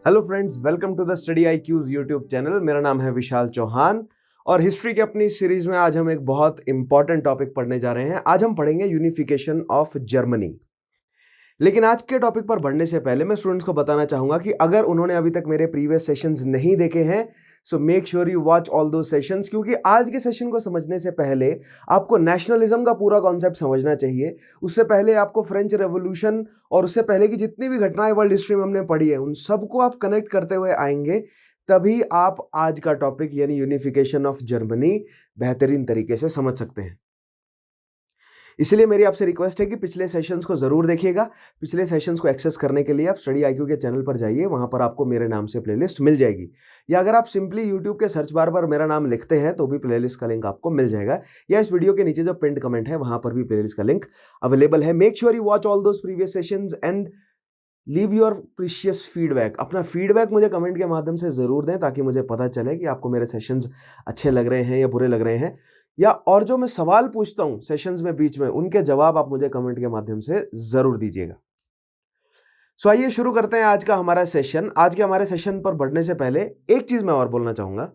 Hello friends, welcome to the Study IQ's YouTube channel. मेरा नाम है विशाल चौहान और हिस्ट्री की अपनी सीरीज में आज हम एक बहुत इंपॉर्टेंट टॉपिक पढ़ने जा रहे हैं। आज हम पढ़ेंगे यूनिफिकेशन ऑफ जर्मनी। लेकिन आज के टॉपिक पर बढ़ने से पहले मैं स्टूडेंट्स को बताना चाहूंगा कि अगर उन्होंने अभी तक मेरे प्रीवियस सेशंस नहीं देखे हैं सो make sure you watch all दो सेशंस, क्योंकि आज के सेशन को समझने से पहले आपको नेशनलिज्म का पूरा कॉन्सेप्ट समझना चाहिए। उससे पहले आपको फ्रेंच रेवोल्यूशन और उससे पहले की जितनी भी घटनाएं वर्ल्ड हिस्ट्री में हमने पढ़ी है उन सबको आप कनेक्ट करते हुए आएंगे, तभी आप आज का टॉपिक यानी यूनिफिकेशन ऑफ जर्मनी बेहतरीन तरीके से समझ सकते हैं। इसलिए मेरी आपसे रिक्वेस्ट है कि पिछले सेशंस को जरूर देखिएगा। पिछले सेशंस को एक्सेस करने के लिए आप स्टडी आईक्यू के चैनल पर जाइए, वहां पर आपको मेरे नाम से प्लेलिस्ट मिल जाएगी, या अगर आप सिंपली यूट्यूब के सर्च बार पर मेरा नाम लिखते हैं तो भी प्लेलिस्ट का लिंक आपको मिल जाएगा, या इस वीडियो के नीचे जो पिंड कमेंट है वहां पर भी प्लेलिस्ट का लिंक अवेलेबल है। Make sure you watch all those previous sessions and leave your precious feedback. अपना फीडबैक मुझे कमेंट के माध्यम से जरूर दें ताकि मुझे पता चले कि आपको मेरे सेशंस अच्छे लग रहे हैं या बुरे लग रहे हैं, या और जो मैं सवाल पूछता हूं सेशंस में बीच में उनके जवाब आप मुझे कमेंट के माध्यम से जरूर दीजिएगा। सो आइए शुरू करते हैं आज का हमारा सेशन। आज के हमारे सेशन पर बढ़ने से पहले एक चीज मैं और बोलना चाहूंगा।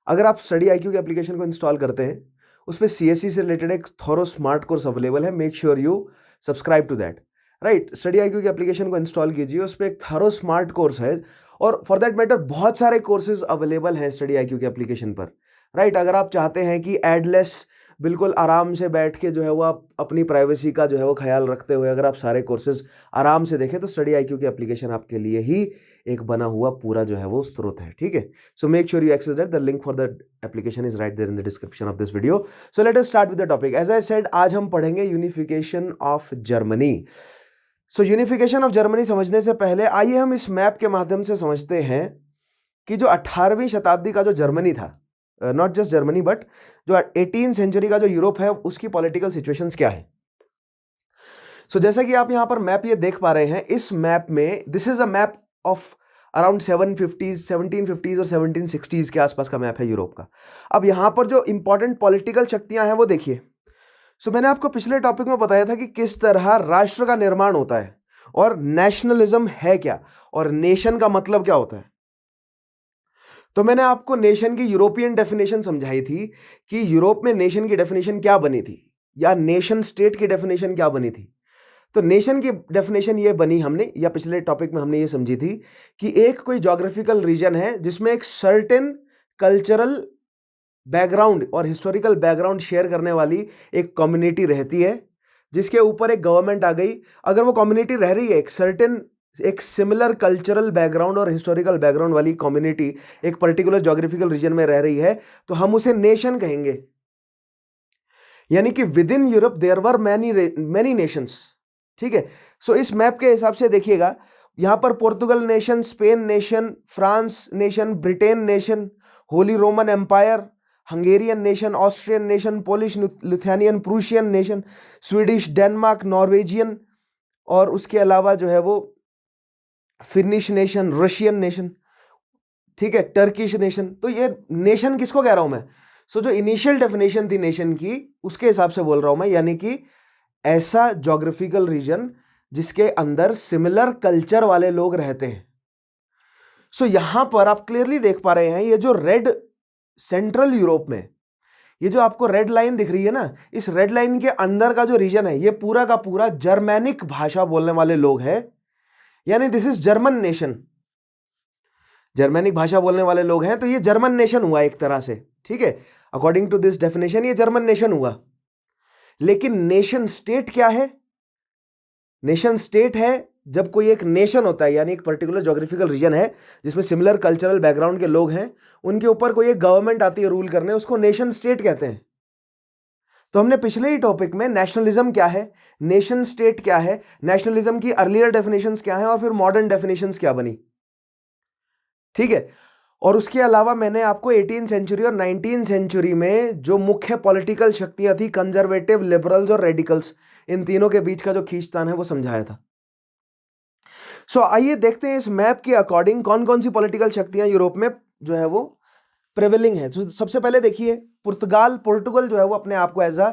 अगर आप स्टडी आईक्यू के एप्लीकेशन को इंस्टॉल करते हैं उसमें सीएससी से रिलेटेड एक थोरो स्मार्ट कोर्स अवेलेबल है। Make sure you subscribe to that. Right, Study IQ के एप्लीकेशन को इंस्टॉल कीजिए, उस पर एक थोरो स्मार्ट कोर्स है और फॉर दैट मैटर बहुत सारे कोर्सेज अवेलेबल हैं स्टडी आईक्यू के एप्लीकेशन पर। राइट, अगर आप चाहते हैं कि एडलेस बिल्कुल आराम से बैठ के जो है वो आप अपनी प्राइवेसी का जो है वो ख्याल रखते हुए अगर आप सारे कोर्सेज आराम से देखें तो स्टडी आईक्यू की एप्लीकेशन आपके लिए ही एक बना हुआ पूरा जो है वो स्रोत है। ठीक है, so make sure you access that. The link for the application is right there in the description of this video. So let us start with the topic. As I said, आज हम पढ़ेंगे unification of Germany. So unification of Germany समझने से पहले आइए हम इस map के माध्यम से समझते हैं कि जो 18वीं शताब्दी का जो जर्मनी था, नॉट जस्ट जर्मनी बट जो 18th सेंचुरी का जो यूरोप है उसकी पॉलिटिकल सिचुएशंस क्या है। सो जैसा कि आप यहां पर मैप ये देख पा रहे हैं, इस मैप में this is a map of around 1750s और 1760s के आसपास का मैप है यूरोप का। अब यहां पर जो इंपॉर्टेंट पॉलिटिकल शक्तियां हैं वो देखिए। सो मैंने आपको पिछले टॉपिक में बताया था कि किस तरह राष्ट्र का निर्माण होता है और नेशनलिज्म है क्या और नेशन का मतलब क्या होता है। तो मैंने आपको नेशन की यूरोपियन डेफिनेशन समझाई थी कि यूरोप में नेशन की डेफिनेशन क्या बनी थी या नेशन स्टेट की डेफिनेशन क्या बनी थी। तो नेशन की डेफिनेशन ये बनी हमने, या पिछले टॉपिक में हमने ये समझी थी कि एक कोई ज्योग्राफिकल रीजन है जिसमें एक सर्टेन कल्चरल बैकग्राउंड और हिस्टोरिकल बैकग्राउंड शेयर करने वाली एक कम्युनिटी रहती है, जिसके ऊपर एक गवर्नमेंट आ गई। अगर वो कम्युनिटी रह रही है एक सिमिलर कल्चरल बैकग्राउंड और हिस्टोरिकल बैकग्राउंड वाली कम्युनिटी एक पर्टिकुलर ज्योग्राफिकल रीजन में रह रही है तो हम उसे नेशन कहेंगे। यानी कि within Europe there were many nations. ठीक है, सो इस मैप के हिसाब से देखिएगा, यहां पर Portugal nation, Spain nation, France nation, Britain nation, Holy Roman Empire, Hungarian nation, Austrian nation, Polish, Lithuanian, Prussian nation, Swedish, Denmark, Norwegian, और उसके अलावा जो है वो फिनिश नेशन, रशियन नेशन, ठीक है, टर्किश नेशन। तो ये नेशन किसको कह रहा हूं मैं? सो जो इनिशियल डेफिनेशन थी नेशन की उसके हिसाब से बोल रहा हूं मैं, यानी कि ऐसा ज्योग्राफिकल रीजन जिसके अंदर सिमिलर कल्चर वाले लोग रहते हैं। सो यहां पर आप क्लियरली देख पा रहे हैं ये जो रेड सेंट्रल यूरोप में ये जो आपको रेड लाइन दिख रही है ना, इस रेड लाइन के अंदर का जो रीजन है ये पूरा का पूरा जर्मैनिक भाषा बोलने वाले लोग हैं, यानी this is German nation. Germanic भाषा बोलने वाले लोग हैं तो ये जर्मन नेशन हुआ एक तरह से। ठीक है, अकॉर्डिंग टू दिस डेफिनेशन ये जर्मन नेशन हुआ। लेकिन नेशन स्टेट क्या है? नेशन स्टेट है जब कोई एक नेशन होता है, यानी एक पर्टिकुलर ज्योग्राफिकल रीजन है जिसमें सिमिलर कल्चरल बैकग्राउंड के लोग हैं, उनके ऊपर कोई एक गवर्नमेंट आती है रूल करने, उसको नेशन स्टेट कहते हैं। तो हमने पिछले ही टॉपिक में नेशनलिज्म क्या है, नेशन स्टेट क्या है, नेशनलिज्म की अर्लियर डेफिनेशंस क्या है और फिर मॉडर्न डेफिनेशंस क्या बनी। ठीक है, और उसके अलावा मैंने आपको 18th सेंचुरी और 19th सेंचुरी में जो मुख्य पॉलिटिकल शक्तियां थी, कंजर्वेटिव, लिबरल्स और रेडिकल्स, इन तीनों के बीच का जो खींचतान है वो समझाया था। सो आइए देखते हैं इस मैप के अकॉर्डिंग कौन कौन सी पॉलिटिकल शक्तियां यूरोप में जो है वो प्रेवेलिंग है। तो सबसे पहले देखिए पोर्टुगल जो है वो अपने आप को एज अ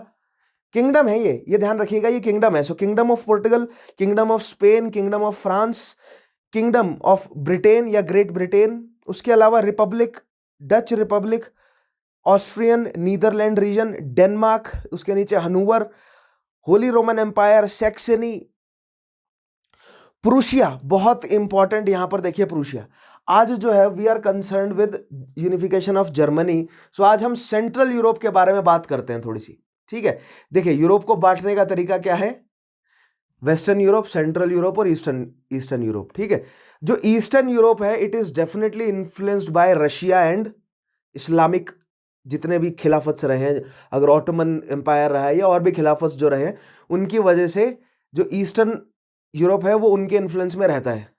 किंगडम है, ये ध्यान रखिएगा, ये किंगडम है। So kingdom of Portugal, kingdom of Spain, kingdom of France, kingdom of Britain या ग्रेट ब्रिटेन, उसके अलावा republic, Dutch republic, Austrian Netherland region, Denmark, उसके नीचे Hanover, Holy Roman Empire, Saxony, Prussia. बहुत इंपॉर्टेंट यहां पर देखिए प्रूशिया। आज जो है we are concern with unification of Germany, सो आज हम सेंट्रल यूरोप के बारे में बात करते हैं थोड़ी सी। ठीक है, देखिए यूरोप को बांटने का तरीका क्या है, वेस्टर्न यूरोप, सेंट्रल यूरोप और ईस्टर्न यूरोप। ठीक है, जो ईस्टर्न यूरोप है it is definitely influenced by Russia and Islamic, जितने भी खिलाफत रहे हैं, अगर ऑटोमन एम्पायर रहा है या और भी खिलाफत जो रहे हैं, उनकी वजह से जो ईस्टर्न यूरोप है वो उनके इन्फ्लुएंस में रहता है।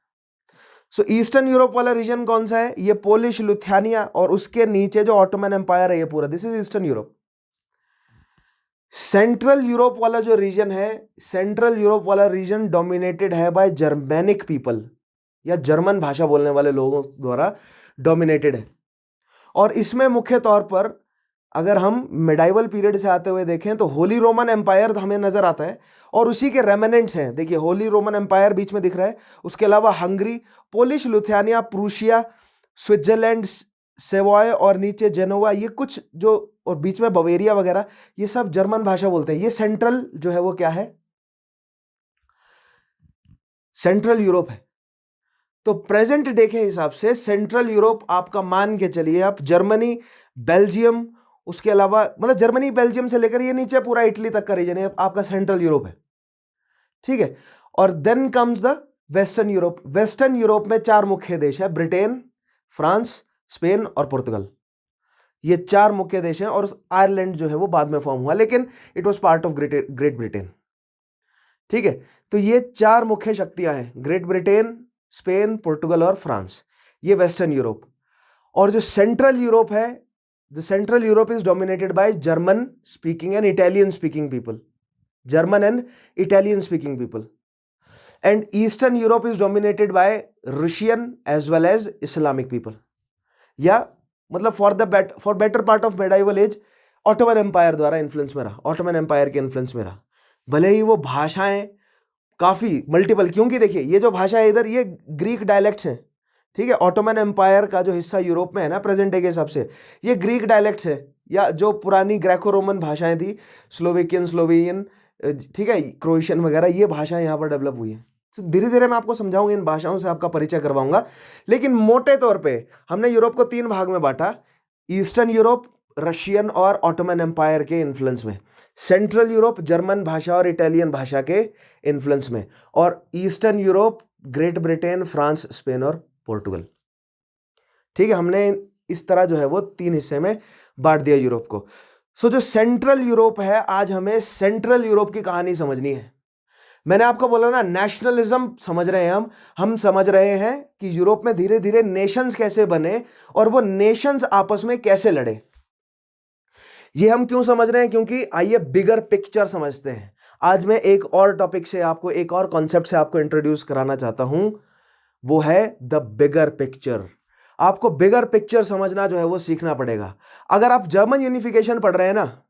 सो ईस्टर्न यूरोप वाला रीजन कौन सा है, ये पोलिश, लुथियानिया और उसके नीचे जो ऑटोमन एम्पायर है ये पूरा, this is eastern Europe. Central Europe वाला जो रीजन है, सेंट्रल यूरोप वाला रीजन डोमिनेटेड है बाय जर्मेनिक पीपल या जर्मन भाषा बोलने वाले लोगों द्वारा डोमिनेटेड है। और इसमें मुख्य तौर पर अगर हम मिडाइवल पीरियड से आते हुए देखें तो होली रोमन एम्पायर हमें नजर आता है और उसी के रेमिनेंट्स हैं। देखिए होली रोमन एम्पायर बीच में दिख रहा है, उसके अलावा Hungary, Polish, Lithuania, Prussia, Switzerland, Savoy और नीचे जेनोवा, ये कुछ जो, और बीच में बवेरिया वगैरह, ये सब जर्मन भाषा बोलते हैं। ये सेंट्रल जो है वो क्या है, सेंट्रल यूरोप है। तो प्रेजेंट डे के हिसाब से सेंट्रल यूरोप आपका मान के चलिए आप जर्मनी, बेल्जियम, उसके अलावा मतलब जर्मनी बेल्जियम से लेकर ये नीचे पूरा इटली तक का रीजन है आपका सेंट्रल यूरोप है। ठीक है, और then comes the Western Europe. Western Europe में 4 मुख्य देश है, ब्रिटेन, फ्रांस, स्पेन और पुर्तगाल। ये 4 मुख्य देश हैं और आयरलैंड जो है वो बाद में फॉर्म हुआ, लेकिन it was part of great Britain. ठीक है, तो ये 4 मुख्य शक्तियां हैं, ग्रेट ब्रिटेन, स्पेन, पुर्तगाल और फ्रांस, ये वेस्टर्न यूरोप। और जो सेंट्रल यूरोप है, the Central Europe is dominated by German speaking and Italian speaking people, German and Italian speaking people. And Eastern Europe is dominated by Russian as well as Islamic people, या मतलब for better part of medieval age Ottoman Empire द्वारा influence में रहा, Ottoman empire के influence में रहा। भले ही वो भाषाएं काफी मल्टीपल, क्योंकि देखिए ये जो भाषा है इधर ये ग्रीक डायलेक्ट्स हैं। ठीक है, ऑटोमन एम्पायर का जो हिस्सा यूरोप में है ना प्रेजेंट डे के हिसाब से, ये ग्रीक डायलेक्ट्स है, या जो पुरानी ग्रेको रोमन भाषाएं थी, स्लोवेकियन, स्लोवेनियन, ठीक है, क्रोएशियन वगैरह, ये भाषाएं यहाँ पर डेवलप हुई है। तो धीरे धीरे मैं आपको समझाऊंगा, इन भाषाओं से आपका परिचय करवाऊंगा। लेकिन मोटे तौर पे हमने यूरोप को 3 भाग में बांटा, ईस्टर्न यूरोप रशियन और ऑटोमन एम्पायर के इन्फ्लुएंस में, सेंट्रल यूरोप जर्मन भाषा और इटालियन भाषा के इन्फ्लुएंस में, और eastern Europe great Britain, France, Spain और पोर्टुगल। ठीक है, हमने इस तरह जो है वो 3 हिस्से में बांट दिया यूरोप को। सो जो सेंट्रल यूरोप है, आज हमें सेंट्रल यूरोप की कहानी समझनी है। मैंने आपको बोला ना, नेशनलिज्म समझ रहे हैं हम समझ रहे हैं कि यूरोप में धीरे धीरे नेशंस कैसे बने और वो नेशंस आपस में कैसे लड़े। ये हम क्यों समझ रहे हैं, क्योंकि आइए बिगर पिक्चर समझते हैं। आज मैं एक और टॉपिक से आपको, एक और कॉन्सेप्ट से आपको इंट्रोड्यूस कराना चाहता हूं, वो है द बिगर पिक्चर। आपको बिगर पिक्चर समझना जो है वो सीखना पड़ेगा। अगर आप जर्मन यूनिफिकेशन पढ़ रहे हैं ना,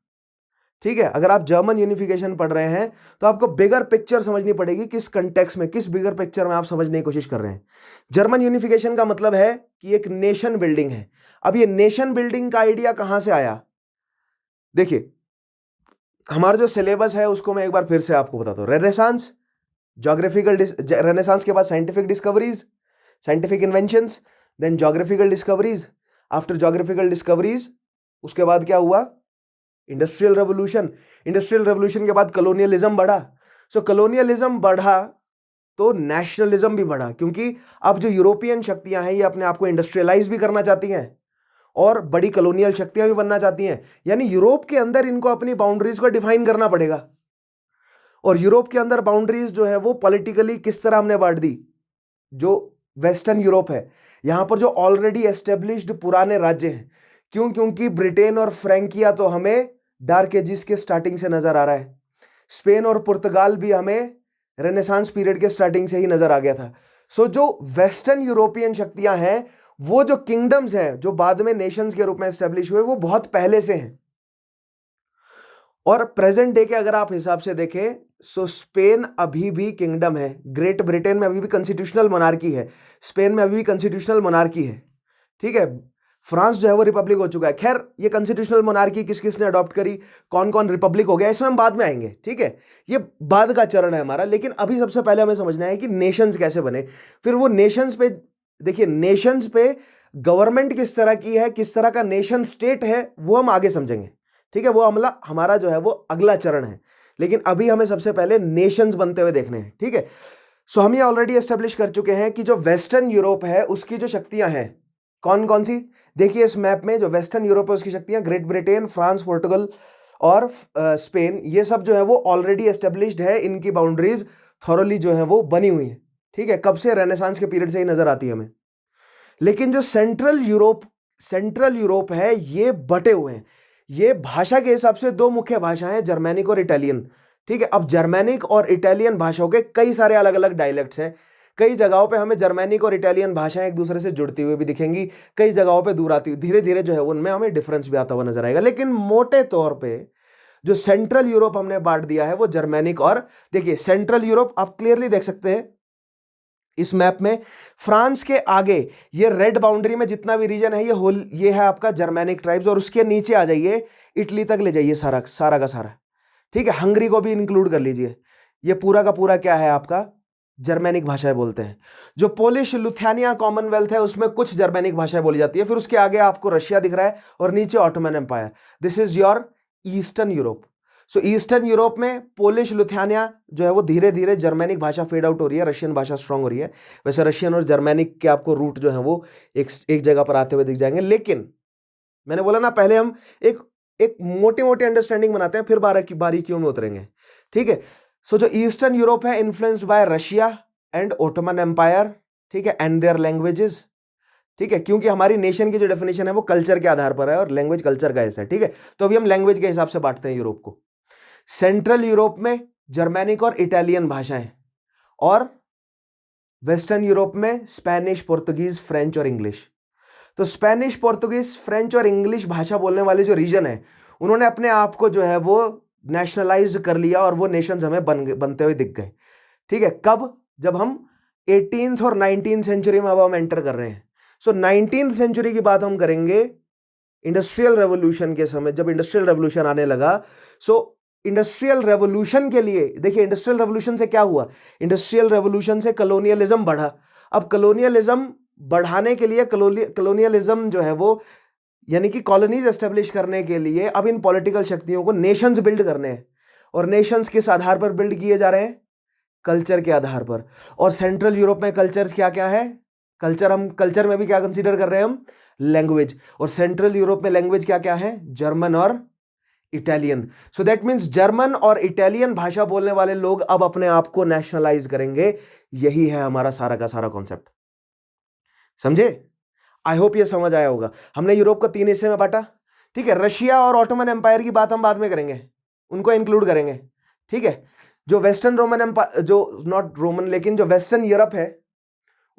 ठीक है, अगर आप जर्मन यूनिफिकेशन पढ़ रहे हैं तो आपको बिगर पिक्चर समझनी पड़ेगी। किस कंटेक्स्ट में, किस बिगर पिक्चर में आप समझने की कोशिश कर रहे हैं। जर्मन यूनिफिकेशन का मतलब है कि एक नेशन बिल्डिंग है। अब ये नेशन बिल्डिंग का आइडिया कहां से आया, देखिए हमारा जो सिलेबस है उसको मैं एक बार फिर से आपको बताता हूं। रेनेसांस, ज्योग्राफिकल, रेनेसांस के बाद scientific discoveries, scientific inventions, then geographical discoveries, after geographical discoveries उसके बाद क्या हुआ, इंडस्ट्रियल रेवोल्यूशन। इंडस्ट्रियल रेवोल्यूशन के बाद कॉलोनियलिज्म बढ़ा। सो कॉलोनियलिज्म बढ़ा तो नेशनलिज्म भी बढ़ा, क्योंकि अब जो यूरोपियन शक्तियां हैं ये अपने आप को इंडस्ट्रियलाइज भी करना चाहती हैं और बड़ी कॉलोनियल शक्तियां भी बनना चाहती हैं। यानी यूरोप के अंदर इनको अपनी बाउंड्रीज को डिफाइन करना पड़ेगा। और यूरोप के अंदर बाउंड्रीज जो है वो पॉलिटिकली किस तरह हमने बांट दी, जो वेस्टर्न यूरोप है यहां पर जो ऑलरेडी एस्टेब्लिश्ड पुराने राज्य हैं। क्यों, क्योंकि ब्रिटेन और फ्रैंकिया तो हमें डार्क एजिस के स्टार्टिंग से नजर आ रहा है, स्पेन और पुर्तगाल भी हमें रेनेसांस पीरियड के स्टार्टिंग से ही नजर आ गया था। सो जो वेस्टर्न यूरोपियन शक्तियां हैं, वो जो किंगडम्स हैं जो बाद में नेशंस के रूप में एस्टेब्लिश हुए, वो बहुत पहले से हैं। और प्रेजेंट डे के अगर आप हिसाब से देखें, सो स्पेन अभी भी किंगडम है, ग्रेट ब्रिटेन में अभी भी कॉन्स्टिट्यूशनल मोनार्की है, स्पेन में अभी भी कॉन्स्टिट्यूशनल मोनार्की है, ठीक है। फ्रांस जो है वो रिपब्लिक हो चुका है। खैर ये कॉन्स्टिट्यूशनल मोनार्की किस किस ने अडॉप्ट करी, कौन कौन रिपब्लिक हो गया, इसमें हम बाद में आएंगे, ठीक है, ये बाद का चरण है हमारा। लेकिन अभी सबसे पहले हमें समझना है कि नेशंस कैसे बने, फिर वो नेशंस पे देखिए, नेशंस पे गवर्नमेंट किस तरह की है, किस तरह का नेशन स्टेट है, वो हम आगे समझेंगे, ठीक है। वो हमारा जो है वो अगला चरण है, लेकिन अभी हमें सबसे पहले नेशंस बनते हुए देखने हैं, ठीक है। सो हम ये ऑलरेडी एस्टेब्लिश कर चुके हैं कि जो वेस्टर्न यूरोप है उसकी जो शक्तियां हैं कौन कौन सी, देखिए इस मैप में जो वेस्टर्न यूरोप है उसकी शक्तियां ग्रेट ब्रिटेन, फ्रांस, पोर्टुगल और स्पेन, ये सब जो है वो ऑलरेडी एस्टेब्लिश्ड है, इनकी बाउंड्रीज थॉरोली जो है वो बनी हुई है, ठीक है। कब से, रेनेसांस के पीरियड से ही नजर आती है हमें। लेकिन जो सेंट्रल यूरोप है ये बटे हुए हैं, ये भाषा के हिसाब से दो मुख्य भाषाएं हैं, जर्मैनिक और इटालियन, ठीक है। अब जर्मैनिक और इटालियन भाषाओं के कई सारे अलग अलग डायलेक्ट्स हैं, कई जगहों पे हमें जर्मैनिक और इटालियन भाषाएं एक दूसरे से जुड़ती हुई भी दिखेंगी, कई जगहों पे दूर आती हुई, धीरे धीरे जो है उनमें हमें डिफरेंस भी आता हुआ नजर आएगा। लेकिन मोटे तौर पे जो सेंट्रल यूरोप हमने बांट दिया है वो जर्मैनिक, और देखिए सेंट्रल यूरोप आप क्लियरली देख सकते हैं इस मैप में, फ्रांस के आगे ये रेड बाउंड्री में जितना भी रीजन है ये है आपका जर्मैनिक ट्राइब्स, और उसके नीचे आ जाइए इटली तक ले जाइए सारा सारा का सारा, ठीक है। हंगरी को भी इंक्लूड कर लीजिए, ये पूरा का पूरा क्या है आपका जर्मैनिक भाषाएं बोलते हैं। जो पोलिश लुथियानिया कॉमनवेल्थ है उसमें कुछ जर्मैनिक भाषाएं बोली जाती है, फिर उसके आगे आपको रशिया दिख रहा है और नीचे Ottoman Empire, this is your Eastern Europe. So Eastern Europe में पोलिश लुथियानिया जो है वो धीरे धीरे जर्मैनिक भाषा फेड आउट हो रही है, रशियन भाषा स्ट्रांग हो रही है। वैसे रशियन और जर्मैनिक के आपको रूट जो है वो एक जगह पर आते हुए दिख जाएंगे। लेकिन मैंने बोला ना पहले हम एक मोटी मोटी अंडरस्टैंडिंग बनाते हैं, फिर बारीकियों में उतरेंगे, ठीक है। सो जो ईस्टर्न यूरोप है influenced by Russia and Ottoman Empire, ठीक है, एंड देयर लैंग्वेजेस, ठीक है, क्योंकि हमारी नेशन की जो डेफिनेशन है वो कल्चर के आधार पर है और लैंग्वेज कल्चर का हिस्सा है, ठीक है। तो अभी हम लैंग्वेज के हिसाब से बांटते हैं यूरोप को। सेंट्रल यूरोप में जर्मैनिक और इटालियन भाषाएं, और वेस्टर्न यूरोप में स्पेनिश, पुर्तगीज, फ्रेंच और इंग्लिश। तो स्पेनिश, पुर्तगीज, फ्रेंच और इंग्लिश भाषा बोलने वाले जो रीजन है उन्होंने अपने आप को जो है वो नेशनलाइज कर लिया और वो नेशंस हमें बनते हुए दिख गए, ठीक है। कब, जब हम 18th और 19th सेंचुरी में अब हम एंटर कर रहे हैं। सो 19th सेंचुरी की बात हम करेंगे इंडस्ट्रियल रेवोल्यूशन के समय, जब इंडस्ट्रियल रेवोल्यूशन आने लगा। सो इंडस्ट्रियल रेवोल्यूशन के लिए देखिए, इंडस्ट्रियल रेवोल्यूशन से क्या हुआ, इंडस्ट्रियल रेवोल्यूशन से कलोनियलिज्म बढ़ा। अब कलोनियलिज्म बढ़ाने के लिए, कलोनियलिज्म जो है वो यानी कि कॉलोनीज एस्टेब्लिश करने के लिए अब इन पॉलिटिकल शक्तियों को नेशंस बिल्ड करने हैं, और नेशंस किस आधार पर बिल्ड किए जा रहे हैं, कल्चर के आधार पर। और सेंट्रल यूरोप में कल्चर्स क्या क्या है, कल्चर में भी क्या कंसीडर कर रहे हैं हम, लैंग्वेज, और सेंट्रल यूरोप में लैंग्वेज क्या क्या है, जर्मन और Italian. So that means German और इटालियन भाषा बोलने वाले लोग अब अपने आप को नेशनलाइज करेंगे। यही है हमारा सारा का सारा कॉन्सेप्ट, समझे। आई होप ये समझ आया होगा। हमने यूरोप को 3 हिस्से में बांटा, ठीक है। रशिया और ऑटोमन एम्पायर की बात हम बाद में करेंगे, उनको इंक्लूड करेंगे, ठीक है। जो वेस्टर्न रोमन एम्पायर, जो नॉट रोमन लेकिन जो वेस्टर्न यूरोप है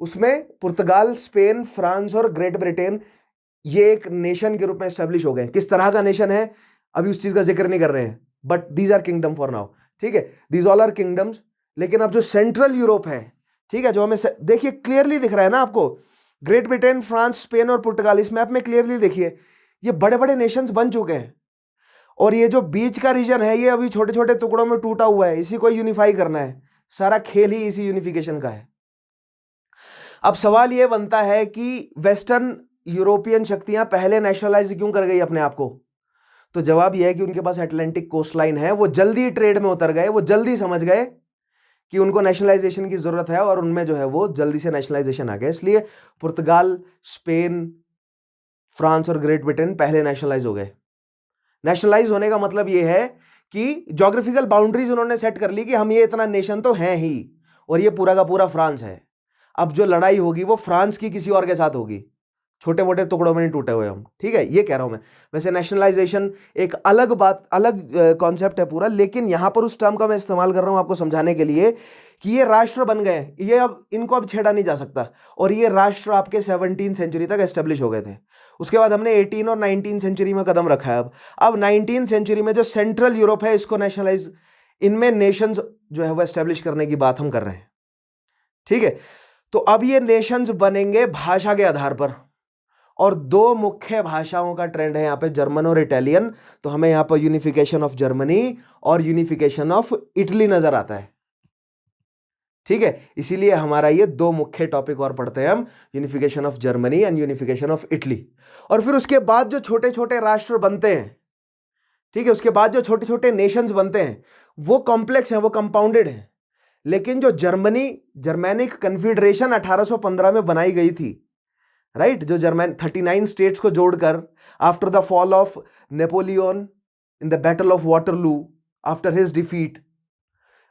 उसमें पुर्तगाल, स्पेन, फ्रांस और ग्रेट ब्रिटेन ये एक नेशन के रूप में एस्टेब्लिश हो गए। किस तरह का नेशन है अभी उस चीज का जिक्र नहीं कर रहे हैं, but these are kingdom for now, ठीक है, दीज ऑल आर किंगडम्स। लेकिन अब जो सेंट्रल यूरोप है, ठीक है, जो हमें देखिए क्लियरली दिख रहा है ना आपको, ग्रेट ब्रिटेन, फ्रांस, स्पेन और पुर्तगाल, इस मैप में क्लियरली देखिए ये बड़े बड़े नेशंस बन चुके हैं, और ये जो बीच का रीजन है ये अभी छोटे छोटे टुकड़ों में टूटा हुआ है, इसी को यूनिफाई करना है। सारा खेल ही इसी यूनिफिकेशन का है। अब सवाल ये बनता है कि वेस्टर्न यूरोपियन शक्तियां पहले नेशनलाइज क्यों कर गई अपने आप को, तो जवाब यह है कि उनके पास अटलांटिक कोस्ट लाइन है, वो जल्दी ट्रेड में उतर गए, वो जल्दी समझ गए कि उनको नेशनलाइजेशन की जरूरत है, और उनमें जो है वो जल्दी से नेशनलाइजेशन आ गया। इसलिए पुर्तगाल, स्पेन, फ्रांस और ग्रेट ब्रिटेन पहले नेशनलाइज हो गए। नेशनलाइज होने का मतलब ये है कि ज्योग्राफिकल बाउंड्रीज उन्होंने सेट कर ली कि हम ये इतना नेशन तो हैं ही, और ये पूरा का पूरा फ्रांस है। अब जो लड़ाई होगी वो फ्रांस की किसी और के साथ होगी, छोटे मोटे टुकड़ों में नहीं टूटे हुए हम, ठीक है, ये कह रहा हूं मैं। वैसे नेशनलाइजेशन एक अलग बात, अलग कॉन्सेप्ट है पूरा, लेकिन यहां पर उस टर्म का मैं इस्तेमाल कर रहा हूं आपको समझाने के लिए कि ये राष्ट्र बन गए, ये अब इनको अब छेड़ा नहीं जा सकता, और ये राष्ट्र आपके 17th सेंचुरी तक एस्टेब्लिश हो गए थे। उसके बाद हमने 18 और 19 सेंचुरी में कदम रखा है। अब 19 सेंचुरी में जो सेंट्रल यूरोप है इसको नेशनलाइज इनमें नेशंस जो है वो एस्टेब्लिश करने की बात हम कर रहे हैं। ठीक है, तो अब ये नेशंस बनेंगे भाषा के आधार पर, और दो मुख्य भाषाओं का ट्रेंड है यहां पे, जर्मन और इटालियन। तो हमें यहां पर यूनिफिकेशन ऑफ जर्मनी और यूनिफिकेशन ऑफ इटली नजर आता है। ठीक है, इसीलिए हमारा ये दो मुख्य टॉपिक और पढ़ते हैं हम, unification of Germany and unification of Italy. और फिर उसके बाद जो छोटे छोटे राष्ट्र बनते हैं, ठीक है, उसके बाद जो छोटे छोटे नेशंस बनते हैं वो कॉम्प्लेक्स हैं, वो कंपाउंडेड हैं। लेकिन जो जर्मैनिक कन्फेडरेशन 1815 में बनाई गई थी, राइट, जो जर्मन 39 स्टेट्स को जोड़कर after the fall of Napoleon in the battle of Waterloo, after his defeat,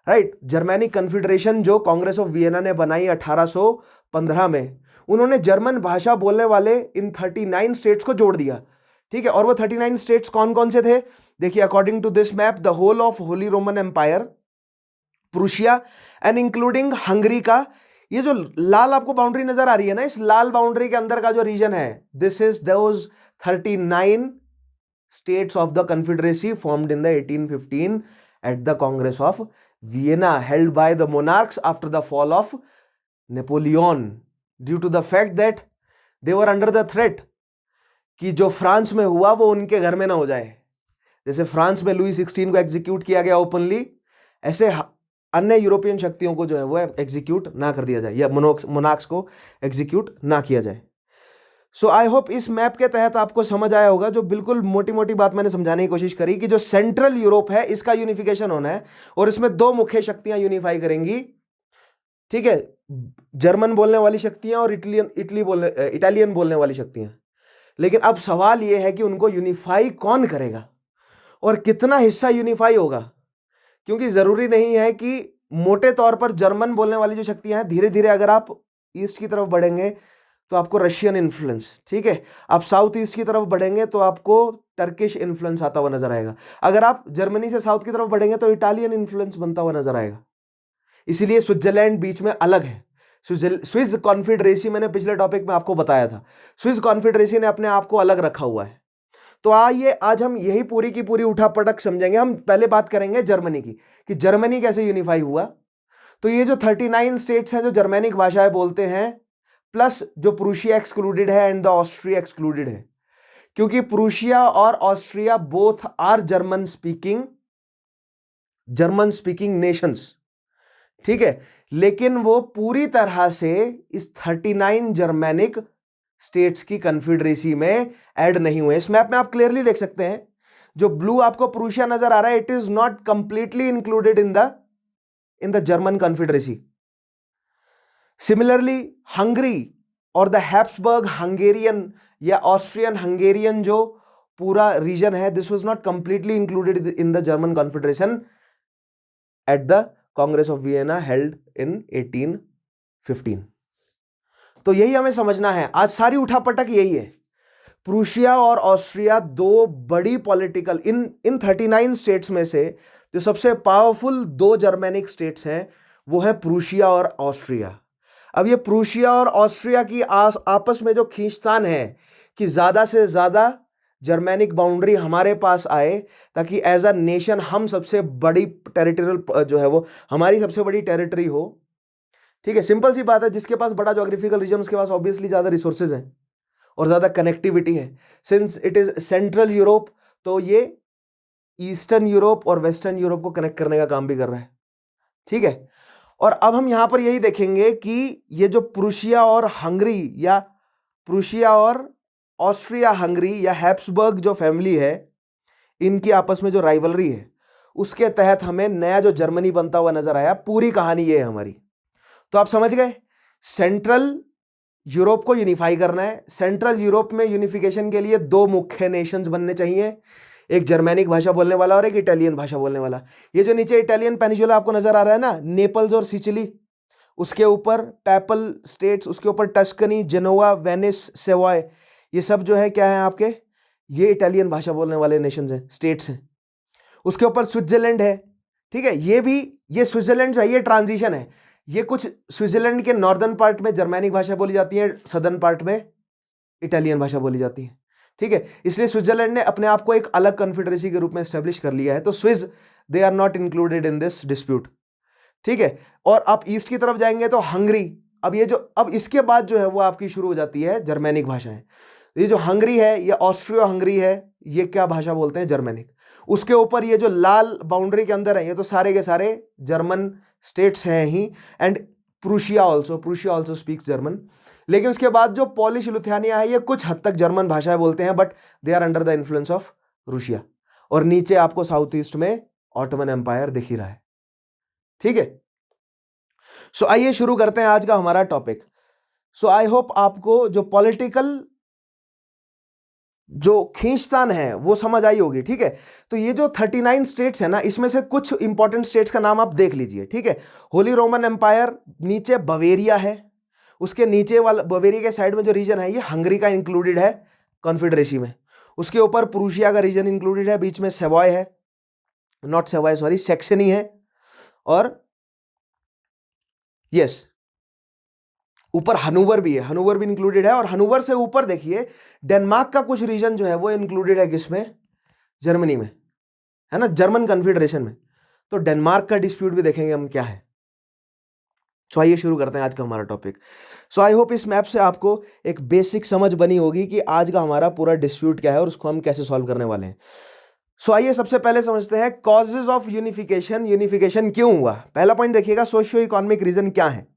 right, Germanic confederation जो कांग्रेस ऑफ वियना ने बनाई 1815 में, उन्होंने जर्मन भाषा बोलने वाले इन 39 स्टेट्स को जोड़ दिया। ठीक है, और वो 39 स्टेट्स कौन कौन से थे? देखिए, according to this map, the whole of Holy Roman Empire, Prussia and including Hungary का, ये जो लाल आपको बाउंड्री नजर आ रही है ना, इस लाल बाउंड्री के अंदर का जो रीजन है, this is those 39 states of the confederacy formed in the 1815 at the Congress of Vienna, held by the monarchs after the fall of Napoleon, due to the fact that they were under the threat कि जो France में हुआ वो उनके घर में ना हो जाए। जैसे फ्रांस में लुई 16 को एग्जीक्यूट किया गया ओपनली, ऐसे अन्य यूरोपियन शक्तियों को जो है वो एग्जीक्यूट ना कर दिया जाए, या मोनार्क्स को एग्जीक्यूट ना किया जाए। सो आई होप इस मैप के तहत आपको समझ आया होगा, जो बिल्कुल मोटी मोटी बात मैंने समझाने की कोशिश करी कि जो सेंट्रल यूरोप है इसका यूनिफिकेशन होना है, और इसमें दो मुख्य शक्तियां यूनिफाई करेंगी। ठीक है, जर्मन बोलने वाली शक्तियां और इटालियन बोलने वाली शक्तियां। लेकिन अब सवाल यह है कि उनको यूनिफाई कौन करेगा और कितना हिस्सा यूनिफाई होगा, क्योंकि जरूरी नहीं है कि मोटे तौर पर जर्मन बोलने वाली जो शक्तियां हैं, धीरे धीरे अगर आप ईस्ट की तरफ बढ़ेंगे तो आपको रशियन इन्फ्लुएंस, ठीक है, आप साउथ ईस्ट की तरफ बढ़ेंगे तो आपको टर्किश इन्फ्लुएंस आता हुआ नजर आएगा, अगर आप जर्मनी से साउथ की तरफ बढ़ेंगे तो इटालियन इन्फ्लुएंस बनता हुआ नजर आएगा। इसीलिए स्विट्जरलैंड बीच में अलग है। स्विस कॉन्फेडरेसी, मैंने पिछले टॉपिक में आपको बताया था, स्विस कॉन्फेडरेसी ने अपने आप को अलग रखा हुआ है। तो आइए आज हम यही पूरी की पूरी उठापटक समझेंगे। हम पहले बात करेंगे जर्मनी की, कि जर्मनी कैसे यूनिफाई हुआ। तो ये जो 39 स्टेट्स हैं जो जर्मैनिक भाषाएं बोलते हैं, प्लस जो प्रूशिया एक्सक्लूडेड है एंड द ऑस्ट्रिया एक्सक्लूडेड है, क्योंकि प्रूशिया और Austria both are German speaking nations. ठीक है, लेकिन वो पूरी तरह से इस 39 जर्मैनिक स्टेट्स की कन्फेडरेसी में ऐड नहीं हुए। इस मैप में आप क्लियरली देख सकते हैं, जो ब्लू आपको प्रूशिया नजर आ रहा है, it is not completely included in the German confederacy. Similarly Hungary और द हैब्सबर्ग हंगेरियन या ऑस्ट्रियन हंगेरियन जो पूरा रीजन है, this was not completely included in the German confederation eight the Congress of Vienna held in 1815। तो यही हमें समझना है, आज सारी उठापटक यही है। प्रूशिया और ऑस्ट्रिया दो बड़ी पॉलिटिकल, इन 39 स्टेट्स में से जो सबसे पावरफुल दो जर्मैनिक स्टेट्स हैं वो है प्रूशिया और ऑस्ट्रिया। अब ये प्रूशिया और ऑस्ट्रिया की आपस में जो खींचतान है कि ज्यादा से ज्यादा जर्मैनिक बाउंड्री हमारे पास आए, ताकि एज अ नेशन हम सबसे बड़ी टेरिटोरियल जो है वो हमारी सबसे बड़ी टेरिटरी हो। ठीक है, सिंपल सी बात है, जिसके पास बड़ा ज्योग्राफिकल रीजन उसके पास ऑब्वियसली ज्यादा रिसोर्सेज हैं और ज्यादा कनेक्टिविटी है। Since it is central Europe, तो ये ईस्टर्न यूरोप और वेस्टर्न यूरोप को कनेक्ट करने का काम भी कर रहा है। ठीक है, और अब हम यहां पर यही देखेंगे कि ये जो प्रूशिया और हंगरी या प्रूशिया और ऑस्ट्रिया हंगरी या हैब्सबर्ग जो फैमिली है, इनकी आपस में जो राइवलरी है, उसके तहत हमें नया जो जर्मनी बनता हुआ नजर आया। पूरी कहानी ये है हमारी। तो आप समझ गए, सेंट्रल यूरोप को यूनिफाई करना है। सेंट्रल यूरोप में यूनिफिकेशन के लिए दो मुख्य नेशंस बनने चाहिए, एक जर्मैनिक भाषा बोलने वाला और एक इटालियन भाषा बोलने वाला। ये जो नीचे इटालियन पेनिनसुला आपको नजर आ रहा है ना, नेपल्स और सिचिली, उसके ऊपर पैपल स्टेट्स, उसके ऊपर टस्कनी, जेनोवा, वेनिस, सेवॉय, ये सब जो है क्या है आपके, ये इटालियन भाषा बोलने वाले नेशंस हैं, स्टेट्स हैं। उसके ऊपर स्विट्जरलैंड है। ठीक है, ये स्विट्जरलैंड जो है ये ट्रांजिशन है। ये कुछ स्विट्जरलैंड के नॉर्दर्न पार्ट में जर्मैनिक भाषा बोली जाती है, सदर्न पार्ट में इटालियन भाषा बोली जाती है। ठीक है, इसलिए स्विट्जरलैंड ने अपने आप को एक अलग कॉन्फेडरेसी के रूप में एस्टेब्लिश कर लिया है। तो Swiss they are not included in this dispute. ठीक है, और आप ईस्ट की तरफ जाएंगे तो हंगरी, अब इसके बाद जो है वो आपकी शुरू हो जाती है जर्मेनिक भाषाएं। ये जो हंगरी है, ये ऑस्ट्रियो हंगरी है, ये क्या भाषा बोलते हैं? जर्मेनिक। उसके ऊपर ये जो लाल बाउंड्री के अंदर है, ये तो सारे के सारे जर्मन स्टेट्स हैं ही, and Prussia also speaks German. लेकिन उसके बाद जो पोलिश लिथुआनिया है, ये कुछ हद तक जर्मन भाषाएं बोलते हैं, but they are under the influence of Russia. और नीचे आपको साउथ ईस्ट में ऑटोमन एम्पायर दिख ही रहा है। ठीक है, सो आइए शुरू करते हैं आज का हमारा टॉपिक। सो आई होप आपको जो पॉलिटिकल जो खींचतान है वो समझ आई होगी। ठीक है, तो ये जो 39 स्टेट्स है ना, इसमें से कुछ इंपॉर्टेंट स्टेट्स का नाम आप देख लीजिए। ठीक है, होली रोमन एम्पायर, नीचे बवेरिया है, उसके नीचे वाला बवेरिया के साइड में जो रीजन है ये हंगरी का इंक्लूडेड है कॉन्फेडरेसी में। उसके ऊपर प्रूशिया का रीजन इंक्लूडेड है, बीच में सेवॉय है, नॉट सेवॉय सॉरी सेक्शनी है, और यस ऊपर हनूवर भी है, हनूवर भी इंक्लूडेड है। और हनूवर से ऊपर देखिए डेनमार्क का कुछ रीजन जो है वो इंक्लूडेड है किसमें? जर्मनी में, है ना, जर्मन कॉन्फेडरेशन में। तो डेनमार्क का डिस्प्यूट भी देखेंगे हम क्या है। सो आइए शुरू करते हैं आज का हमारा टॉपिक। सो आई होप इस मैप से आपको एक बेसिक समझ बनी होगी कि आज का हमारा पूरा डिस्प्यूट क्या है और उसको हम कैसे सॉल्व करने वाले हैं। सो आइए सबसे पहले समझते हैं कॉजेज ऑफ यूनिफिकेशन। यूनिफिकेशन क्यों हुआ? पहला पॉइंट देखिएगा, सोशियो इकोनॉमिक रीजन क्या है।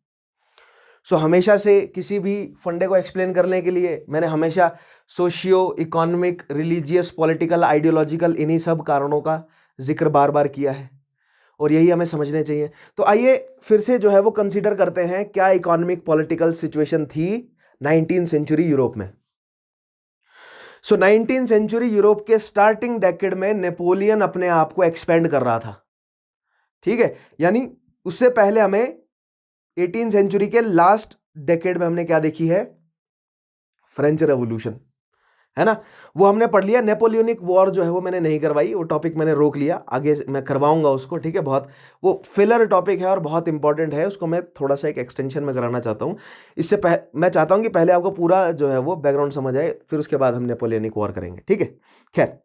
सो हमेशा से किसी भी फंडे को एक्सप्लेन करने के लिए मैंने हमेशा socio economic, religious, political, ideological, इन्हीं सब कारणों का जिक्र बार बार किया है, और यही हमें समझने चाहिए। तो आइए फिर से जो है वो कंसीडर करते हैं क्या इकोनॉमिक पॉलिटिकल सिचुएशन थी 19th सेंचुरी यूरोप में। सो 19th सेंचुरी यूरोप के स्टार्टिंग डेकेड में नेपोलियन अपने आप को एक्सपेंड कर रहा था। ठीक है, यानी उससे पहले हमें 18th सेंचुरी के लास्ट डेकेड में हमने क्या देखी है? फ्रेंच रेवोल्यूशन, है ना, वो हमने पढ़ लिया। नेपोलियनिक वॉर जो है वो मैंने नहीं करवाई, वो टॉपिक मैंने रोक लिया, आगे मैं करवाऊंगा उसको। ठीक है, बहुत वो फिलर टॉपिक है और बहुत इंपॉर्टेंट है, उसको मैं थोड़ा सा एक एक्सटेंशन में कराना चाहता हूँ। इससे मैं चाहता हूँ कि पहले आपको पूरा जो है वो बैकग्राउंड समझ आए, फिर उसके बाद हम नेपोलियनिक वॉर करेंगे। ठीक है, खैर,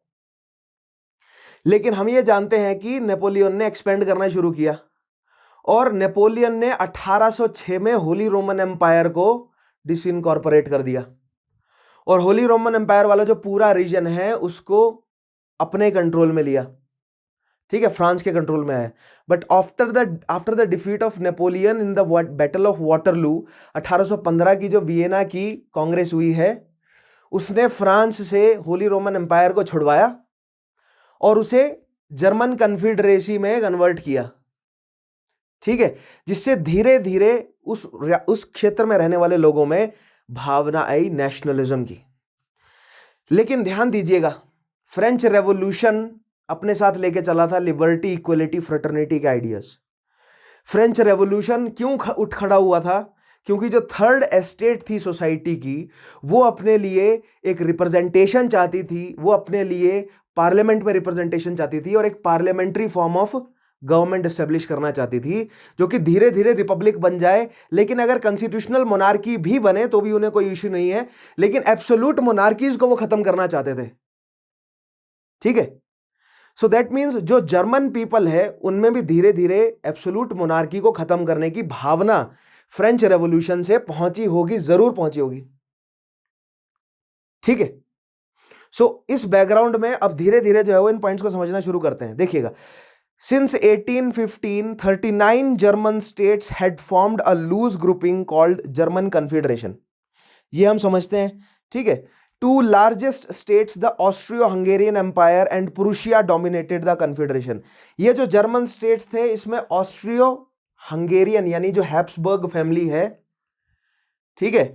लेकिन हम ये जानते हैं कि नेपोलियन ने एक्सपेंड करना शुरू किया, और नेपोलियन ने 1806 में होली रोमन एम्पायर को डिसइनकॉर्पोरेट कर दिया, और होली रोमन एम्पायर वाला जो पूरा रीजन है उसको अपने कंट्रोल में लिया। ठीक है, फ्रांस के कंट्रोल में है। But after the defeat of Napoleon in the battle of Waterloo, 1815 की जो वियना की कांग्रेस हुई है, उसने फ्रांस से होली रोमन एम्पायर को छुड़वाया और उसे जर्मन कन्फेडरेसी में कन्वर्ट किया। ठीक है, जिससे धीरे धीरे उस क्षेत्र में रहने वाले लोगों में भावना आई नेशनलिज्म की। लेकिन ध्यान दीजिएगा, फ्रेंच रेवोल्यूशन अपने साथ लेके चला था लिबर्टी, इक्वलिटी, फ्रेटर्निटी के आइडियाज। फ्रेंच रेवोल्यूशन क्यों उठ खड़ा हुआ था? क्योंकि जो थर्ड एस्टेट थी सोसाइटी की, वो अपने लिए एक रिप्रेजेंटेशन चाहती थी, वो अपने लिए पार्लियामेंट में रिप्रेजेंटेशन चाहती थी, और एक parliamentary form of government establish करना चाहती थी, जो कि धीरे धीरे रिपब्लिक बन जाए। लेकिन अगर कॉन्स्टिट्यूशनल मोनार्की भी बने तो भी उन्हें कोई इश्यू नहीं है, लेकिन एब्सोल्यूट मोनार्कीज को वो खत्म करना चाहते थे। ठीक है, सो दैट मीन्स जो जर्मन पीपल है उनमें भी धीरे धीरे एब्सोल्यूट मोनार्की को खत्म करने की भावना फ्रेंच रेवोल्यूशन से पहुंची होगी, जरूर पहुंची होगी। ठीक है, सो इस बैकग्राउंड में अब धीरे धीरे जो है वो इन पॉइंट्स को समझना शुरू करते हैं। देखिएगा, Since 1815, 39 German states had formed a loose grouping called German Confederation. ये हम समझते हैं। ठीक है, two largest states, the Austro-Hungarian Empire and Prussia, dominated the Confederation. ये जो जर्मन स्टेट्स थे, इसमें ऑस्ट्रियो हंगेरियन यानी जो हैब्सबर्ग फैमिली है, ठीक है,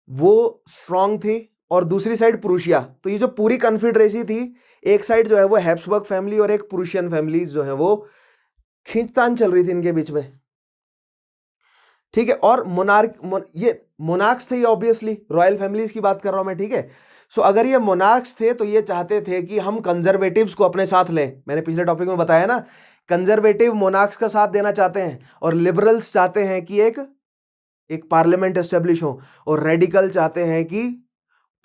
वो स्ट्रांग थी, और दूसरी साइड प्रूशिया। तो ये जो पूरी कन्फेडरेसी थी, एक साइड जो है वो हैब्सबर्ग फैमिली और एक प्रूशियन फैमिलीज जो है वो खींचतान चल रही थी इनके बीच में। ठीक है, और ये मोनार्क्स थे, ऑब्वियसली रॉयल फैमिलीज की बात कर रहा हूं मैं। ठीक है, सो अगर ये मोनार्क्स थे तो ये चाहते थे कि हम कंजर्वेटिव्स को अपने साथ लें। मैंने पिछले टॉपिक में बताया ना, कंजर्वेटिव मोनार्क्स का साथ देना चाहते हैं, और लिबरल्स चाहते हैं कि एक पार्लियामेंट एस्टेब्लिश हो, और रेडिकल चाहते हैं कि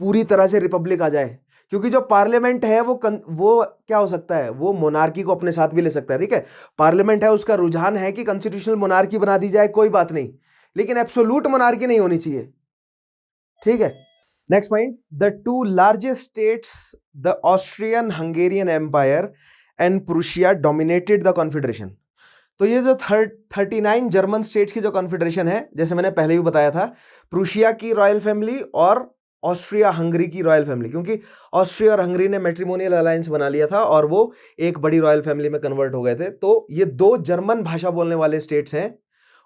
पूरी तरह से रिपब्लिक आ जाए। क्योंकि जो पार्लियामेंट है वो क्या हो सकता है, वो मोनार्की को अपने साथ भी ले सकता है, ठीक है। पार्लियामेंट है, उसका रुझान है कि कॉन्स्टिट्यूशनल मोनार्की बना दी जाए, कोई बात नहीं, लेकिन एब्सोल्यूट मोनार्की नहीं होनी चाहिए, ठीक है। Next point, the two largest states, the Austrian Hungarian Empire and Prussia dominated the confederation. तो ये जो 39 जर्मन स्टेट्स की जो कॉन्फेडरेशन है, जैसे मैंने पहले भी बताया था, प्रूशिया की रॉयल फैमिली और ऑस्ट्रिया हंगरी की रॉयल फैमिली, क्योंकि ऑस्ट्रिया और हंगरी ने मैट्रिमोनियल अलायंस बना लिया था और वो एक बड़ी रॉयल फैमिली में कन्वर्ट हो गए थे। तो ये दो जर्मन भाषा बोलने वाले स्टेट्स हैं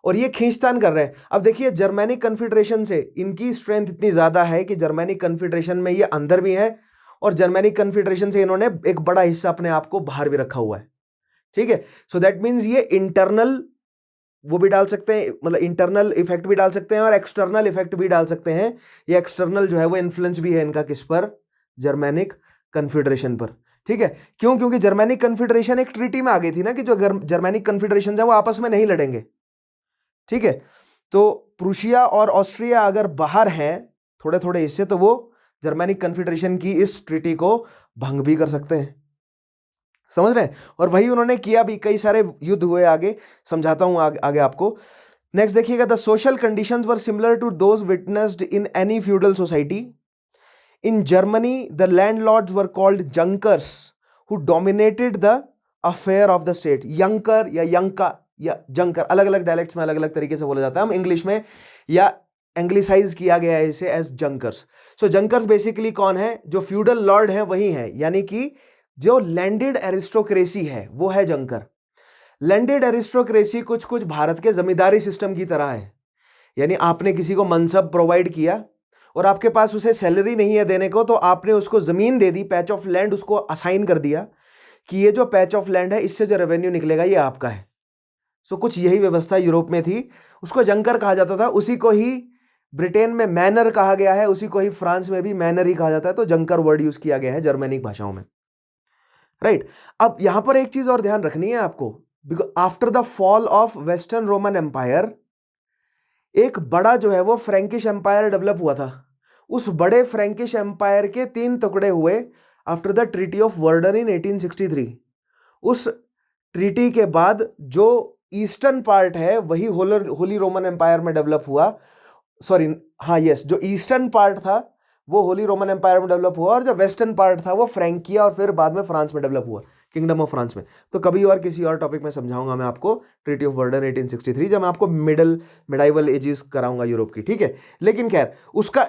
और ये खींचतान कर रहे हैं। अब देखिए, जर्मैनिक कन्फेडरेशन से इनकी स्ट्रेंथ इतनी ज्यादा है कि जर्मैनिक कन्फेडरेशन में ये अंदर भी है और जर्मैनिक कन्फेडरेशन से इन्होंने एक बड़ा हिस्सा अपने आप को बाहर भी रखा हुआ है, ठीक है। सो दैट मीन्स ये इंटरनल वो भी डाल सकते हैं, मतलब इंटरनल इफेक्ट भी डाल सकते हैं और एक्सटर्नल इफेक्ट भी डाल सकते हैं। ये एक्सटर्नल जो है वो इन्फ्लुएंस भी है इनका किस पर, जर्मैनिक कन्फेडरेशन पर, ठीक है। क्यों? क्योंकि जर्मैनिक कन्फेडरेशन एक ट्रीटी में आ गई थी ना कि जो जर्मैनिक कन्फेडरेशन है वो आपस में नहीं लड़ेंगे, ठीक है। तो प्रूशिया और ऑस्ट्रिया अगर बाहर हैं थोड़े थोड़े हिस्से, तो वो जर्मैनिक कन्फेडरेशन की इस ट्रीटी को भंग भी कर सकते हैं, समझ रहे हैं। और वही उन्होंने किया भी, कई सारे युद्ध हुए, आगे समझाता हूं आगे आपको। नेक्स्ट देखिएगा, the social conditions were similar to those witnessed in any feudal society. In Germany the landlords were called Junkers who dominated the affair of the state. Junker या यंका या जंकर, अलग अलग डायलेक्ट्स में अलग अलग तरीके से बोला जाता है। हम इंग्लिश में या एंग्लिसाइज किया गया है इसे एज जंकर्स। सो जंकर्स बेसिकली कौन है? जो फ्यूडल लॉर्ड है वही है, यानी कि जो लैंडेड एरिस्टोक्रेसी है वो है जंकर। लैंडेड एरिस्टोक्रेसी कुछ कुछ भारत के जमींदारी सिस्टम की तरह है, यानी आपने किसी को मनसब प्रोवाइड किया और आपके पास उसे सैलरी नहीं है देने को, तो आपने उसको जमीन दे दी, पैच ऑफ लैंड उसको असाइन कर दिया कि ये जो पैच ऑफ लैंड है इससे जो रेवेन्यू निकलेगा ये आपका है। सो कुछ यही व्यवस्था यूरोप में थी, उसको जंकर कहा जाता था। उसी को ही ब्रिटेन में मैनर कहा गया है, उसी को ही फ्रांस में भी मैनर ही कहा जाता है। तो जंकर वर्ड यूज किया गया है जर्मनिक भाषाओं में, राइट। अब यहां पर एक चीज और ध्यान रखनी है आपको, because after the fall of Western Roman Empire एक बड़ा जो है वो फ्रैंकिश एम्पायर डेवलप हुआ था। उस बड़े फ्रैंकिश एम्पायर के 3 टुकड़े हुए आफ्टर द ट्रीटी ऑफ वर्डन इन 1863। उस ट्रीटी के बाद जो ईस्टर्न पार्ट है वही होली रोमन एम्पायर में डेवलप हुआ, सॉरी हाँ यस, जो ईस्टर्न पार्ट था वो होली रोमन एम्पायर में डेवलप हुआ और जो वेस्टर्न पार्ट था वो फ्रैंकिया और फिर बाद में फ्रांस में डेवलप हुआ, किंगडम ऑफ फ्रांस में। तो कभी और किसी और टॉपिक में समझाऊंगा मैं आपको ट्रीटी ऑफ वर्डन 1863, जब मैं आपको मिडाइवल एजेस कराऊंगा यूरोप की, ठीक है। लेकिन खैर, उसका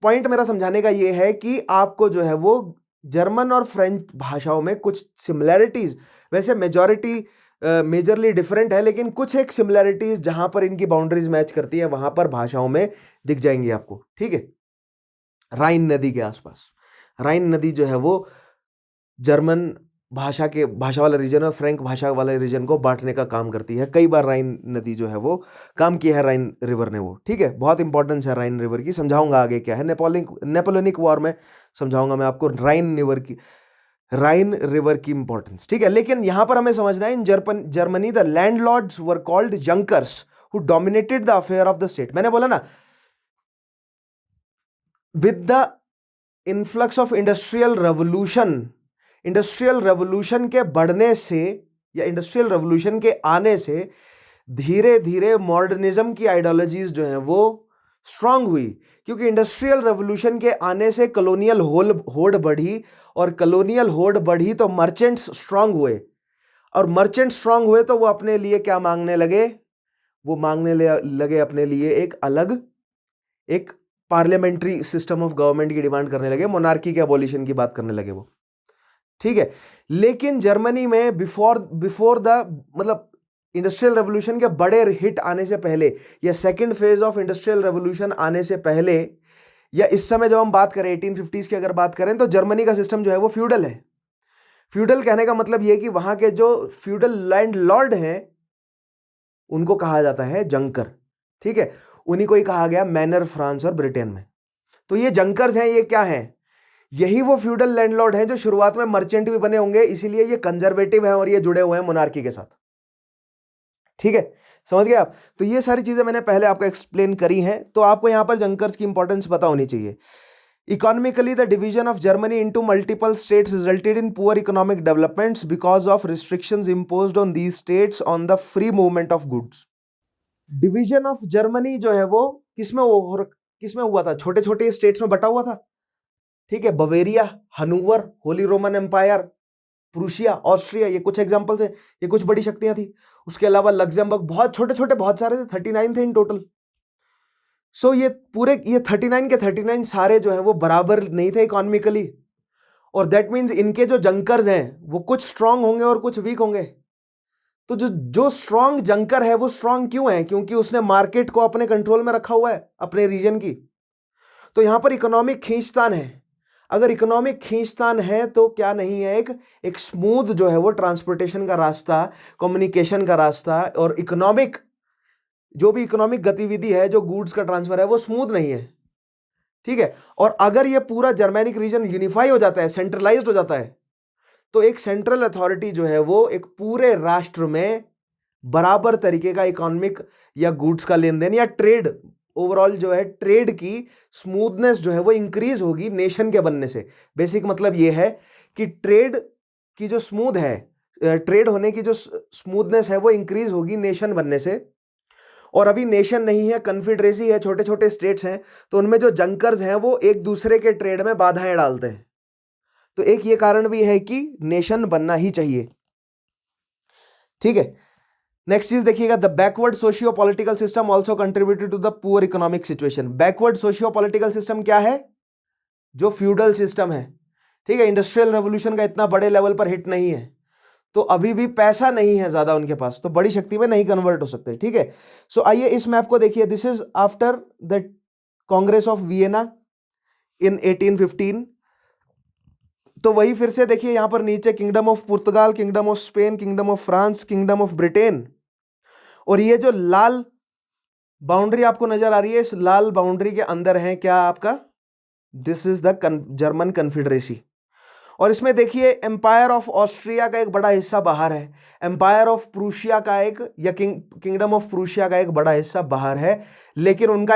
पॉइंट मेरा समझाने का ये है कि आपको जो है वो जर्मन और फ्रेंच भाषाओं में कुछ सिमिलैरिटीज, वैसे मेजरली डिफरेंट है, लेकिन कुछ एक सिमिलैरिटीज जहां पर इनकी बाउंड्रीज मैच करती है वहां पर भाषाओं में दिख जाएंगी आपको, ठीक है। राइन नदी के आसपास, राइन नदी जो है वो जर्मन भाषा वाला रीजन और फ्रैंक भाषा वाले रीजन को बांटने का काम करती है। कई बार राइन नदी जो है वो काम किया है राइन रिवर ने वो, ठीक है। बहुत इंपॉर्टेंस है राइन रिवर की, समझाऊंगा आगे क्या है। नेपोलियनिक वॉर में समझाऊंगा मैं आपको राइन रिवर की इंपॉर्टेंस, ठीक है। लेकिन यहां पर हमें समझना है, इन Germany the landlords were called Junkers who dominated the affair of the state. मैंने बोला ना, with the influx of industrial revolution के बढ़ने से या इंडस्ट्रियल रेवोल्यूशन के आने से धीरे धीरे मॉडर्निज्म की आइडियोलॉजीज जो हैं वो स्ट्रांग हुई, क्योंकि इंडस्ट्रियल रेवोल्यूशन के आने से कॉलोनियल होड़ बढ़ी और कॉलोनियल होड़ बढ़ी तो मर्चेंट्स स्ट्रांग हुए और मर्चेंट स्ट्रांग हुए तो वो अपने लिए क्या मांगने लगे? वो मांगने लगे अपने लिए एक पार्लियामेंट्री सिस्टम ऑफ गवर्नमेंट की डिमांड करने लगे, मोनार्की के अबॉलिशन की बात करने लगे वो, ठीक है। लेकिन जर्मनी में बिफोर द मतलब इंडस्ट्रियल रेवोल्यूशन के बड़े हिट आने से पहले या second phase of industrial revolution आने से पहले या इस समय जब हम बात करें 1850s की अगर बात करें, तो जर्मनी का सिस्टम जो है वो फ्यूडल है। फ्यूडल कहने का मतलब ये कि वहां के जो फ्यूडल लैंड लॉर्ड हैं उनको कहा जाता है जंकर, ठीक है। उन्हीं को ही कहा गया मैनर फ्रांस और ब्रिटेन में। तो ये जंकर्स हैं, ये क्या हैं? यही वो फ्यूडल लैंडलॉर्ड हैं जो शुरुआत में मर्चेंट भी बने होंगे, इसीलिए ये कंजर्वेटिव हैं और ये जुड़े हुए हैं मोनार्की के साथ, ठीक है। समझ गए आप? तो ये सारी चीजें मैंने पहले आपको एक्सप्लेन करी हैं, तो आपको यहां पर जंकर्स की इंपॉर्टेंस पता होनी चाहिए। Economically, the division of Germany into multiple states resulted in poor economic developments because of restrictions imposed on these states on the free movement of goods. Division of Germany जो है वो किसमें हुआ था? छोटे छोटे स्टेट्स में बटा हुआ था, ठीक है। Bavaria, Hanover, Holy Roman Empire, Prussia, Austria, ये कुछ एग्जांपल्स है, ये कुछ बड़ी शक्तियां थी। उसके अलावा लग्जमबर्ग, बहुत छोटे छोटे बहुत सारे थे, 39 थे इन टोटल। सो ये 39 के 39 सारे जो है वो बराबर नहीं थे इकोनॉमिकली, और दैट मीन्स इनके जो जंकर्स हैं वो कुछ स्ट्रांग होंगे और कुछ वीक होंगे। तो जो स्ट्रांग जंकर है वो स्ट्रांग क्यों है? क्योंकि उसने मार्केट को अपने कंट्रोल में रखा हुआ है, अपने रीजन की। तो यहां पर इकोनॉमिक खींचतान है। अगर इकोनॉमिक खींचतान है तो क्या नहीं है, एक स्मूथ जो है वो ट्रांसपोर्टेशन का रास्ता, कम्युनिकेशन का रास्ता, और इकोनॉमिक जो भी इकोनॉमिक गतिविधि है, जो गुड्स का ट्रांसफर है, वो स्मूथ नहीं है, ठीक है। और अगर ये पूरा जर्मेनिक रीजन यूनिफाई हो जाता है, सेंट्रलाइज्ड हो जाता है, तो एक सेंट्रल अथॉरिटी जो है वो एक पूरे राष्ट्र में बराबर तरीके का इकोनॉमिक या गुड्स का लेन देन या ट्रेड, ओवरऑल जो है ट्रेड की स्मूथनेस जो है वो इंक्रीज होगी नेशन के बनने से। बेसिक मतलब ये है कि ट्रेड की जो स्मूथ है, ट्रेड होने की जो स्मूथनेस है वो इंक्रीज होगी नेशन बनने से। और अभी नेशन नहीं है, कन्फेडरेसी है, छोटे छोटे स्टेट्स हैं, तो उनमें जो जंकर्स हैं वो एक दूसरे के ट्रेड में बाधाएं डालते हैं। तो एक ये कारण भी है कि नेशन बनना ही चाहिए, ठीक है। नेक्स्ट चीज देखिएगा, the backward socio political system also contributed to the poor economic situation. Backward socio political system क्या है? जो फ्यूडल सिस्टम है, ठीक है। इंडस्ट्रियल रेवोल्यूशन का इतना बड़े लेवल पर हिट नहीं है, तो अभी भी पैसा नहीं है ज्यादा उनके पास, तो बड़ी शक्ति में नहीं कन्वर्ट हो सकते, ठीक है। सो आइए इस मैप को देखिए। This is after the Congress of Vienna in 1815। तो वही फिर से देखिए यहां पर नीचे kingdom of Portugal, kingdom of Spain, kingdom of France, kingdom of Britain. और ये जो लाल बाउंड्री आपको नजर आ रही है, इस लाल बाउंड्री के अंदर है क्या आपका? This is the German confederacy. और इसमें देखिए एम्पायर ऑफ ऑस्ट्रिया का एक बड़ा हिस्सा बाहर है, एम्पायर ऑफ प्रूशिया का एक या किंगडम ऑफ प्रूशिया का एक बड़ा हिस्सा बाहर है, लेकिन उनका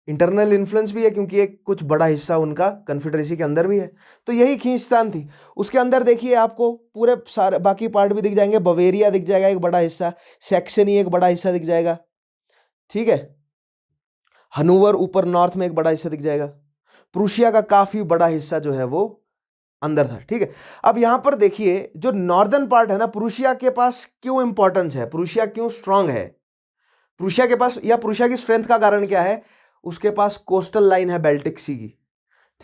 इंटरनल इन्फ्लुएंस भी है, क्योंकि एक कुछ बड़ा हिस्सा उनका कन्फेडरेसी के अंदर भी है। तो यही खींचतान थी। उसके अंदर देखिए आपको पूरे सारे बाकी पार्ट भी दिख जाएंगे। बवेरिया दिख जाएगा एक बड़ा हिस्सा, सैक्सनी एक बड़ा हिस्सा दिख जाएगा, ठीक है। हनूवर ऊपर नॉर्थ में एक बड़ा हिस्सा दिख जाएगा। प्रूशिया का काफी बड़ा हिस्सा जो है वो अंदर था, ठीक है। अब यहां पर देखिए जो नॉर्दर्न पार्ट है ना, प्रूशिया के पास क्यों इंपॉर्टेंस है, प्रूशिया क्यों स्ट्रांग है? प्रूशिया के पास, या प्रूशिया की स्ट्रेंथ का कारण क्या है? उसके पास कोस्टल लाइन है बाल्टिक सी की,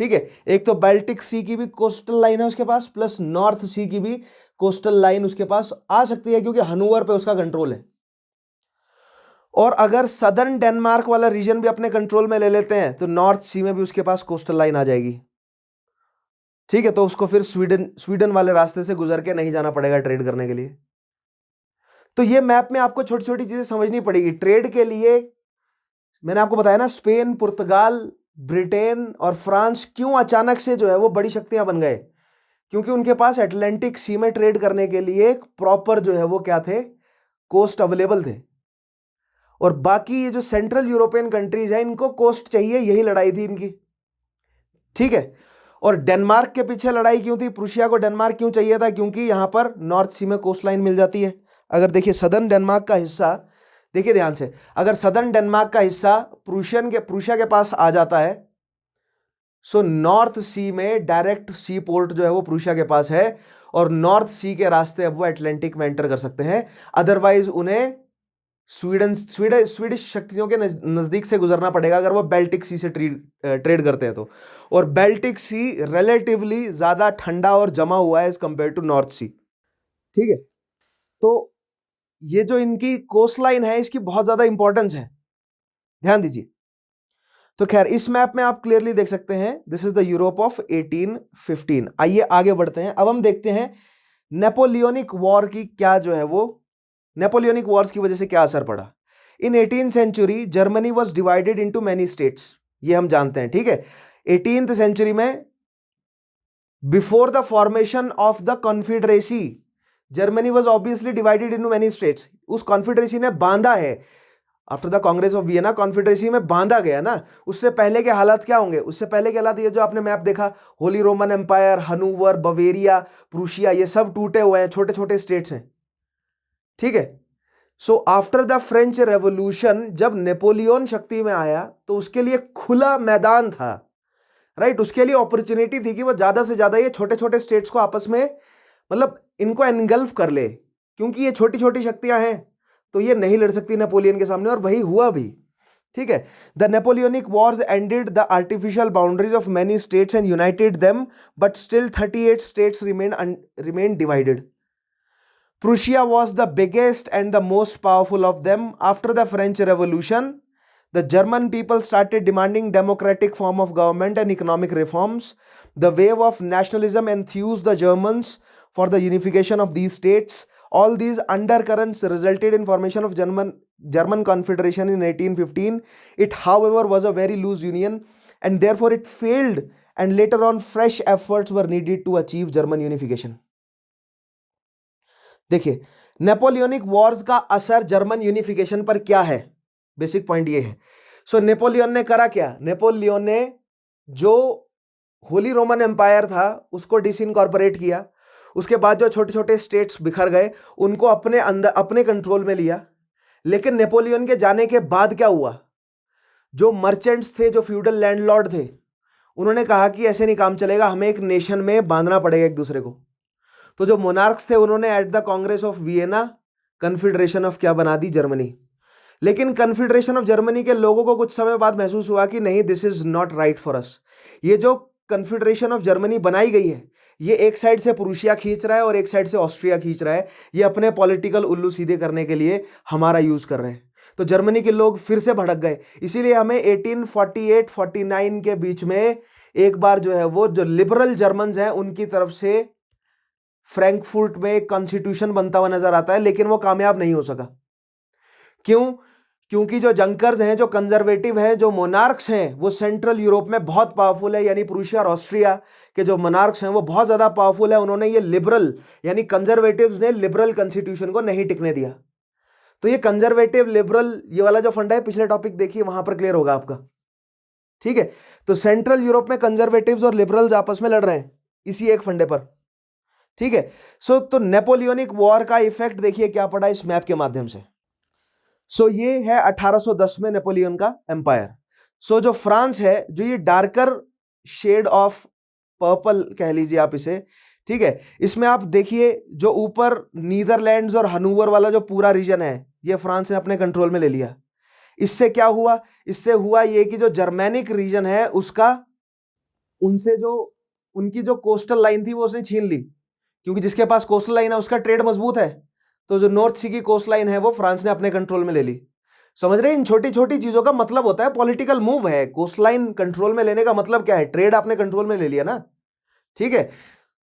ठीक है। एक तो बाल्टिक सी की भी कोस्टल लाइन है उसके पास, प्लस नॉर्थ सी की भी कोस्टल लाइन उसके पास आ सकती है, क्योंकि हनूवर पे उसका कंट्रोल है। और अगर सदर्न डेनमार्क वाला रीजन भी अपने कंट्रोल में ले लेते हैं तो नॉर्थ सी में भी उसके पास कोस्टल लाइन आ जाएगी, ठीक है। तो उसको फिर स्वीडन वाले रास्ते से गुजर के नहीं जाना पड़ेगा ट्रेड करने के लिए। तो ये मैप में आपको छोटी छोटी चीजें समझनी पड़ेगी ट्रेड के लिए। मैंने आपको बताया ना, स्पेन, पुर्तगाल, ब्रिटेन और फ्रांस क्यों अचानक से जो है वो बड़ी शक्तियां बन गए? क्योंकि उनके पास अटलांटिक सी में ट्रेड करने के लिए एक प्रॉपर जो है वो क्या थे, कोस्ट अवेलेबल थे। और बाकी ये जो सेंट्रल यूरोपियन कंट्रीज है, इनको कोस्ट चाहिए, यही लड़ाई थी इनकी, ठीक है। और डेनमार्क के पीछे लड़ाई क्यों थी? प्रूशिया को डेनमार्क क्यों चाहिए था? क्योंकि यहां पर नॉर्थ सी में कोस्ट लाइन मिल जाती है। अगर देखिए सदर्न डेनमार्क का हिस्सा, देखिए ध्यान से, अगर सदर्न डेनमार्क का हिस्सा प्रूशिया के पास आ जाता है, सो नॉर्थ सी में डायरेक्ट सी पोर्ट जो है वो प्रूशिया के पास है, और नॉर्थ सी के रास्ते अब वो अटलांटिक में एंटर कर सकते हैं। अदरवाइज उन्हें स्वीडिश शक्तियों के नजदीक से गुजरना पड़ेगा अगर वो बाल्टिक सी से ट्रेड करते हैं तो। और बाल्टिक सी रिलेटिवली ज्यादा ठंडा और जमा हुआ है एज कंपेयर टू नॉर्थ सी, ठीक है। तो ये जो इनकी कोस्ट लाइन है इसकी बहुत ज्यादा इंपॉर्टेंस है, ध्यान दीजिए। तो खैर इस मैप में आप क्लियरली देख सकते हैं, this is the Europe of 1815। आइए आगे बढ़ते हैं। अब हम देखते हैं नेपोलियनिक वॉर की क्या जो है वो, नेपोलियनिक वॉर्स की वजह से क्या असर पड़ा। In 18th century Germany was divided into many states, ये हम जानते हैं, ठीक है। 18th सेंचुरी में before the formation of the confederacy Germany was obviously divided into many states. उस कॉन्फेडरेसी ने बांधा है after the Congress of Vienna confederacy में बांधा गया ना। उससे पहले के हालात क्या होंगे? उससे पहले के हालात ये जो आपने मैप देखा, Holy Roman Empire, Hanover, Bavaria, Prussia, ये सब टूटे हुए हैं, छोटे छोटे स्टेट्स हैं, ठीक है। So after the French revolution जब नेपोलियन शक्ति में आया तो उसके लिए खुला मैदान था, राइट। उसके लिए अपॉर्चुनिटी थी कि वो ज्यादा से ज्यादा ये छोटे छोटे स्टेट्स को आपस में मतलब इनको एनगल्फ कर ले, क्योंकि ये छोटी छोटी शक्तियां हैं तो ये नहीं लड़ सकती नेपोलियन के सामने, और वही हुआ भी, ठीक है। The Napoleonic Wars ended the artificial boundaries of many states and United them, but still 38 states remain divided. Prussia was the biggest and the most powerful of them. After the French Revolution, the German people started demanding democratic form of government and economic reforms. The wave of nationalism enthused the Germans for the unification of these states. All these undercurrents resulted in formation of German Confederation in 1815. It, however, was a very loose union and therefore it failed, and later on fresh efforts were needed to achieve German unification. देखिए, Napoleonic Wars का असर German unification पर क्या है, basic point ये है। सो Napoleon ने करा क्या? नेपोलियन ने जो होली रोमन एम्पायर था उसको डिसइनकॉर्पोरेट किया, उसके बाद जो छोटे छोटे स्टेट्स बिखर गए उनको अपने अंदर अपने कंट्रोल में लिया। लेकिन नेपोलियन के जाने के बाद क्या हुआ? जो मर्चेंट्स थे, जो फ्यूडल लैंडलॉर्ड थे, उन्होंने कहा कि ऐसे नहीं काम चलेगा, हमें एक नेशन में बांधना पड़ेगा एक दूसरे को। तो जो मोनार्क्स थे उन्होंने eight the Congress of Vienna confederation of क्या बना दी? जर्मनी। लेकिन कन्फेडरेशन ऑफ जर्मनी के लोगों को कुछ समय बाद महसूस हुआ कि नहीं, this is not right for us. ये जो कन्फेडरेशन ऑफ जर्मनी बनाई गई है, ये एक साइड से प्रूशिया खींच रहा है और एक साइड से ऑस्ट्रिया खींच रहा है, ये अपने पॉलिटिकल उल्लू सीधे करने के लिए हमारा यूज कर रहे हैं। तो जर्मनी के लोग फिर से भड़क गए। इसीलिए हमें 1848-49 के बीच में एक बार जो है वो जो लिबरल जर्मन्स हैं उनकी तरफ से फ्रैंकफर्ट में एक कॉन्स्टिट्यूशन बनता हुआ नजर आता है, लेकिन वो कामयाब नहीं हो सका। क्यों? क्योंकि जो जंकर्स हैं, जो कंजर्वेटिव हैं, जो मोनार्क्स हैं, वो सेंट्रल यूरोप में बहुत पावरफुल है, यानी प्रूशिया और ऑस्ट्रिया के जो मोनार्क्स हैं वो बहुत ज्यादा पावरफुल है। उन्होंने ये लिबरल यानी कंजर्वेटिव्स ने लिबरल कॉन्स्टिट्यूशन को नहीं टिकने दिया। तो ये कंजर्वेटिव लिबरल ये वाला जो फंडा है, पिछले टॉपिक देखिए, वहां पर क्लियर होगा आपका, ठीक है। तो सेंट्रल यूरोप में कंजर्वेटिव्स और लिबरल्स आपस में लड़ रहे हैं इसी एक फंडे पर, ठीक है। सो तो नेपोलियनिक वॉर का इफेक्ट देखिए क्या पड़ा इस मैप के माध्यम से। सो ये है 1810 में नेपोलियन का एम्पायर। सो जो फ्रांस है, जो ये डार्कर शेड ऑफ पर्पल कह लीजिए आप इसे, ठीक है, इसमें आप देखिए जो ऊपर नीदरलैंड्स और हनूवर वाला जो पूरा रीजन है, ये फ्रांस ने अपने कंट्रोल में ले लिया। इससे क्या हुआ? इससे हुआ ये कि जो जर्मेनिक रीजन है उसका, उनसे जो उनकी जो कोस्टल लाइन थी वो उसने छीन ली, क्योंकि जिसके पास कोस्टल लाइन है उसका ट्रेड मजबूत है। तो जो नॉर्थ सी की कोस्ट लाइन है वो फ्रांस ने अपने कंट्रोल में ले ली। समझ रहे हैं? इन छोटी छोटी चीजों का मतलब होता है पॉलिटिकल मूव है। कोस्ट लाइन कंट्रोल में लेने का मतलब क्या है? ट्रेड आपने कंट्रोल में ले लिया ना, ठीक है।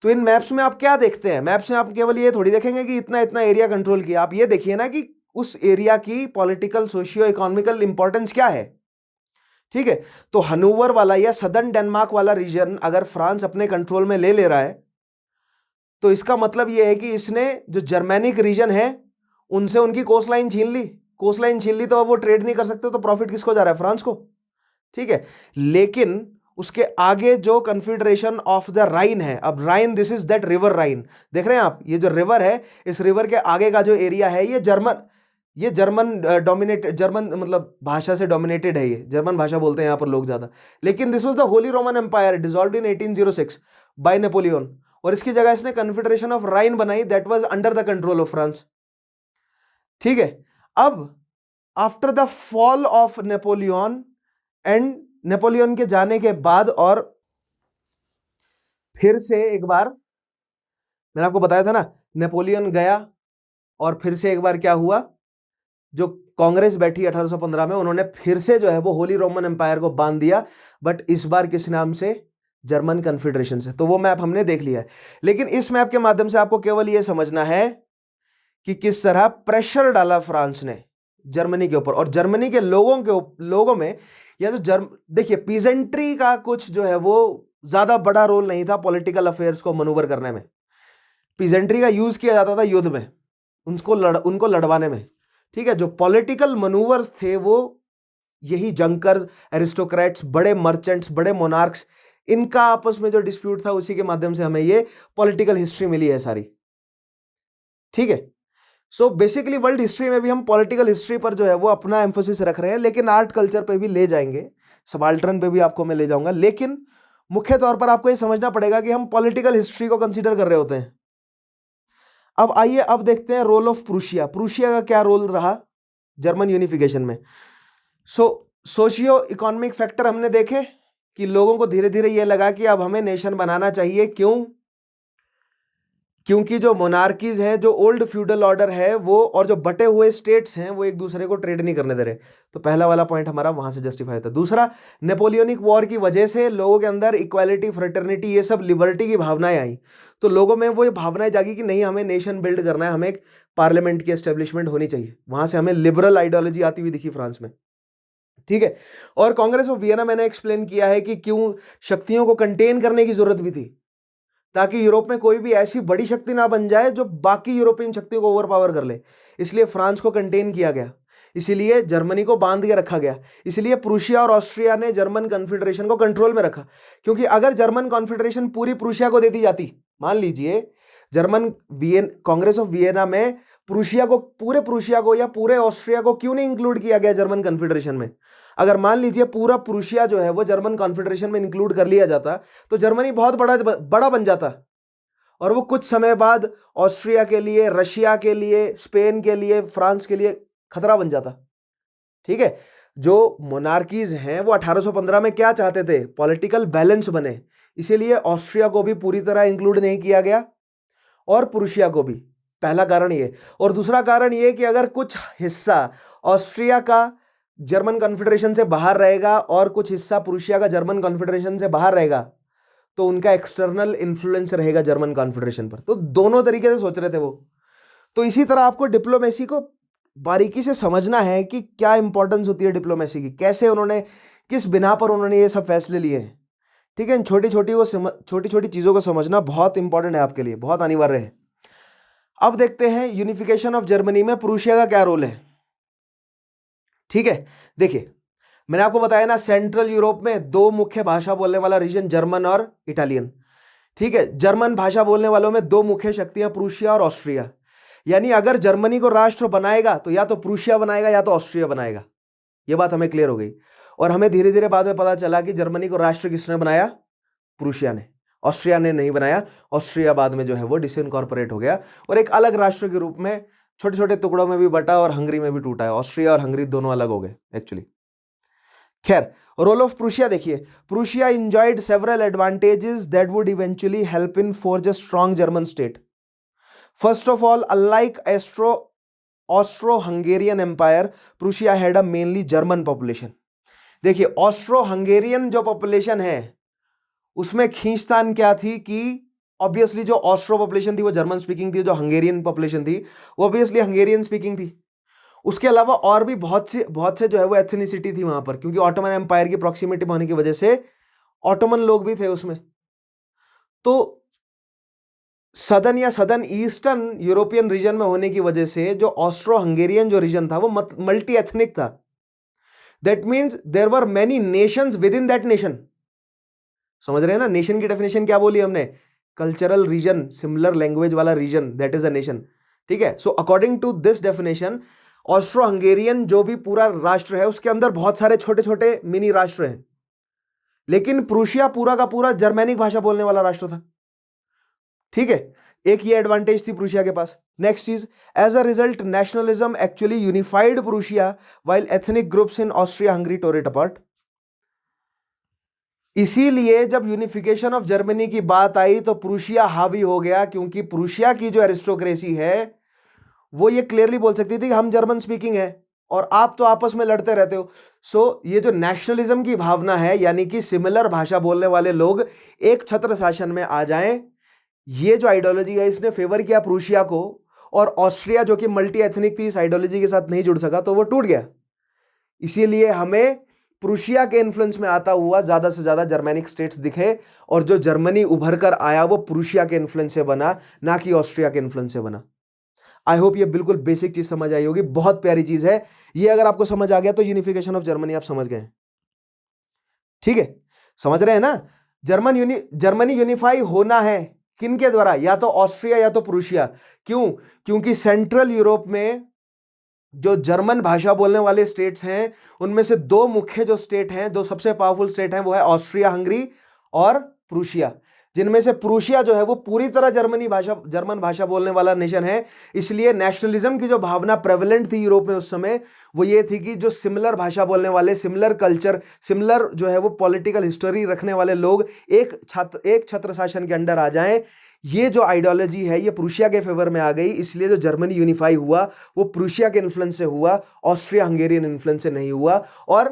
तो इन मैप्स में आप क्या देखते हैं? मैप्स में आप केवल ये थोड़ी देखेंगे कि इतना इतना एरिया कंट्रोल किया, आप ये देखिए ना कि उस एरिया की पॉलिटिकल सोशियो इकोनॉमिकल इंपॉर्टेंस क्या है, ठीक है। तो हनूवर वाला या सदर्न डेनमार्क वाला रीजन अगर फ्रांस अपने कंट्रोल में ले ले रहा है तो इसका मतलब यह है कि इसने जो जर्मेनिक रीजन है उनसे उनकी कोस्ट लाइन छीन ली। कोस्ट लाइन छीन ली तो अब वो ट्रेड नहीं कर सकते, तो प्रॉफिट किसको जा रहा है? फ्रांस को, ठीक है। लेकिन उसके आगे जो कन्फेडरेशन ऑफ द राइन है, अब राइन, दिस इज दैट रिवर राइन, देख रहे हैं आप, ये जो रिवर है, इस रिवर के आगे का जो एरिया है ये जर्मन डोमिनेटेड, जर्मन मतलब भाषा से डोमिनेटेड है, ये जर्मन भाषा बोलते हैं यहाँ पर लोग ज्यादा। लेकिन this was the holy Roman empire dissolved in 1806 by Napoleon, और इसकी जगह इसने कन्फेडरेशन ऑफ राइन बनाई, that was under the control of France, ठीक है। अब after the fall of Napoleon and Napoleon के जाने के बाद, और फिर से एक बार मैंने आपको बताया था ना, नेपोलियन गया और फिर से एक बार क्या हुआ, जो कांग्रेस बैठी 1815 में, उन्होंने फिर से जो है वो होली रोमन एम्पायर को बांध दिया, बट इस बार किस नाम से? जर्मन कन्फेडरेशन से। तो वो मैप हमने देख लिया है। लेकिन इस मैप के माध्यम से आपको केवल यह समझना है कि किस तरह प्रेशर डाला फ्रांस ने जर्मनी के ऊपर, और जर्मनी के लोगों में या जो देखिए, पीजेंट्री का कुछ जो है वो ज्यादा बड़ा रोल नहीं था पॉलिटिकल अफेयर्स को मनूवर करने में। पीजेंट्री का यूज किया जाता था युद्ध में, उनको लड़वाने में, ठीक है, जो पॉलिटिकल मनूवर्स थे वो यही जंकर्स, एरिस्टोक्रेट्स, बड़े मर्चेंट्स, बड़े मोनार्क्स, इनका आपस में जो डिस्प्यूट था उसी के माध्यम से हमें ये पॉलिटिकल हिस्ट्री मिली है सारी। ठीक है, सो बेसिकली वर्ल्ड हिस्ट्री में भी हम पॉलिटिकल हिस्ट्री पर जो है वो अपना एम्फोसिस रख रहे हैं, लेकिन आर्ट कल्चर पे भी ले जाएंगे, सबाल्टर्न पे भी आपको मैं ले जाऊंगा, लेकिन मुख्य तौर पर आपको ये समझना पड़ेगा कि हम पॉलिटिकल हिस्ट्री को कंसीडर कर रहे होते हैं। अब आइए अब देखते हैं रोल ऑफ प्रूशिया। प्रूशिया का क्या रोल रहा जर्मन यूनिफिकेशन में। सोशियो इकोनॉमिक फैक्टर हमने देखे कि लोगों को धीरे धीरे ये लगा कि अब हमें नेशन बनाना चाहिए। क्यों? क्योंकि जो मोनार्कीज है, जो ओल्ड फ्यूडल ऑर्डर है वो, और जो बटे हुए स्टेट्स हैं वो एक दूसरे को ट्रेड नहीं करने दे रहे। तो पहला वाला पॉइंट हमारा वहां से जस्टिफाई होता है। दूसरा, नेपोलियनिक वॉर की वजह से लोगों के अंदर इक्वालिटी, फ्रेटर्निटी, ये सब लिबर्टी की भावनाएं आई, तो लोगों में वो ये भावनाएं जागी कि नहीं, हमें नेशन बिल्ड करना है, हमें एक पार्लियामेंट की एस्टेब्लिशमेंट होनी चाहिए। वहां से हमें लिबरल आइडियोलॉजी आती हुई दिखी फ्रांस में। ठीक है, और कांग्रेस ऑफ वियना मैंने एक्सप्लेन किया है कि क्यों शक्तियों को कंटेन करने की जरूरत भी थी, ताकि यूरोप में कोई भी ऐसी बड़ी शक्ति ना बन जाए जो बाकी यूरोपियन शक्तियों को ओवरपावर कर ले। इसलिए फ्रांस को कंटेन किया गया, इसीलिए जर्मनी को बांध के रखा गया, इसलिए प्रूशिया और ऑस्ट्रिया ने जर्मन कॉन्फेडरेशन को कंट्रोल में रखा। क्योंकि अगर जर्मन कॉन्फेडरेशन पूरी प्रूशिया को दे दी जाती, मान लीजिए जर्मन कांग्रेस ऑफ वियना में प्रूशिया को, पूरे प्रूशिया को या पूरे ऑस्ट्रिया को क्यों नहीं इंक्लूड किया गया जर्मन कॉन्फेडरेशन में? अगर मान लीजिए पूरा प्रूशिया जो है वो जर्मन कॉन्फेडरेशन में इंक्लूड कर लिया जाता तो जर्मनी बहुत बड़ा बन जाता, और वो कुछ समय बाद ऑस्ट्रिया के लिए, रशिया के लिए, स्पेन के लिए, फ्रांस के लिए खतरा बन जाता। ठीक है, जो मोनार्कीज हैं वो 1815 में क्या चाहते थे? पॉलिटिकल बैलेंस बने, इसीलिए ऑस्ट्रिया को भी पूरी तरह इंक्लूड नहीं किया गया और प्रूशिया को भी। पहला कारण ये। और दूसरा कारण ये कि अगर कुछ हिस्सा ऑस्ट्रिया का जर्मन कॉन्फेडरेशन से बाहर रहेगा और कुछ हिस्सा प्रूशिया का जर्मन कॉन्फेडरेशन से बाहर रहेगा, तो उनका एक्सटर्नल इन्फ्लुएंस रहेगा जर्मन कॉन्फेडरेशन पर। तो दोनों तरीके से सोच रहे थे वो। तो इसी तरह आपको डिप्लोमेसी को बारीकी से समझना है कि क्या इंपॉर्टेंस होती है डिप्लोमेसी की, कैसे उन्होंने, किस बिना पर उन्होंने ये सब फैसले लिए हैं। ठीक है, इन छोटी छोटी चीजों को समझना बहुत इंपॉर्टेंट है आपके लिए, बहुत अनिवार्य है। अब देखते हैं यूनिफिकेशन ऑफ जर्मनी में प्रूशिया का क्या रोल है। ठीक है, देखिए मैंने आपको बताया ना, सेंट्रल यूरोप में दो मुख्य भाषा बोलने वाला रीजन, जर्मन और इटालियन। ठीक है, जर्मन भाषा बोलने वालों में दो मुख्य शक्तियां, प्रूशिया और ऑस्ट्रिया। यानी अगर जर्मनी को राष्ट्र बनाएगा तो या तो प्रूशिया बनाएगा या तो ऑस्ट्रिया बनाएगा। यह बात हमें क्लियर हो गई। और हमें धीरे धीरे बाद में पता चला कि जर्मनी को राष्ट्र किसने बनाया? प्रूशिया ने, ऑस्ट्रिया ने नहीं बनाया। ऑस्ट्रिया बाद में जो है वो डिसइनकॉर्पोरेट हो गया और एक अलग राष्ट्र के रूप में छोटे छोटे टुकड़ों में भी बटा और हंगरी में भी टूटा है। ऑस्ट्रिया और हंगरी दोनों अलग हो गए एक्चुअली। खैर, रोल ऑफ प्रूशिया देखिए, Prussia enjoyed several advantages that would eventually help in forge a strong German state. First of all, unlike Austro-Hungarian Empire, Prussia had a mainly German population. देखिए, Austro-Hungarian जो population है उसमें खींचतान क्या थी कि obviously जो ऑस्ट्रो पॉपुलेशन थी वो जर्मन स्पीकिंग थी, जो हंगेरियन पॉपुलेशन थी वो ऑब्वियसली हंगेरियन स्पीकिंग थी। उसके अलावा और भी बहुत से जो है वो एथनिसिटी थी वहां पर, क्योंकि ऑटोमन एम्पायर की प्रॉक्सिमिटी होने की वजह से ऑटोमन लोग भी थे उसमें। तो सदर्न या सदर्न ईस्टर्न यूरोपियन रीजन में होने की वजह से जो ऑस्ट्रो हंगेरियन जो रीजन था वो मल्टी एथनिक था। That means there were many nations within that nation. समझ रहे हैं ना, नेशन की डेफिनेशन क्या बोली हमने? कल्चरल रीजन, सिमिलर लैंग्वेज वाला region, that is a nation. ठीक है, so according to this definition Austro Hungarian जो भी पूरा राष्ट्र है उसके अंदर बहुत सारे छोटे छोटे मिनी राष्ट्र हैं, लेकिन प्रूशिया पूरा का पूरा जर्मेनिक भाषा बोलने वाला राष्ट्र था। ठीक है, एक ये एडवांटेज थी प्रूशिया के पास। नेक्स्ट चीज, as a result nationalism actually unified Prussia while ethnic groups in Austria Hungary tore it apart. इसीलिए जब यूनिफिकेशन ऑफ जर्मनी की बात आई तो प्रूशिया हावी हो गया, क्योंकि प्रूशिया की जो एरिस्टोक्रेसी है वो ये क्लियरली बोल सकती थी कि हम जर्मन स्पीकिंग है और आप तो आपस में लड़ते रहते हो। सो ये जो नेशनलिज्म की भावना है, यानी कि सिमिलर भाषा बोलने वाले लोग एक छत्र शासन में आ जाएं, ये जो आइडियोलॉजी है इसने फेवर किया प्रूशिया को, और ऑस्ट्रिया जो कि मल्टी एथनिक थी इस आइडियोलॉजी के साथ नहीं जुड़ सका तो वो टूट गया। इसीलिए हमें प्रूशिया के इन्फ्लुएंस में आता हुआ ज्यादा से ज्यादा जर्मेनिक स्टेट्स दिखे, और जो जर्मनी उभर कर आया वो प्रूशिया के इन्फ्लुएंस से बना, ना कि ऑस्ट्रिया के इन्फ्लुएंस से बना। आई होप ये बिल्कुल बेसिक चीज समझ आई होगी, बहुत प्यारी चीज है ये। अगर आपको समझ आ गया तो यूनिफिकेशन ऑफ जर्मनी आप समझ गए, ठीक है, समझ रहे हैं ना। जर्मनी यूनिफाई होना है किन के द्वारा, या तो ऑस्ट्रिया या तो प्रूशिया। क्यों? क्योंकि सेंट्रल यूरोप में जो जर्मन भाषा बोलने वाले स्टेट्स हैं उनमें से दो मुख्य जो स्टेट हैं, दो सबसे पावरफुल स्टेट हैं, वो है ऑस्ट्रिया हंगरी और प्रूशिया। जिनमें से प्रूशिया जो है वो पूरी तरह जर्मन भाषा बोलने वाला नेशन है। इसलिए नेशनलिज्म की जो भावना प्रेवलेंट थी यूरोप में उस समय, वो ये थी कि जो सिमिलर भाषा बोलने वाले, सिमिलर कल्चर, सिमिलर जो है वो पॉलिटिकल हिस्ट्री रखने वाले लोग एक छत्र शासन के अंडर आ जाएं। ये जो आइडियोलॉजी है ये प्रूशिया के फेवर में आ गई। इसलिए जो जर्मनी यूनिफाई हुआ वो प्रूशिया के इन्फ्लुएंस से हुआ, ऑस्ट्रिया हंगेरियन इन्फ्लुएंस से नहीं हुआ। और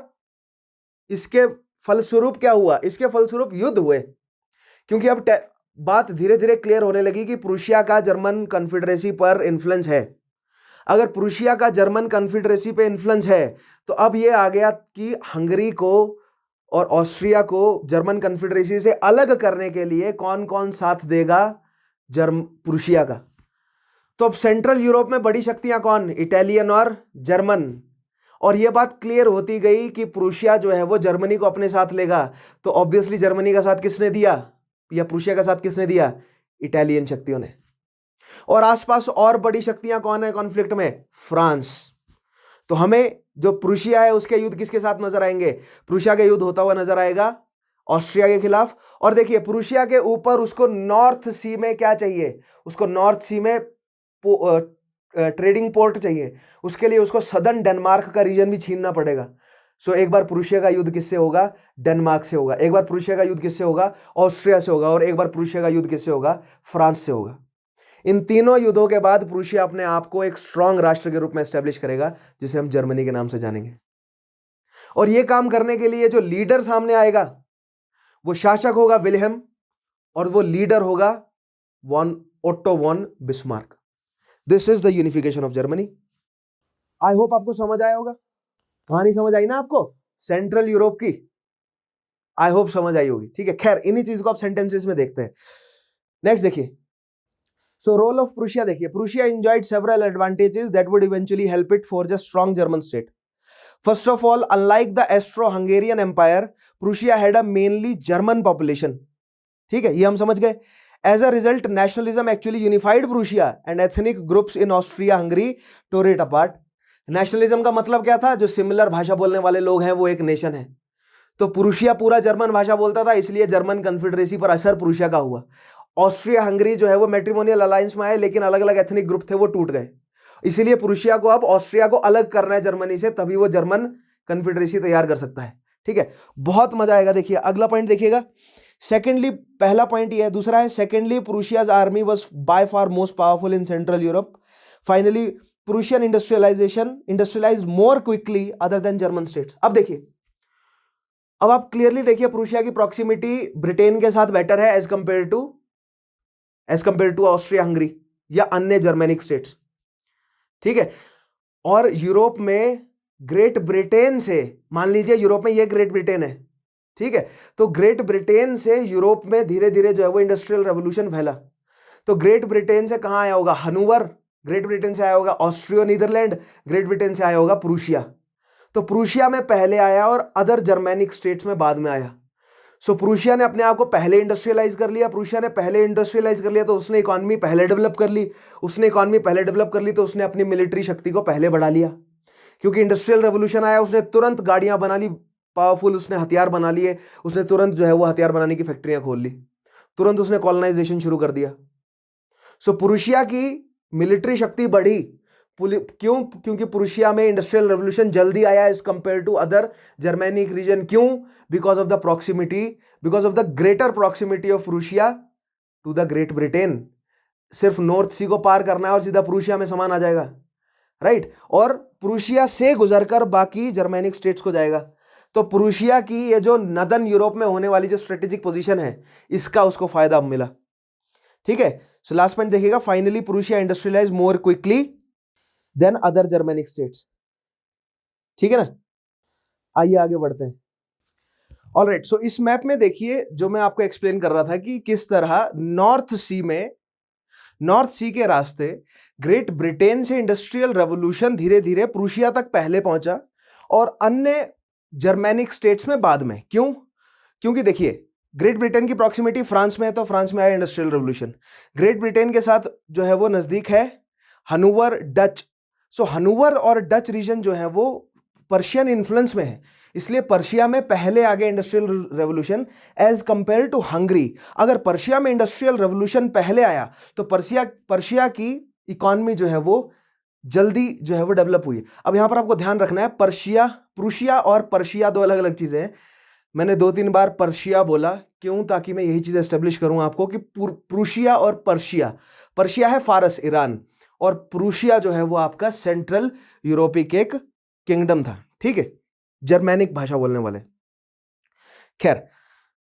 इसके फलस्वरूप क्या हुआ? इसके फलस्वरूप युद्ध हुए, क्योंकि अब बात धीरे धीरे क्लियर होने लगी कि प्रूशिया का जर्मन कन्फेडरेसी पर इन्फ्लुएंस है। अगर प्रूशिया का जर्मन कन्फेडरेसी पे इन्फ्लुएंस है तो अब ये आ गया कि हंगरी को और ऑस्ट्रिया को जर्मन कन्फेडरेसी से अलग करने के लिए कौन कौन साथ देगा? प्रूशिया का। तो अब सेंट्रल यूरोप में बड़ी शक्तियां कौन? इटालियन और जर्मन। और यह बात क्लियर होती गई कि प्रूशिया जो है वो जर्मनी को अपने साथ लेगा। तो ऑब्वियसली जर्मनी का साथ किसने दिया, या प्रूशिया का साथ किसने दिया? इटालियन शक्तियों ने। और आसपास और बड़ी शक्तियां कौन है कॉन्फ्लिक्ट में? फ्रांस। तो हमें जो प्रूशिया है उसके युद्ध किसके साथ नजर आएंगे? प्रूशिया के युद्ध होता हुआ नजर आएगा ऑस्ट्रिया के खिलाफ। और देखिए प्रूशिया के ऊपर उसको नॉर्थ सी में क्या चाहिए? उसको नॉर्थ सी में ट्रेडिंग पोर्ट चाहिए। उसके लिए उसको सदर्न डेनमार्क का रीजन भी छीनना पड़ेगा। सो एक बार प्रूशिया का युद्ध किससे होगा? डेनमार्क से होगा। एक बार प्रूशिया का युद्ध किससे होगा? ऑस्ट्रिया से होगा। और एक बार प्रूशिया का युद्ध किससे होगा? फ्रांस से होगा। इन तीनों युद्धों के बाद प्रूशिया अपने आप को एक स्ट्रांग राष्ट्र के रूप में एस्टेब्लिश करेगा, जिसे हम जर्मनी के नाम से जानेंगे। और यह काम करने के लिए जो लीडर सामने आएगा वो शासक होगा विल्हेम, और वो लीडर होगा Otto von Bismarck. This is the unification of Germany. I hope आपको समझ आया होगा। कहानी समझ आई ना आपको सेंट्रल यूरोप की? आई होप समझ आई होगी, ठीक है। खैर इन्हीं चीज को आप सेंटेंसेस में देखते हैं। नेक्स्ट देखिए, सो रोल ऑफ प्रूशिया देखिए। Prussia enjoyed several advantages that would eventually help it forge a strong German state. First of all, unlike the Austro-Hungarian Empire, Prussia had a mainly German population. ठीक है, ये हम समझ गए। As a result, nationalism actually unified Prussia and ethnic groups in Austria-Hungary tore it apart. Nationalism का मतलब क्या था? जो सिमिलर भाषा बोलने वाले लोग हैं वो एक नेशन है। तो प्रूशिया पूरा जर्मन भाषा बोलता था, इसलिए जर्मन कन्फेडरेसी पर असर प्रूशिया का हुआ। ऑस्ट्रिया हंगरी जो है वो मैट्रिमोनियल अलायंस में आए, लेकिन अलग अलग एथनिक ग्रुप थे वो टूट गए। इसीलिए प्रूशिया को अब ऑस्ट्रिया को अलग करना है जर्मनी से, तभी वो जर्मन कन्फेडरेसी तैयार कर सकता है। ठीक है, बहुत मजा आएगा। देखिए अगला पॉइंट देखिएगा। सेकेंडली, पहला पॉइंट ये है, दूसरा है secondly Prussia's army was by far most powerful in central Europe. Finally Prussian industrialize more quickly other than German states. अब देखिए, अब आप क्लियरली देखिए प्रूशिया की प्रॉक्सिमिटी ब्रिटेन के साथ बेटर है as compare to Austria Hungary या अन्य जर्मेनिक स्टेट्स। ठीक है, और यूरोप में ग्रेट ब्रिटेन से, मान लीजिए यूरोप में ये ग्रेट ब्रिटेन है, ठीक है, तो ग्रेट ब्रिटेन से यूरोप में धीरे धीरे जो है वो इंडस्ट्रियल रेवोल्यूशन फैला। तो ग्रेट ब्रिटेन से कहां आया होगा? हनूवर ग्रेट ब्रिटेन से आया होगा। ऑस्ट्रियो नीदरलैंड ग्रेट ब्रिटेन से आया होगा प्रूशिया। तो प्रूशिया में पहले आया और अदर जर्मेनिक स्टेट्स में बाद में आया। सो प्रूशिया ने अपने आप को पहले इंडस्ट्रियलाइज कर लिया। प्रूशिया ने पहले इंडस्ट्रियलाइज कर लिया तो उसने इकॉनमी पहले डेवलप कर ली। तो उसने अपनी मिलिट्री शक्ति को पहले बढ़ा लिया, क्योंकि इंडस्ट्रियल रेवोल्यूशन आया, उसने तुरंत गाड़ियां बना ली पावरफुल, उसने हथियार बना लिए, उसने तुरंत जो है वो हथियार बनाने की फैक्ट्रियां खोल ली, तुरंत उसने कॉलोनाइजेशन शुरू कर दिया। सो प्रूशिया की मिलिट्री शक्ति बढ़ी। क्यों? क्योंकि प्रूशिया में इंडस्ट्रियल रेवोल्यूशन जल्दी आया as compare to other Germanic region. क्यों? Because of the proximity, because of the greater proximity of Prussia to the Great Britain. सिर्फ नॉर्थ सी को पार करना है और सीधा प्रूशिया में समान आ जाएगा, राइट? और प्रूशिया से गुजरकर बाकी जर्मेनिक स्टेट्स को जाएगा। तो प्रूशिया की ये जो नदन यूरोप में होने वाली जो स्ट्रेटेजिक पोजीशन है, इसका उसको फायदा मिला। ठीक है, सो लास्ट पॉइंट देखिएगा। Finally Prussia industrialise more quickly than other Germanic states. ठीक है ना, आइए आगे बढ़ते हैं। ऑलराइट, सो इस मैप में देखिए जो मैं आपको एक्सप्लेन कर रहा था कि किस तरह नॉर्थ नॉर्थ सी के रास्ते ग्रेट ब्रिटेन से इंडस्ट्रियल रेवोल्यूशन धीरे धीरे प्रूशिया तक पहले पहुंचा और अन्य जर्मेनिक स्टेट्स में बाद में। क्यों? क्योंकि देखिए, ग्रेट ब्रिटेन की प्रॉक्सिमिटी फ्रांस में है, तो फ्रांस में आया इंडस्ट्रियल रेवोल्यूशन। ग्रेट ब्रिटेन के साथ जो है वो नजदीक है हनूवर, डच। सो हनूवर और डच रीजन जो है वो पर्शियन इन्फ्लुएंस में है, इसलिए पर्शिया में पहले आ गया industrial revolution as compare to Hungary. अगर पर्शिया में इंडस्ट्रियल रेवोल्यूशन पहले आया तो पर्शिया की इकोनॉमी जो है वो जल्दी जो है वो डेवलप हुई। अब यहां पर आपको ध्यान रखना है, प्रूशिया और पर्शिया दो अलग अलग चीजें हैं। मैंने 2-3 बार पर्शिया बोला, क्यों? ताकि मैं यही चीज एस्टेब्लिश करूं आपको कि प्रूशिया और पर्शिया है फारस, ईरान, और प्रूशिया जो है वो आपका सेंट्रल यूरोपीय के एक किंगडम था, ठीक है, जर्मेनिक भाषा बोलने वाले। खैर,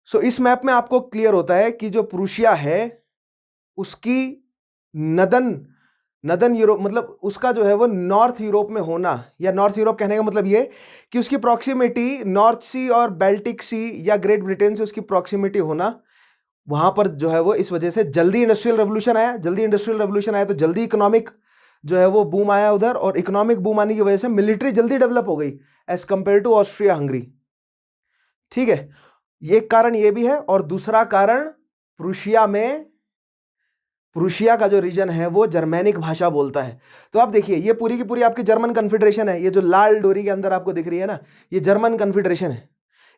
सो इस मैप में आपको क्लियर होता है कि जो प्रूशिया है उसकी नदन यूरोप, मतलब उसका जो है वो नॉर्थ यूरोप में होना, या नॉर्थ यूरोप कहने का मतलब ये कि उसकी प्रॉक्सिमिटी नॉर्थ सी और बेल्टिक सी या ग्रेट ब्रिटेन से उसकी प्रॉक्सिमिटी होना, वहां पर जो है वो इस वजह से जल्दी इंडस्ट्रियल रेवोल्यूशन आया, तो जल्दी इकोनॉमिक जो है वो बूम आया उधर, और इकोनॉमिक बूम आने की वजह से मिलिट्री जल्दी डेवलप हो गई as compare to Austria Hungary, ठीक है। एक कारण ये भी है, और दूसरा कारण प्रूशिया का जो रीजन है वो जर्मेनिक भाषा बोलता है। तो आप देखिए, ये पूरी की पूरी आपकी जर्मन कन्फेडरेशन है, ये जो लाल डोरी के अंदर आपको दिख रही है ना, ये जर्मन कन्फेडरेशन है।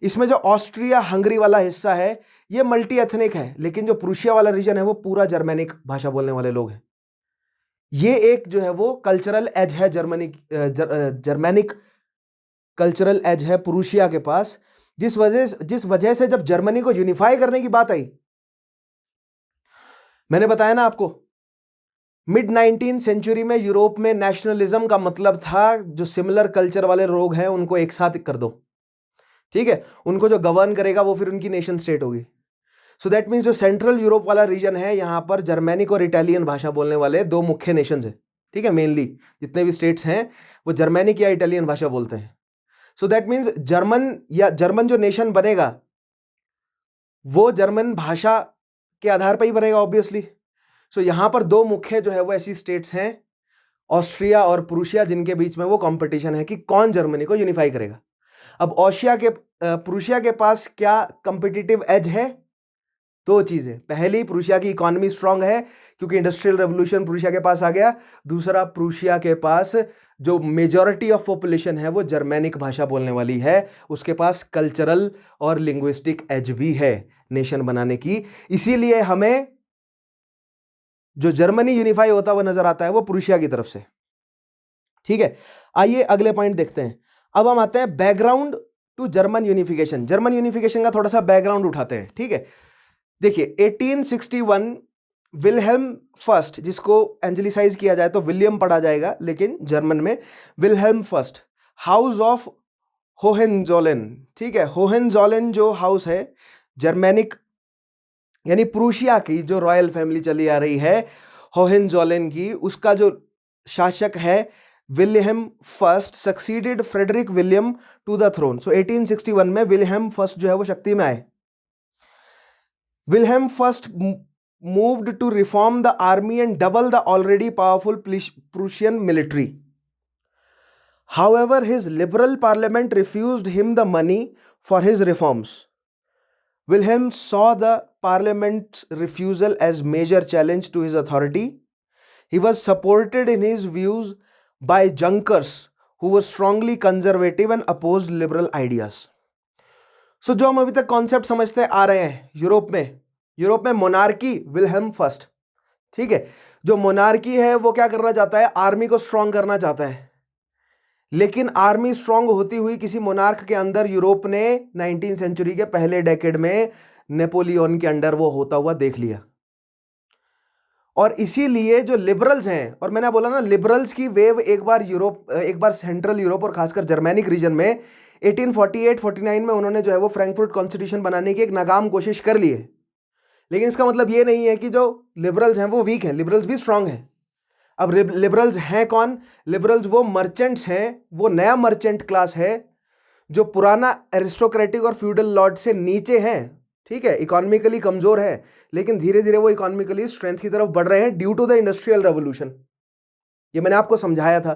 इसमें जो ऑस्ट्रिया हंगरी वाला हिस्सा है ये मल्टी एथनिक है, लेकिन जो प्रूशिया वाला रीजन है वो पूरा जर्मेनिक भाषा बोलने वाले लोग हैं। ये एक जो है वो कल्चरल एज है जर्मेनिक कल्चरल एज है प्रूशिया के पास, जिस वजह से जब जर्मनी को यूनिफाई करने की बात आई, मैंने बताया ना आपको, मिड 19th सेंचुरी में यूरोप में नेशनलिज्म का मतलब था जो सिमिलर कल्चर वाले लोग हैं उनको एक साथ कर दो, ठीक है, उनको जो गवर्न करेगा वो फिर उनकी नेशन स्टेट होगी। सो दैट मीन्स जो सेंट्रल यूरोप वाला रीजन है, यहां पर जर्मेनिक और इटालियन भाषा बोलने वाले दो मुख्य नेशंस है, ठीक है। मेनली जितने भी स्टेट्स हैं वो जर्मेनिक या इटालियन भाषा बोलते हैं। सो दैट मीन्स जर्मन जो नेशन बनेगा वो जर्मन भाषा के आधार पर ही बनेगा ऑब्वियसली। सो यहां पर दो मुख्य जो है वो ऐसी स्टेट्स हैं, ऑस्ट्रिया और प्रूशिया, जिनके बीच में वो कंपटीशन है कि कौन जर्मनी को यूनिफाई करेगा। अब प्रूशिया के पास क्या कंपिटिटिव एज है? दो चीजें, पहली, प्रूशिया की इकोनॉमी स्ट्रांग है क्योंकि इंडस्ट्रियल रेवोल्यूशन प्रूशिया के पास आ गया। दूसरा, प्रूशिया के पास जो मेजॉरिटी ऑफ पॉपुलेशन है वो जर्मेनिक भाषा बोलने वाली है, उसके पास कल्चरल और लिंग्विस्टिक एज भी है नेशन बनाने की। इसीलिए हमें जो जर्मनी यूनिफाई होता हुआ नजर आता है वो प्रूशिया की तरफ से, ठीक है। आइए अगले पॉइंट देखते हैं। अब हम आते हैं background to German unification. German unification का थोड़ा सा बैकग्राउंड उठाते हैं, ठीक है। देखिए 1861 विल्हेल्म फर्स्ट, जिसको एंजेलिसाइज किया जाए तो विलियम पढ़ा जाएगा, लेकिन जर्मन में विल्हेल्म फर्स्ट, हाउस ऑफ होहेनजोलेन, ठीक है। होहेनजोलेन जो हाउस है जर्मेनिक यानी प्रूशिया की जो रॉयल फैमिली चली आ रही है होहेनजोलेन की, उसका जो शासक है Wilhelm first succeeded Frederick William to the throne. So 1861 में विल्हेम फर्स्ट जो है वो शक्ति में आए। Wilhelm first moved to reform the army and double the already powerful Prussian military. However, his liberal parliament refused him the money for his reforms. Wilhelm saw the parliament's refusal as major challenge to his authority. He was supported in his views by Junkers, who was strongly conservative and opposed liberal ideas. सो जो हम अभी तक concept समझते आ रहे हैं Europe में monarchy, Wilhelm first, ठीक है। जो मोनार्की है वो क्या करना चाहता है? आर्मी को स्ट्रांग करना चाहता है, लेकिन आर्मी स्ट्रांग होती हुई किसी मोनार्क के अंदर यूरोप ने 19th सेंचुरी के पहले डेकेड में नेपोलियन के अंडर वो होता हुआ देख लिया। और इसीलिए जो लिबरल्स हैं, और मैंने बोला ना लिबरल्स की वेव एक बार सेंट्रल यूरोप और खासकर जर्मेनिक रीजन में 1848-49 में उन्होंने जो है वो फ्रैंकफर्ट कॉन्स्टिट्यूशन बनाने की एक नाकाम कोशिश कर ली है। लेकिन इसका मतलब ये नहीं है कि जो लिबरल्स हैं वो वीक हैं, लिबरल्स भी स्ट्रांग हैं। अब लिबरल्स हैं कौन? लिबरल्स वो मर्चेंट्स हैं, वो नया मर्चेंट क्लास है जो पुराना एरिस्टोक्रेटिक और फ्यूडल लॉर्ड से नीचे हैं, ठीक है, इकोनॉमिकली कमजोर है, लेकिन धीरे धीरे वो इकोनॉमिकली स्ट्रेंथ की तरफ बढ़ रहे हैं due to the industrial revolution. ये मैंने आपको समझाया था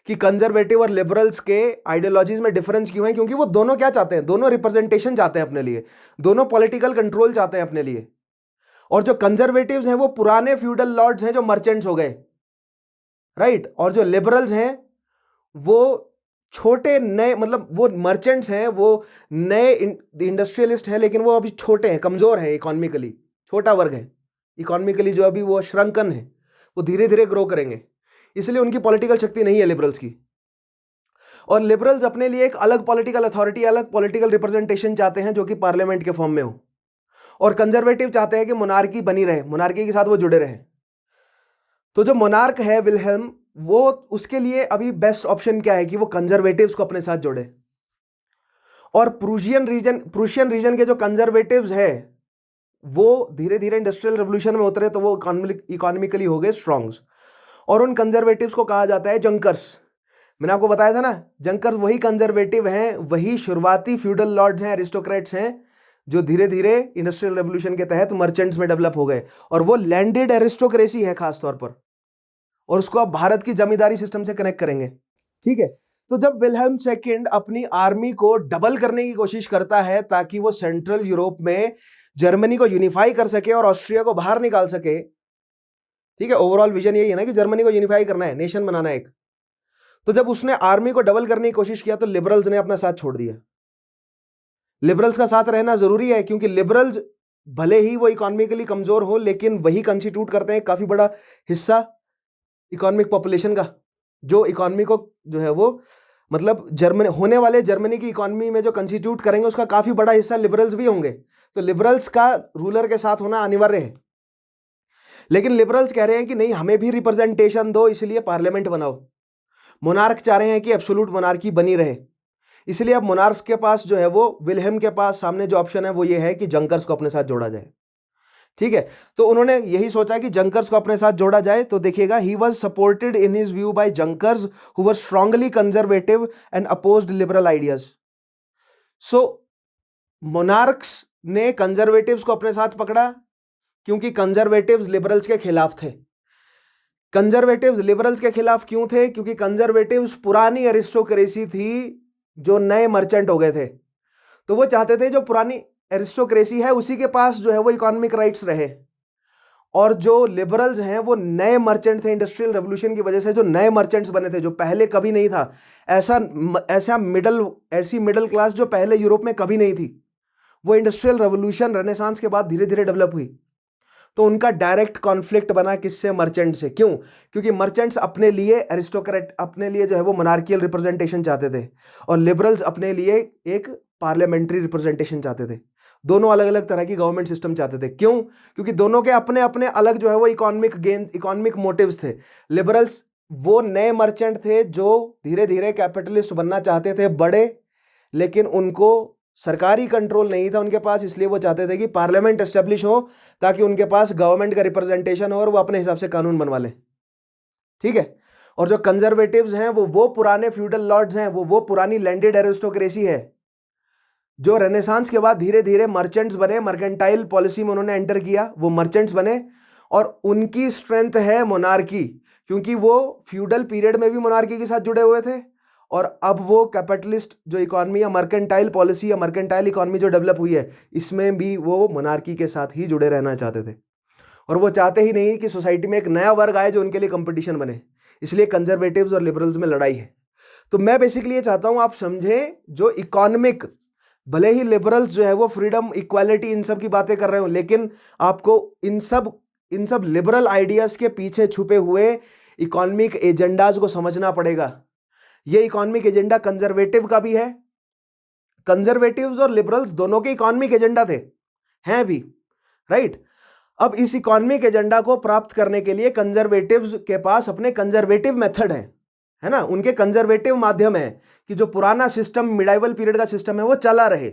कि कंजर्वेटिव और लिबरल्स के आइडियोलॉजीज में डिफरेंस क्यों है, क्योंकि वो दोनों क्या चाहते हैं, दोनों रिप्रेजेंटेशन चाहते हैं अपने लिए, दोनों पॉलिटिकल कंट्रोल चाहते हैं अपने लिए। और जो कंजर्वेटिव्स हैं वो पुराने फ्यूडल लॉर्ड्स हैं जो मर्चेंट्स हो गए, राइट। और जो लिबरल्स हैं वो छोटे नए, मतलब वो मर्चेंट्स हैं, वो नए इंडस्ट्रियलिस्ट हैं, लेकिन वो अभी छोटे हैं, कमजोर हैं इकोनॉमिकली, छोटा वर्ग है इकोनॉमिकली, जो अभी वो श्रंकन है, वो धीरे धीरे ग्रो करेंगे, इसलिए उनकी पॉलिटिकल शक्ति नहीं है लिबरल्स की। और लिबरल्स अपने लिए एक अलग पॉलिटिकल अथॉरिटी, अलग पॉलिटिकल रिप्रेजेंटेशन चाहते हैं जो कि पार्लियामेंट के फॉर्म में हो। और कंजर्वेटिव चाहते हैं कि मोनार्की बनी रहे, मोनार्की के साथ वो जुड़े रहे। तो जो मोनार्क है विल्हेल्म, वो उसके लिए अभी बेस्ट ऑप्शन क्या है कि वो कंजर्वेटिव्स को अपने साथ जोड़े। और प्रूशियन रीजन के जो कंजर्वेटिव्स है वो धीरे धीरे इंडस्ट्रियल रेवोल्यूशन में उतरे, तो वो इकोनॉमिकली हो गए स्ट्रॉन्ग्स। और उन कंजर्वेटिव्स को कहा जाता है जंकर्स। मैंने आपको बताया था ना, जंकर्स वही कंजर्वेटिव हैं, वही शुरुआती फ्यूडल लॉर्ड्स हैं, एरिस्टोक्रेट्स हैं, जो धीरे धीरे इंडस्ट्रियल रेवोल्यूशन के तहत मर्चेंट्स में डेवलप हो गए। और वो लैंडेड एरिस्टोक्रेसी है खासतौर पर, और उसको आप भारत की जमींदारी सिस्टम से कनेक्ट करेंगे। ठीक है, तो जब विल्हेल्म सेकंड अपनी आर्मी को डबल करने की कोशिश करता है ताकि वो सेंट्रल यूरोप में जर्मनी को यूनिफाई कर सके और ऑस्ट्रिया को बाहर निकाल सके, ठीक है, ओवरऑल विजन यही है ना कि जर्मनी को यूनिफाई करना है, नेशन बनाना है एक। तो जब उसने आर्मी को डबल करने की कोशिश किया तो लिबरल्स ने अपना साथ छोड़ दिया। लिबरल्स का साथ रहना जरूरी है, क्योंकि लिबरल्स भले ही वो इकोनॉमिकली कमजोर हो, लेकिन वही कंस्टिट्यूट करते हैं काफी बड़ा हिस्सा इकोनॉमिक पॉपुलेशन का, जो इकोनॉमी को जो है वो, मतलब जर्मनी होने वाले जर्मनी की इकोनॉमी में जो कंस्टिट्यूट करेंगे उसका काफी बड़ा हिस्सा लिबरल्स भी होंगे। तो लिबरल्स का रूलर के साथ होना अनिवार्य है। लेकिन लिबरल्स कह रहे हैं कि नहीं, हमें भी रिप्रेजेंटेशन दो, इसलिए पार्लियामेंट बनाओ। मोनार्क चाह रहे हैं कि एब्सोल्यूट मोनार्की बनी रहे, इसलिए अब मोनार्क्स के पास जो है वो, विल्हेल्म के पास सामने जो ऑप्शन है वो ये है कि जंकर्स को अपने साथ जोड़ा जाए। ठीक है, तो उन्होंने यही सोचा कि जंकर्स को अपने साथ जोड़ा जाए। तो देखिएगा, he was supported in his view bye junkers who were strongly conservative and opposed liberal ideas. So monarchs ने कंजर्वेटिव्स को अपने साथ पकड़ा, क्योंकि कंजर्वेटिव्स लिबरल्स के खिलाफ थे। कंजर्वेटिव्स लिबरल्स के खिलाफ क्यों थे? क्योंकि कंजर्वेटिव्स पुरानी एरिस्टोक्रेसी थी जो नए मर्चेंट हो गए थे, तो वो चाहते थे जो पुरानी एरिस्टोक्रेसी है उसी के पास जो है वो इकोनॉमिक राइट्स रहे। और जो लिबरल्स हैं वो नए मर्चेंट थे, इंडस्ट्रियल रेवोल्यूशन की वजह से जो नए मर्चेंट्स बने थे, जो पहले कभी नहीं था। ऐसी मिडिल क्लास जो पहले यूरोप में कभी नहीं थी, वो इंडस्ट्रियल रेवोल्यूशन रेनेसांस के बाद धीरे धीरे डेवलप हुई। तो उनका डायरेक्ट कॉन्फ्लिक्ट बना किससे? मर्चेंट से। क्यों? क्योंकि मर्चेंट्स अपने लिए एरिस्टोक्रेट, अपने लिए जो है वो मोनार्कियल रिप्रेजेंटेशन चाहते थे, और लिबरल्स अपने लिए एक पार्लियामेंट्री रिप्रेजेंटेशन चाहते थे। दोनों अलग अलग तरह की गवर्नमेंट सिस्टम चाहते थे। क्यों? क्योंकि दोनों के अपने अपने अलग जो है वो इकोनॉमिक मोटिव्स थे। लिबरल्स वो नए मर्चेंट थे जो धीरे धीरे कैपिटलिस्ट बनना चाहते थे, बड़े, लेकिन उनको सरकारी कंट्रोल नहीं था उनके पास, इसलिए वो चाहते थे कि पार्लियामेंट एस्टेब्लिश हो ताकि उनके पास गवर्नमेंट का रिप्रेजेंटेशन हो और वो अपने हिसाब से कानून बनवा लें। ठीक है, और जो कंजर्वेटिव्स हैं वो पुराने फ्यूडल लॉर्ड्स हैं, वो पुरानी लैंडेड एरिस्टोक्रेसी है जो रेनेसांस के बाद धीरे धीरे मर्चेंट्स बने, मर्केंटाइल पॉलिसी में उन्होंने एंटर किया, वो मर्चेंट्स बने। और उनकी स्ट्रेंथ है मोनार्की, क्योंकि वो फ्यूडल पीरियड में भी मोनार्की के साथ जुड़े हुए थे, और अब वो कैपिटलिस्ट जो इकोनॉमी या मर्केंटाइल पॉलिसी या मर्केंटाइल इकोनॉमी जो डेवलप हुई है, इसमें भी वो मोनार्की के साथ ही जुड़े रहना चाहते थे। और वो चाहते ही नहीं कि सोसाइटी में एक नया वर्ग आए जो उनके लिए कंपटीशन बने, इसलिए कंजर्वेटिव्स और लिबरल्स में लड़ाई है। तो मैं बेसिकली ये चाहता हूं आप समझें, जो इकोनॉमिक, भले ही लिबरल्स जो है वो फ्रीडम, इक्वालिटी, इन सब की बातें कर रहे हो, लेकिन आपको इन सब लिबरल आइडियाज के पीछे छुपे हुए इकोनॉमिक एजेंडाज को समझना पड़ेगा। ये इकोनॉमिक एजेंडा कंजर्वेटिव का भी है, कंजर्वेटिव्स और लिबरल्स दोनों के इकोनॉमिक एजेंडा थे, हैं भी, राइट। अब इस इकोनॉमिक एजेंडा को प्राप्त करने के लिए कंजर्वेटिव्स के पास अपने कंजर्वेटिव मेथड है ना, उनके कंजर्वेटिव माध्यम है कि जो पुराना सिस्टम, मिडाइवल पीरियड का सिस्टम है, वो चला रहे,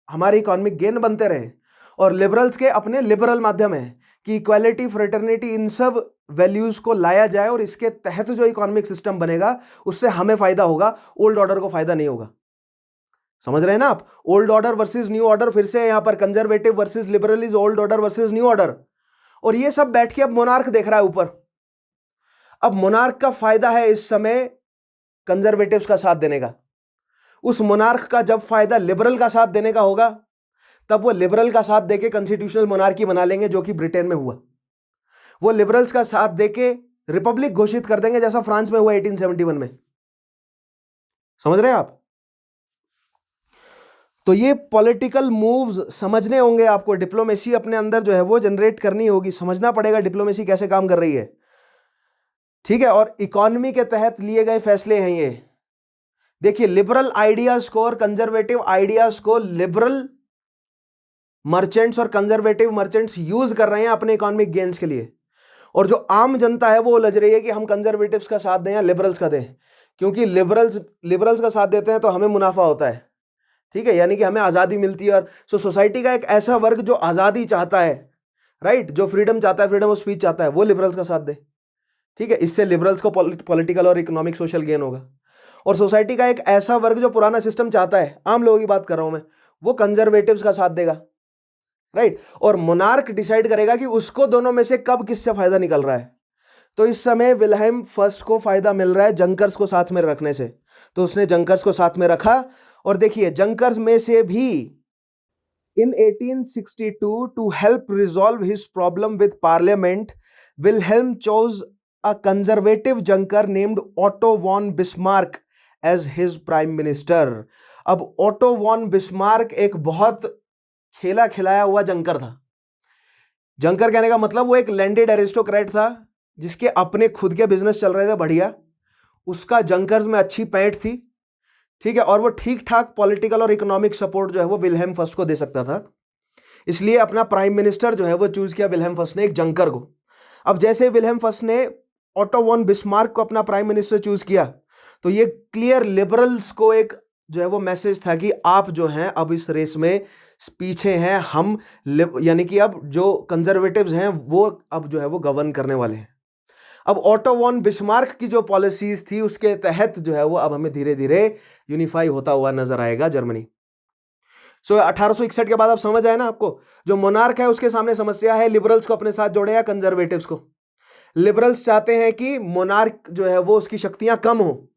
हमारे इकोनॉमिक गेन बनते रहे। और लिबरल्स के अपने लिबरल माध्यम है कि इक्वालिटी, फ्रेटर्निटी, इन सब वैल्यूज को लाया जाए, और इसके तहत जो इकोनॉमिक सिस्टम बनेगा उससे हमें फायदा होगा, ओल्ड ऑर्डर को फायदा नहीं होगा। समझ रहे हैं ना आप? Old order versus new order, फिर से यहां पर conservative versus liberal is old order versus new order. और ये सब बैठ के अब मोनार्क देख रहा है ऊपर। अब मोनार्क का फायदा है इस समय कंजर्वेटिव्स का साथ देने का। उस मोनार्क का जब फायदा लिबरल का साथ देने का होगा, तब वो लिबरल का साथ देके कॉन्स्टिट्यूशनल मोनार्की बना लेंगे, जो कि ब्रिटेन में हुआ। वो लिबरल्स का साथ देके रिपब्लिक घोषित कर देंगे, जैसा फ्रांस में हुआ 1871 में। समझ रहे हैं आप? तो ये पॉलिटिकल मूव्स समझने होंगे आपको। डिप्लोमेसी अपने अंदर जो है वो जनरेट करनी होगी, समझना पड़ेगा डिप्लोमेसी कैसे काम कर रही है। ठीक है। और इकोनॉमी के तहत लिए गए फैसले हैं ये। देखिए, लिबरल आइडियाज को और कंजर्वेटिव आइडियाज को लिबरल मर्चेंट्स और कंजर्वेटिव मर्चेंट्स यूज कर रहे हैं अपने इकोनॉमिक गेन्स के लिए। और जो आम जनता है वो उलझ रही है कि हम कंजर्वेटिव्स का साथ दें या लिबरल्स का दें, क्योंकि लिबरल्स का साथ देते हैं तो हमें मुनाफा होता है। ठीक है, यानी कि हमें आज़ादी मिलती है। और सोसाइटी का एक ऐसा वर्ग जो आज़ादी चाहता है, राइट, जो फ्रीडम चाहता है, फ्रीडम ऑफ स्पीच चाहता है, वो लिबरल्स का साथ दे। ठीक है, इससे लिबरल्स को पॉलिटिकल और इकोनॉमिक सोशल गेन होगा। और सोसाइटी का एक ऐसा वर्ग जो पुराना सिस्टम चाहता है, आम लोगों की बात कर रहा हूं मैं, वो कंजर्वेटिव्स का साथ देगा, राइट। और मोनार्क डिसाइड करेगा कि उसको दोनों में से कब किससे फायदा निकल रहा है। तो इस समय विल्हेम फर्स्ट को फायदा मिल रहा है जंकर्स को साथ में रखने से, तो उसने जंकर्स को साथ में रखा। और देखिए, जंकर्स में से भी in 1862 to help resolve his problem with parliament, Wilhelm chose a conservative Junker named Otto von Bismarck as his prime minister. अब ऑटो वॉन बिस्मार्क एक बहुत खेला खिलाया हुआ जंकर था। जंकर कहने का मतलब वो एक लैंडेड एरिस्टोक्रेट था, जिसके अपने खुद के बिजनेस चल रहे थे बढ़िया, उसका जंकर्स में अच्छी पैठ थी। ठीक है, और वो ठीक ठाक पॉलिटिकल और इकोनॉमिक सपोर्ट जो है वो विल्हेम फर्स्ट को दे सकता था। इसलिए अपना प्राइम मिनिस्टर जो है वो चूज किया विल्हेम फर्स्ट ने, एक जंकर को। अब जैसे विल्हेम फर्स्ट ने ऑटो वॉन बिस्मार्क को अपना प्राइम मिनिस्टर चूज किया, तो ये क्लियर लिबरल्स को एक जो है वो मैसेज था कि आप जो हैं अब इस रेस में पीछे हैं, हम यानी कि अब जो कंजर्वेटिव्स हैं वो अब जो है वो गवर्न करने वाले हैं। अब ऑटो वॉन बिस्मार्क की जो पॉलिसीज थी उसके तहत जो है वो अब हमें धीरे धीरे यूनिफाई होता हुआ नजर आएगा जर्मनी। सो 1861 के बाद अब समझ आया ना आपको, जो मोनार्क है उसके सामने समस्या है लिबरल्स को अपने साथ जोड़े या कंजर्वेटिव्स को। लिबरल्स चाहते हैं कि मोनार्क जो है वो उसकी शक्तियां कम हो,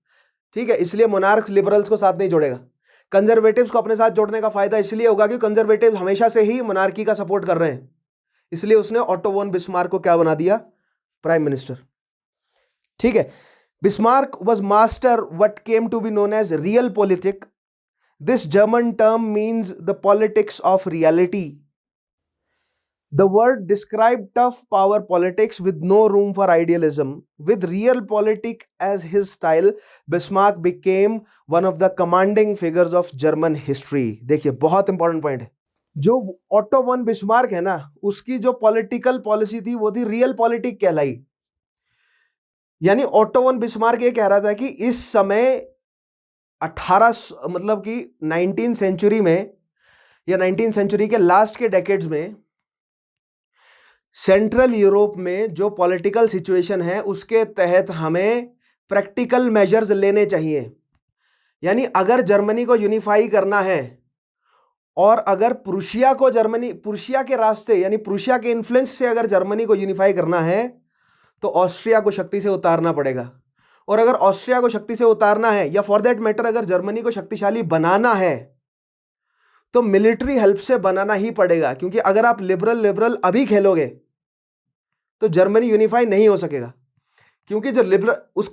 ठीक है, इसलिए मोनार्क लिबरल्स को साथ नहीं जोड़ेगा। कंजर्वेटिव्स को अपने साथ जोड़ने का फायदा इसलिए होगा कि कंजर्वेटिव हमेशा से ही मोनार्की का सपोर्ट कर रहे हैं, इसलिए उसने ऑटो वॉन बिस्मार्क को क्या बना दिया, प्राइम मिनिस्टर। ठीक है, Bismarck was master what came to be known as realpolitik. This German term means the politics of reality. The word described tough power politics with no room for idealism. With realpolitik as his style, Bismarck became one of the commanding figures of German history. देखिए, बहुत important point है। जो auto von Bismarck है ना, उसकी जो political policy थी वो थी रियल पॉलिटिक कहलाई। यानी ऑटो वन बिस्मार्क ये कह रहा था कि इस समय 19 सेंचुरी में या 19 सेंचुरी के लास्ट के डेकेड्स में सेंट्रल यूरोप में जो पॉलिटिकल सिचुएशन है उसके तहत हमें प्रैक्टिकल मेजर्स लेने चाहिए। यानी अगर जर्मनी को यूनिफाई करना है और अगर प्रुशिया के रास्ते यानी प्रुशिया के इन्फ्लुएंस से अगर जर्मनी को यूनिफाई करना है तो ऑस्ट्रिया को शक्ति से उतारना पड़ेगा। और अगर ऑस्ट्रिया को शक्ति से उतारना है या फॉर दैट मैटर अगर जर्मनी को शक्तिशाली बनाना है तो मिलिट्री हेल्प से बनाना ही पड़ेगा, क्योंकि अगर आप लिबरल अभी खेलोगे तो जर्मनी यूनिफाई नहीं हो सकेगा। क्योंकि जो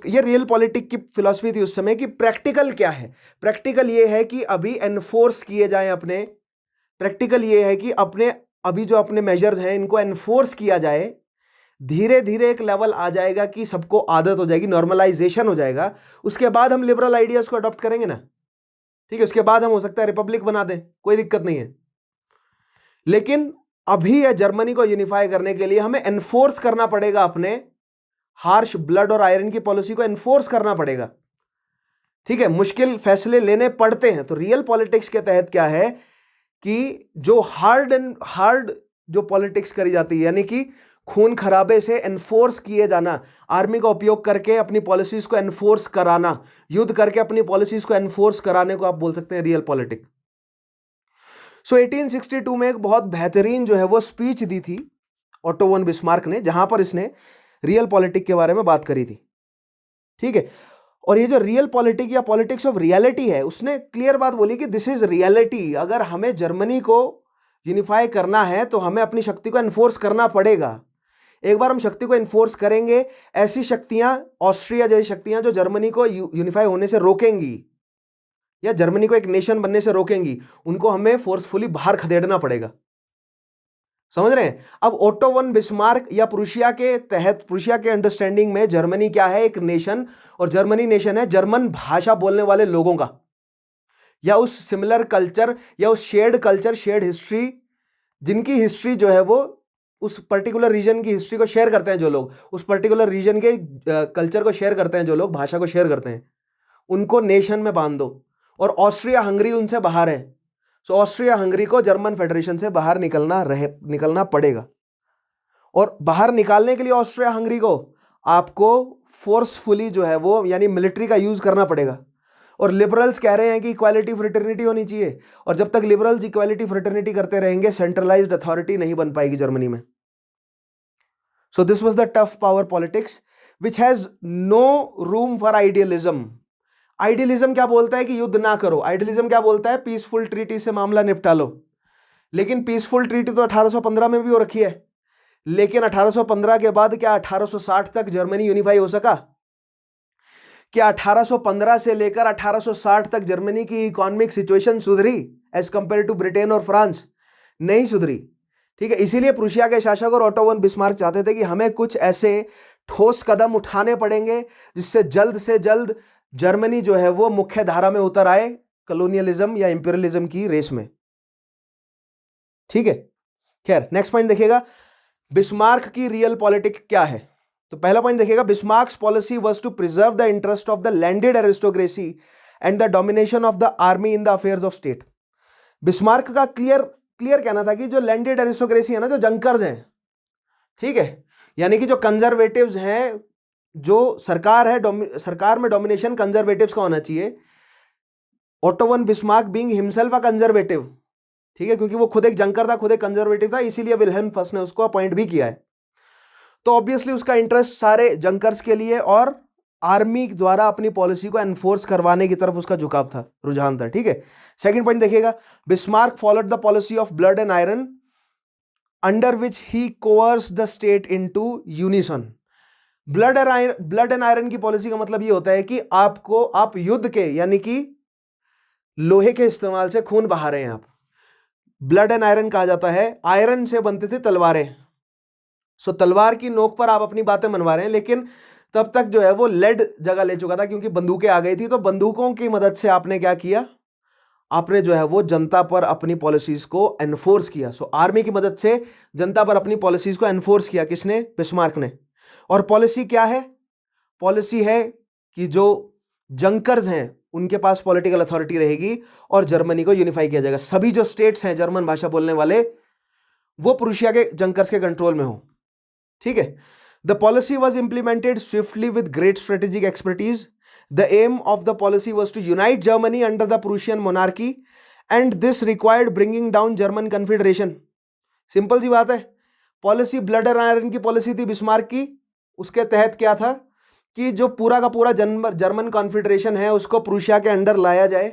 ये रियल पॉलिटिक की फिलॉसफी थी उस समय की प्रैक्टिकल क्या है, प्रैक्टिकल ये है कि अभी एनफोर्स किए जाएं अपने, प्रैक्टिकल ये है कि अपने अभी जो अपने मेजर्स हैं इनको एनफोर्स किया जाए। धीरे धीरे एक लेवल आ जाएगा कि सबको आदत हो जाएगी, नॉर्मलाइजेशन हो जाएगा, उसके बाद हम लिबरल आइडियाज को अडॉप्ट करेंगे ना, ठीक है, उसके बाद हम हो सकता है रिपब्लिक बना दें, कोई दिक्कत नहीं है। लेकिन अभी यह जर्मनी को यूनिफाई करने के लिए हमें एनफोर्स करना पड़ेगा, अपने हार्श ब्लड और आयरन की पॉलिसी को एनफोर्स करना पड़ेगा। ठीक है, मुश्किल फैसले लेने पड़ते हैं। तो रियल पॉलिटिक्स के तहत क्या है कि जो हार्ड जो पॉलिटिक्स करी जाती है, यानी कि खून खराबे से एनफोर्स किए जाना, आर्मी का उपयोग करके अपनी पॉलिसीज को एनफोर्स कराना, युद्ध करके अपनी पॉलिसीज को एनफोर्स कराने को आप बोल सकते हैं रियल पॉलिटिक। सो 1862 में एक बहुत बेहतरीन जो है वो स्पीच दी थी ओटो वन बिस्मार्क ने, जहां पर इसने रियल पॉलिटिक के बारे में बात करी थी। ठीक है, और ये जो रियल पॉलिटिक या पॉलिटिक्स ऑफ रियलिटी है, उसने क्लियर बात बोली कि दिस इज रियलिटी। अगर हमें जर्मनी को यूनिफाई करना है तो हमें अपनी शक्ति को एनफोर्स करना पड़ेगा। एक बार हम शक्ति को एनफोर्स करेंगे, ऐसी शक्तियां, ऑस्ट्रिया जैसी शक्तियां जो जर्मनी को यूनिफाई होने से रोकेंगी या जर्मनी को एक नेशन बनने से रोकेंगी, उनको हमें फोर्सफुली बाहर खदेड़ना पड़ेगा। समझ रहे हैं? अब ओटो वन बिस्मार्क या प्रूशिया के तहत, प्रूशिया के अंडरस्टैंडिंग में जर्मनी क्या है? एक नेशन, और जर्मनी नेशन है जर्मन भाषा बोलने वाले लोगों का, या उस सिमिलर कल्चर या उस शेयर्ड कल्चर, शेयर्ड हिस्ट्री, जिनकी हिस्ट्री जो है वो उस पर्टिकुलर रीजन की हिस्ट्री को शेयर करते हैं जो लोग, उस पर्टिकुलर रीजन के कल्चर को शेयर करते हैं जो लोग, भाषा को शेयर करते हैं, उनको नेशन में बांध दो। और ऑस्ट्रिया हंगरी उनसे बाहर है, सो ऑस्ट्रिया हंगरी को जर्मन फेडरेशन से बाहर निकलना पड़ेगा। और बाहर निकालने के लिए ऑस्ट्रिया हंगरी को आपको फोर्सफुली जो है वो यानी मिलिट्री का यूज करना पड़ेगा। और लिबरल्स कह रहे हैं कि इक्वालिटी फ्रेटर्निटी होनी चाहिए, और जब तक लिबरल्स इक्वालिटी फ्रेटर्निटी करते रहेंगे, सेंट्रलाइज्ड अथॉरिटी नहीं बन पाएगी जर्मनी में। So this was the tough power politics which has no room for idealism. Idealism क्या बोलता है कि युद्ध ना करो, आइडियलिज्म क्या बोलता है? पीसफुल ट्रीटी से मामला निपटा लो। लेकिन पीसफुल ट्रीटी तो 1815 में भी हो रखी है, लेकिन 1815 के बाद क्या 1860 तक जर्मनी यूनिफाई हो सका? क्या 1815 से लेकर 1860 तक जर्मनी की इकोनॉमिक सिचुएशन सुधरी एज कंपेयर टू ब्रिटेन और फ्रांस? नहीं सुधरी। ठीक है, इसीलिए प्रूशिया के शासक और ओटो वन बिस्मार्क चाहते थे कि हमें कुछ ऐसे ठोस कदम उठाने पड़ेंगे जिससे जल्द से जल्द जर्मनी जो है वो मुख्य धारा में उतर आए कॉलोनियलिज्म या इंपीरियलिज्म की रेस में। ठीक है, खैर नेक्स्ट पॉइंट देखिएगा, बिस्मार्क की रियल पॉलिटिक क्या है। तो पहला पॉइंट देखिएगा, Bismarck's policy was to preserve the interest of the landed aristocracy and the domination of the army in the affairs of state. Bismarck का क्लियर कहना था कि जो लैंडेड एरिस्टोक्रेसी है ना, जो जंकर्स हैं, ठीक है, यानी कि जो कंजर्वेटिव्स हैं, जो सरकार है, सरकार में डोमिनेशन कंजर्वेटिव्स का होना चाहिए। Auto von Bismarck being himself a conservative, ठीक है, क्योंकि वो खुद एक जंकर था, खुद एक कंजर्वेटिव था, इसीलिए विल्हेल्म फर्स्ट ने उसको अपॉइंट भी किया है। तो ऑब्वियसली उसका इंटरेस्ट सारे जंकर्स के लिए और आर्मी द्वारा अपनी पॉलिसी को एनफोर्स करवाने की तरफ उसका झुकाव था, रुझान था। ठीक है, सेकंड पॉइंट देखिएगा, Bismarck followed the policy of blood and iron under which he cores the state into unison. Blood and iron की पॉलिसी का मतलब ये होता है कि आप युद्ध के यानी कि लोहे के इस्तेमाल से खून बहा रहे हैं आप, ब्लड एंड आयरन कहा जाता है। आयरन से बनती थी तलवारें, सो तलवार की नोक पर आप अपनी बातें मनवा रहे हैं, लेकिन तब तक जो है वो लेड जगह ले चुका था क्योंकि बंदूकें आ गई थी। तो बंदूकों की मदद से आपने क्या किया? आपने जो है वो जनता पर अपनी पॉलिसीज को एनफोर्स किया। सो आर्मी की मदद से जनता पर अपनी पॉलिसीज को एनफोर्स किया, किसने? बिस्मार्क ने। और पॉलिसी क्या है? पॉलिसी है कि जो जंकर्स हैं उनके पास पॉलिटिकल अथॉरिटी रहेगी और जर्मनी को यूनिफाई किया जाएगा। सभी जो स्टेट्स हैं जर्मन भाषा बोलने वाले, वो प्रूशिया के जंकर्स के कंट्रोल में हो। ठीक है, the policy was implemented swiftly with great strategic expertise. The aim of the policy was to unite Germany under the Prussian monarchy and this required bringing down German confederation. Simple सी बात है, policy blood and iron की policy थी Bismarck की। उसके तहत क्या था कि जो पूरा का पूरा जर्मन कॉन्फेडरेशन है उसको प्रूशिया के अंडर लाया जाए।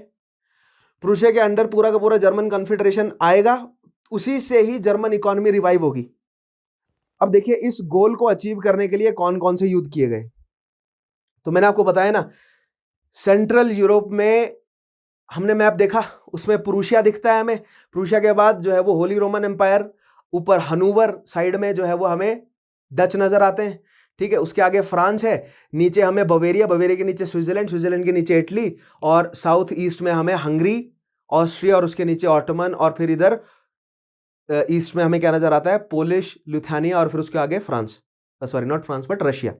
प्रूशिया के अंडर पूरा का पूरा जर्मन कॉन्फेडरेशन आएगा, उसी से ही जर्मन इकोनॉमी रिवाइव होगी। अब देखिए इस गोल को अचीव करने के लिए कौन कौन से युद्ध किए गए। तो मैंने आपको बताया ना, सेंट्रल यूरोप में हमने मैप देखा, उसमें प्रूशिया दिखता है हमें। प्रूशिया के बाद जो है वो होली रोमन एम्पायर, ऊपर हनूवर साइड में जो है वो हमें डच नजर आते हैं। ठीक है, उसके आगे फ्रांस है, नीचे हमें बवेरिया, बवेरिया के नीचे स्विट्जरलैंड, स्विट्जरलैंड के नीचे इटली, और साउथ ईस्ट में हमें हंगरी, ऑस्ट्रिया, और उसके नीचे ऑटोमन, और फिर इधर ईस्ट में हमें क्या नजर आता है? पोलिश, लिथुआनिया, और फिर उसके आगे France, sorry not France but Russia.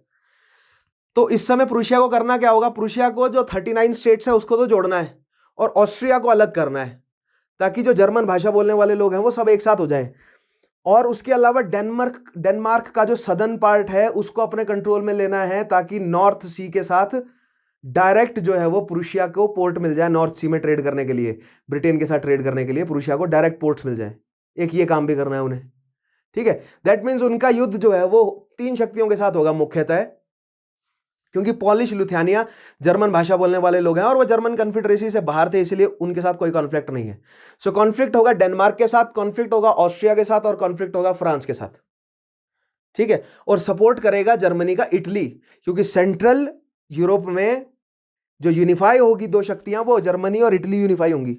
तो इस समय प्रूशिया को करना क्या होगा? प्रूशिया को जो 39 स्टेट्स है उसको तो जोड़ना है और ऑस्ट्रिया को अलग करना है, ताकि जो जर्मन भाषा बोलने वाले लोग हैं वो सब एक साथ हो जाएं। और उसके अलावा डेनमार्क का जो सदर्न पार्ट है उसको अपने कंट्रोल में लेना है, ताकि नॉर्थ सी के साथ डायरेक्ट जो है वो प्रूशिया को पोर्ट मिल जाए, नॉर्थ सी में ट्रेड करने के लिए, ब्रिटेन के साथ ट्रेड करने के लिए प्रूशिया को डायरेक्ट पोर्ट्स मिल जाए। एक ये काम भी करना है उन्हें, ठीक है। दैट मीन्स उनका युद्ध जो है वो 3 शक्तियों के साथ होगा मुख्यतः, क्योंकि पॉलिश लुथियानिया जर्मन भाषा बोलने वाले लोग हैं और वो जर्मन कन्फेडरेसी से बाहर थे, इसलिए उनके साथ कोई कॉन्फ्लिक्ट नहीं है। सो कॉन्फ्लिक्ट होगा डेनमार्क के साथ, कॉन्फ्लिक्ट होगा ऑस्ट्रिया के साथ और कॉन्फ्लिक्ट होगा फ्रांस के साथ, ठीक है। और सपोर्ट करेगा जर्मनी का इटली, क्योंकि सेंट्रल यूरोप में जो यूनिफाई होगी 2 शक्तियां, वो जर्मनी और इटली यूनिफाई होंगी,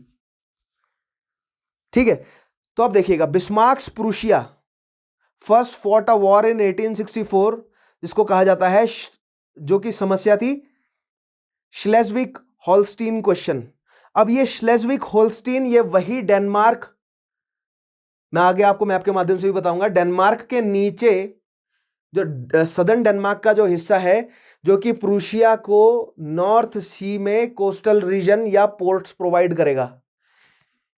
ठीक है। तो अब देखिएगा, Bismarck's Prussia first fought a war in 1864, जिसको कहा जाता है, जो कि समस्या थी श्लेज़विग होल्स्टीन क्वेश्चन। अब ये श्लेज़विग होल्स्टीन, ये वही डेनमार्क, मैं आगे आपको मैप के माध्यम से भी बताऊंगा, डेनमार्क के नीचे जो सदर्न डेनमार्क का जो हिस्सा है, जो कि प्रूशिया को नॉर्थ सी में कोस्टल रीजन या पोर्ट्स प्रोवाइड करेगा,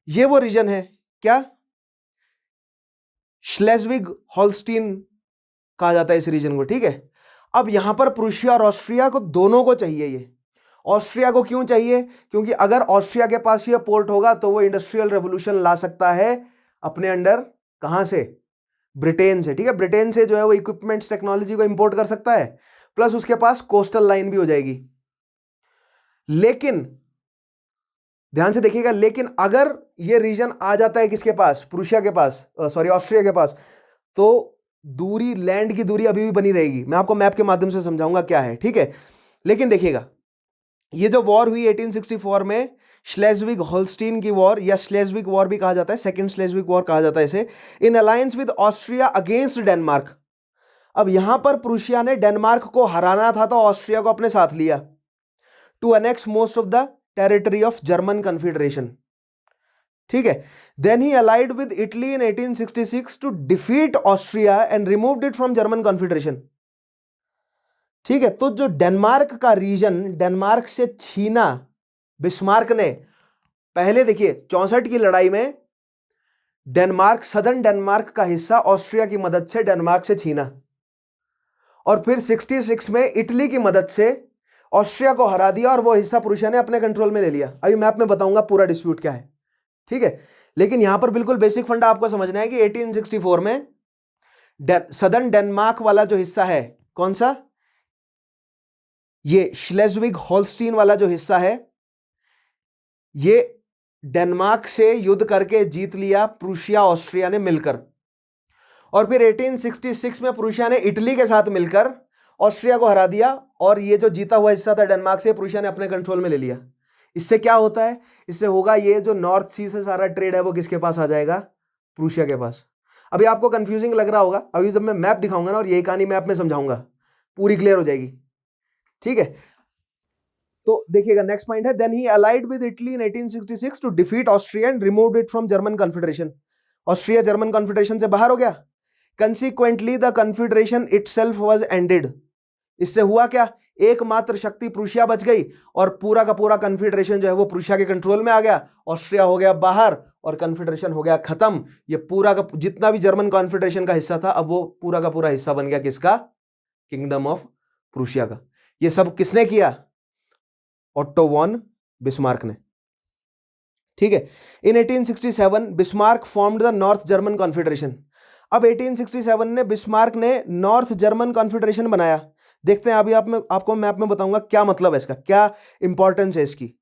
ये वो रीजन है क्या, श्लेज़विग होल्स्टीन कहा जाता है इस रीजन को, ठीक है। अब यहां पर प्रूशिया और ऑस्ट्रिया को दोनों को चाहिए ये। ऑस्ट्रिया को क्यों चाहिए? क्योंकि अगर ऑस्ट्रिया के पास ये पोर्ट होगा तो वो इंडस्ट्रियल रेवोल्यूशन ला सकता है अपने अंडर, कहां से, ब्रिटेन से, ठीक है। ब्रिटेन से जो है वो इक्विपमेंट्स टेक्नोलॉजी को इंपोर्ट कर सकता है, प्लस उसके पास कोस्टल लाइन भी हो जाएगी। लेकिन ध्यान से देखिएगा, लेकिन अगर ये रीजन आ जाता है किसके पास, प्रूशिया के पास, सॉरी ऑस्ट्रिया के पास, तो दूरी, लैंड की दूरी अभी भी बनी रहेगी। मैं आपको मैप के माध्यम से समझाऊंगा क्या है, ठीक है। लेकिन देखिएगा, ये जो वॉर हुई 1864 में, श्लेज़विग होल्स्टीन की वॉर, या श्लेज़विग वॉर भी कहा जाता है, सेकंड श्लेज़विग वॉर कहा जाता है इसे, इन alliance with Austria against Denmark. अब यहां पर प्रूशिया ने डेनमार्क को हराना था तो ऑस्ट्रिया को अपने साथ लिया, to annex most of the territory of German confederation, ठीक है। Then he allied with Italy in 1866 to defeat Austria and removed it from German confederation, ठीक है। तो जो डेनमार्क का रीजन डेनमार्क से छीना बिस्मार्क ने, पहले देखिए 64 की लड़ाई में डेनमार्क, सदर्न डेनमार्क का हिस्सा ऑस्ट्रिया की मदद से डेनमार्क से छीना, और फिर 66 में इटली की मदद से ऑस्ट्रिया को हरा दिया और वो हिस्सा प्रूशिया ने अपने कंट्रोल में ले लिया। अभी मैप में बताऊंगा पूरा डिस्प्यूट क्या है, ठीक है। लेकिन यहां पर बिल्कुल बेसिक फंडा आपको समझना है कि 1864 में सदर्न डेनमार्क वाला जो हिस्सा है, कौन सा, ये श्लेज़विग होल्स्टीन वाला जो हिस्सा है, ये डेनमार्क से युद्ध करके जीत लिया प्रूशिया ऑस्ट्रिया ने मिलकर, और फिर 1866 में प्रूशिया ने इटली के साथ मिलकर ऑस्ट्रिया को हरा दिया, और ये जो जीता हुआ हिस्सा था डेनमार्क से, प्रूशिया ने अपने कंट्रोल में ले लिया। इससे क्या होता है, इससे होगा ये जो नॉर्थ सी से सारा ट्रेड है वो किसके पास आ जाएगा, प्रूशिया के पास। अभी आपको कंफ्यूजिंग लग रहा होगा, अभी जब मैं मैप दिखाऊंगा ना और यही कहानी मैप में समझाऊंगा, पूरी क्लियर हो जाएगी, ठीक है। तो देखिएगा, नेक्स्ट पॉइंट है, then he allied with Italy in 1866 to defeat Austria and removed it from German Confederation. Austria German Confederation से बाहर हो गया। Consequently the Confederation itself was ended. इससे हुआ क्या, एकमात्र शक्ति प्रूशिया बच गई और पूरा का पूरा कॉन्फेडरेशन जो है वो प्रूशिया के कंट्रोल में आ गया, ऑस्ट्रिया हो गया बाहर और कॉन्फेडरेशन हो गया खत्म। ये पूरा का जितना भी जर्मन कॉन्फेडरेशन का हिस्सा था, अब वो पूरा का पूरा हिस्सा बन गया किसका, किंगडम ऑफ प्रूशिया का। ये सब किसने किया, ओट्टो वॉन बिस्मार्क ने, ठीक है। इन 1867 Bismarck formed the North German confederation. अब 1867 ने बिस्मार्क ने नॉर्थ जर्मन कॉन्फेडरेशन बनाया। देखते हैं, अभी आपको मैप में बताऊंगा क्या मतलब है इसका, क्या इंपॉर्टेंस है इसकी।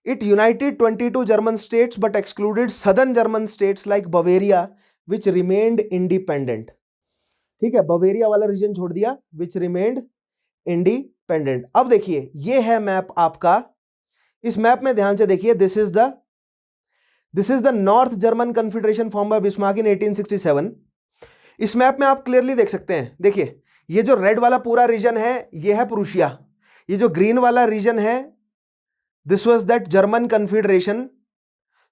It United 22 German states but excluded southern German states like Bavaria which remained independent, ठीक है। बवेरिया वाला रीजन छोड़ दिया, विच रिमेन्ड इंडिपेंडेंट। अब देखिए, ये है मैप आपका, इस मैप में ध्यान से देखिए, this is the North German Confederation form by Bismarck in 1867। इस मैप में आप क्लियरली देख सकते हैं, देखिए ये जो रेड वाला पूरा रीजन है ये है प्रूशिया, ये जो ग्रीन वाला रीजन है this was that German confederation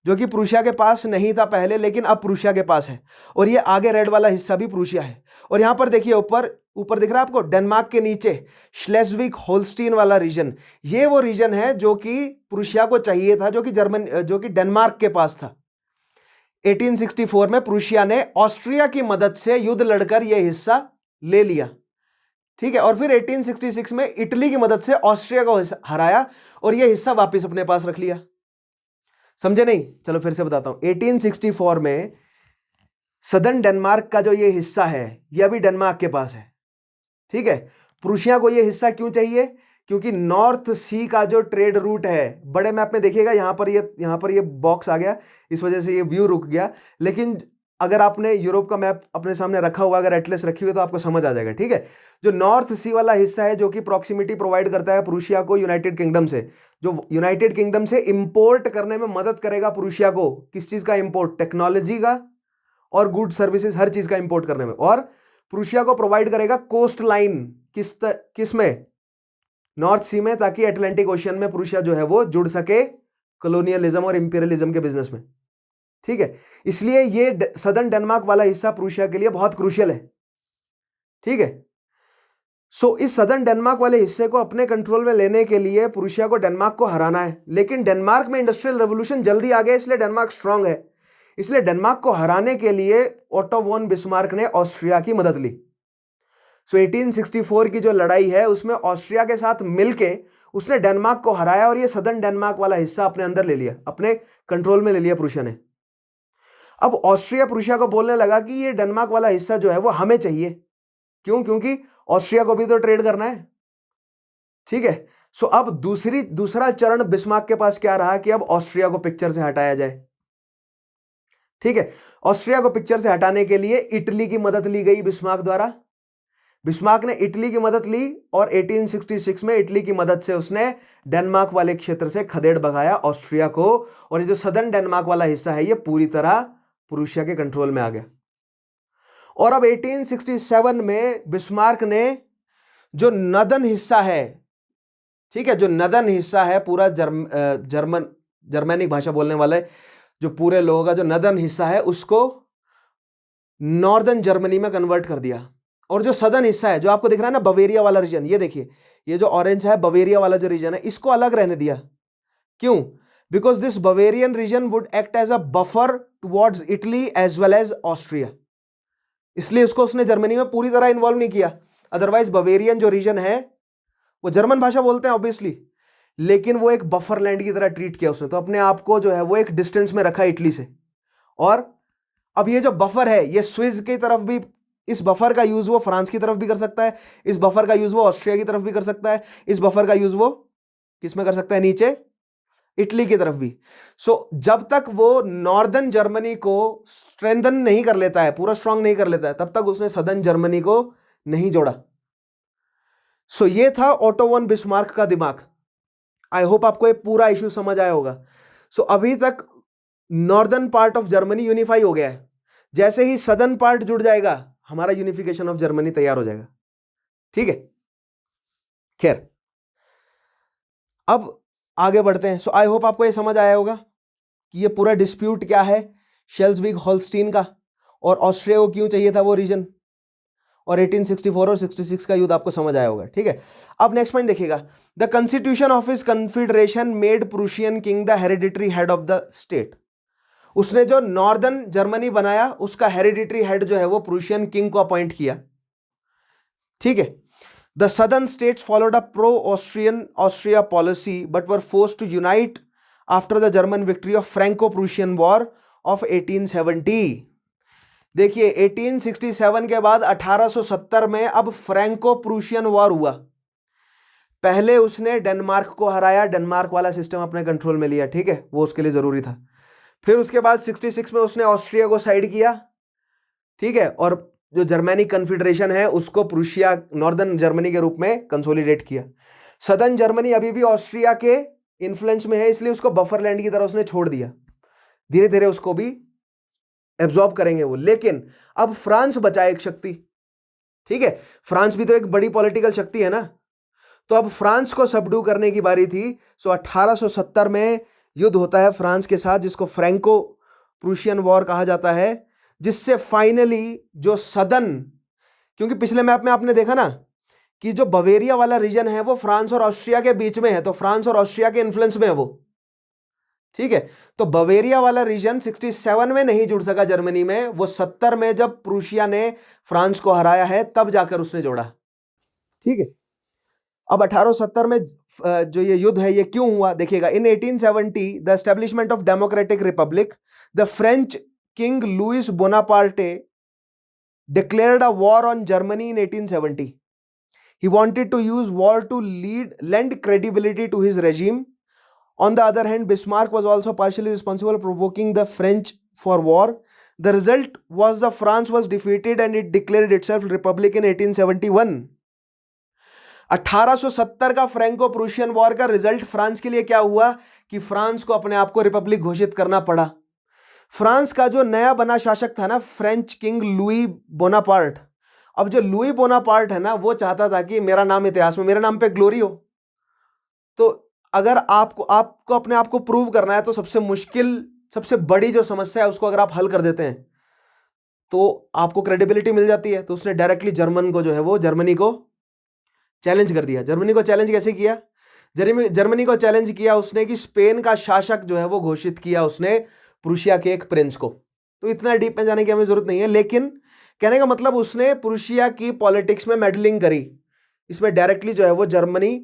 जो कि प्रूशिया के पास नहीं था पहले, लेकिन अब प्रूशिया के पास है, और ये आगे रेड वाला हिस्सा भी प्रूशिया है। और यहां पर देखिए ऊपर दिख रहा है आपको, डेनमार्क के नीचे श्लेज़विग होल्स्टीन वाला रीजन, ये वो रीजन है जो कि प्रूशिया को चाहिए था, जो कि डेनमार्क के पास था। 1864 में प्रूशिया ने ऑस्ट्रिया की मदद से युद्ध लड़कर यह हिस्सा ले लिया, ठीक है। और फिर 1866 में इटली की मदद से ऑस्ट्रिया को हराया और यह हिस्सा वापस अपने पास रख लिया। समझे नहीं? चलो फिर से बताता हूं। 1864 में सदर्न डेनमार्क का जो ये हिस्सा है यह अभी डेनमार्क के पास है, ठीक है। प्रूशिया को यह हिस्सा क्यों चाहिए? क्योंकि नॉर्थ सी का जो ट्रेड रूट है, बड़े मैप में देखिएगा यहां पर ये बॉक्स आ गया, इस वजह से ये व्यू रुक गया। लेकिन अगर आपने यूरोप का मैप अपने सामने रखा हुआ, अगर एटलस रखी हुई, तो आपको समझ आ जाएगा, ठीक है। जो नॉर्थ सी वाला हिस्सा है जो कि प्रॉक्सिमिटी प्रोवाइड करता है प्रूशिया को यूनाइटेड किंगडम से, जो यूनाइटेड किंगडम से इंपोर्ट करने में मदद करेगा प्रूशिया को। किस चीज का इंपोर्ट? टेक्नोलॉजी का और गुड सर्विसेज, हर चीज का इंपोर्ट करने में। और प्रूशिया को प्रोवाइड करेगा कोस्ट लाइन, किस में? नॉर्थ सी में, ताकि अटलांटिक ओशियन में प्रूशिया जो है वो जुड़ सके कॉलोनियलिज्म और इंपीरियलिज्म के बिजनेस में, ठीक है। इसलिए ये सदर्न डेनमार्क वाला हिस्सा प्रूशिया के लिए बहुत क्रूशियल है, ठीक है। सो इस सदर्न डेनमार्क वाले हिस्से को अपने कंट्रोल में लेने के लिए प्रूशिया को डेनमार्क को हराना है। लेकिन डेनमार्क में इंडस्ट्रियल रेवोल्यूशन जल्दी आ गया, इसलिए डेनमार्क स्ट्रांग है। इसलिए डेनमार्क को हराने के लिए ओटो वॉन बिस्मार्क ने ऑस्ट्रिया की मदद ली। सो 1864 की जो लड़ाई है उसमें ऑस्ट्रिया के साथ मिलके उसने डेनमार्क को हराया और ये सदर्न डेनमार्क वाला हिस्सा अपने अंदर ले लिया, अपने कंट्रोल में ले लिया प्रूशिया ने। अब ऑस्ट्रिया प्रूशिया को बोलने लगा कि ये डेनमार्क वाला हिस्सा जो है वो हमें चाहिए। क्यों? क्योंकि ऑस्ट्रिया को भी तो ट्रेड करना है, ठीक है। सो अब दूसरा चरण बिस्मार्क के पास क्या रहा कि अब ऑस्ट्रिया को पिक्चर से हटाया जाए, ठीक है। ऑस्ट्रिया को पिक्चर से हटाने के लिए इटली की मदद ली गई बिस्मार्क द्वारा। बिस्मार्क ने इटली की मदद ली और 1866 में इटली की मदद से उसने डेनमार्क वाले क्षेत्र से खदेड़ भगाया ऑस्ट्रिया को, और ये जो सदर्न डेनमार्क वाला हिस्सा है ये पूरी तरह प्रूशिया के कंट्रोल में आ गया। और अब 1867 में बिस्मार्क ने जो नदन हिस्सा है, ठीक है, जो नदन हिस्सा है पूरा जर्मनिक भाषा बोलने वाले जो पूरे लोगों का जो नदन हिस्सा है उसको नॉर्दर्न जर्मनी में कन्वर्ट कर दिया। और जो सदर्न हिस्सा है जो आपको दिख रहा है ना, बवेरिया वाला रीजन, ये देखिए, ये जो ऑरेंज है बवेरिया वाला जो रीजन है, इसको अलग रहने दिया। क्यों? Because this Bavarian region would act as a buffer towards Italy as well as Austria, इसलिए उसको उसने जर्मनी में पूरी तरह इन्वॉल्व नहीं किया। अदरवाइज बवेरियन जो रीजन है वो जर्मन भाषा बोलते हैं ऑब्वियसली, लेकिन वो एक बफर लैंड की तरह ट्रीट किया उसने, तो अपने आप को जो है वो एक डिस्टेंस में रखा इटली से। और अब ये जो बफर है ये स्विस की तरफ भी, इस बफर का यूज वो फ्रांस की तरफ भी कर सकता है, इस बफर का यूज वो ऑस्ट्रिया की तरफ भी कर सकता है, इस बफर का यूज वो किस में कर सकता है? नीचे इटली की तरफ भी। सो जब तक वो नॉर्दर्न जर्मनी को स्ट्रेंथन नहीं कर लेता है, पूरा स्ट्रांग नहीं कर लेता है, तब तक उसने सदर्न जर्मनी को नहीं जोड़ा। सो ये था ओटो वॉन बिस्मार्क का दिमाग। आई होप आपको ये पूरा इशू समझ आया होगा। सो अभी तक northern part of Germany unify हो गया है, जैसे ही सदर्न पार्ट जुड़ जाएगा हमारा यूनिफिकेशन ऑफ जर्मनी तैयार हो जाएगा, ठीक है। खैर अब आगे बढ़ते हैं। सो आई होप आपको ये समझ आया होगा कि ये पूरा डिस्प्यूट क्या है शेल्सविग होल्स्टीन का, और ऑस्ट्रिया को क्यों चाहिए था वो रीजन, और 1864 और 66 का युद्ध आपको समझ आया होगा, ठीक है। अब नेक्स्ट पॉइंट देखिएगा, the constitution of his confederation made Prussian king the hereditary head of the state. उसने जो नॉर्दर्न जर्मनी बनाया उसका हेरिडिटरी हेड जो है वो प्रूशियन किंग को अपॉइंट किया, ठीक है। The southern states followed a pro Austria policy but were forced to unite after the German victory of Franco Prussian war of 1870। देखिए 1867 के बाद 1870 में अब फ्रैंको प्रूशियन वॉर हुआ। पहले उसने डेनमार्क को हराया, डेनमार्क वाला सिस्टम अपने कंट्रोल में लिया, ठीक है, वो उसके लिए जरूरी था। फिर उसके बाद 66 में उसने ऑस्ट्रिया को साइड किया, ठीक है, और जो जर्मनिक कन्फेडरेशन है उसको प्रूशिया नॉर्दर्न जर्मनी के रूप में कंसोलिडेट किया। सदर्न जर्मनी अभी भी ऑस्ट्रिया के इन्फ्लुएंस में है, इसलिए उसको बफर लैंड की तरह उसने छोड़ दिया, धीरे धीरे उसको भी एब्जॉर्ब करेंगे वो। लेकिन अब फ्रांस बचा एक शक्ति, ठीक है, फ्रांस भी तो एक बड़ी पॉलिटिकल शक्ति है ना, तो अब फ्रांस को सबडू करने की बारी थी। सो 1870 में युद्ध होता है फ्रांस के साथ, जिसको फ्रैंको प्रूशियन वॉर कहा जाता है, जिससे फाइनली जो सदर्न, क्योंकि पिछले मैप में आपने देखा ना कि जो बवेरिया वाला रीजन है वो फ्रांस और ऑस्ट्रिया के बीच में है, तो फ्रांस और ऑस्ट्रिया के इन्फ्लुएंस में है वो, ठीक है। तो बवेरिया वाला रीजन 67 में नहीं जुड़ सका जर्मनी में, वो 70 में जब प्रूशिया ने फ्रांस को हराया है तब जाकर उसने जोड़ा। ठीक है। अब 1870 में जो ये युद्ध है ये क्यों हुआ देखिएगा। In 1870 the establishment of democratic republic, the French king Louis Bonaparte declared a war on Germany in 1870. He wanted to use war to lend credibility to his regime. On the other hand, Bismarck was also partially responsible for provoking the French for war. The result was that France was defeated and it declared itself republic in 1871. 1870 का Franco Prussian war का result France के लिए क्या हुआ कि France को अपने आप को रिपब्लिक घोषित करना पड़ा। फ्रांस का जो नया बना शासक था ना, फ्रेंच किंग लुई बोनापार्ट, अब जो लुई बोनापार्ट है ना, वो चाहता था कि मेरा नाम इतिहास में, मेरे नाम पे ग्लोरी हो। तो अगर आपको अपने आप को प्रूव करना है तो सबसे मुश्किल, सबसे बड़ी जो समस्या है उसको अगर आप हल कर देते हैं तो आपको क्रेडिबिलिटी मिल जाती है। तो उसने डायरेक्टली जर्मनी को चैलेंज कर दिया। जर्मनी को चैलेंज कैसे किया? जर्मनी को चैलेंज किया उसने कि स्पेन का शासक जो है वो घोषित किया उसने प्रूशिया के एक प्रिंस को। तो इतना डीप में जाने की हमें जरूरत नहीं है, लेकिन कहने का मतलब उसने प्रूशिया की पॉलिटिक्स में मेडलिंग करी। इसमें डायरेक्टली जो है वो जर्मनी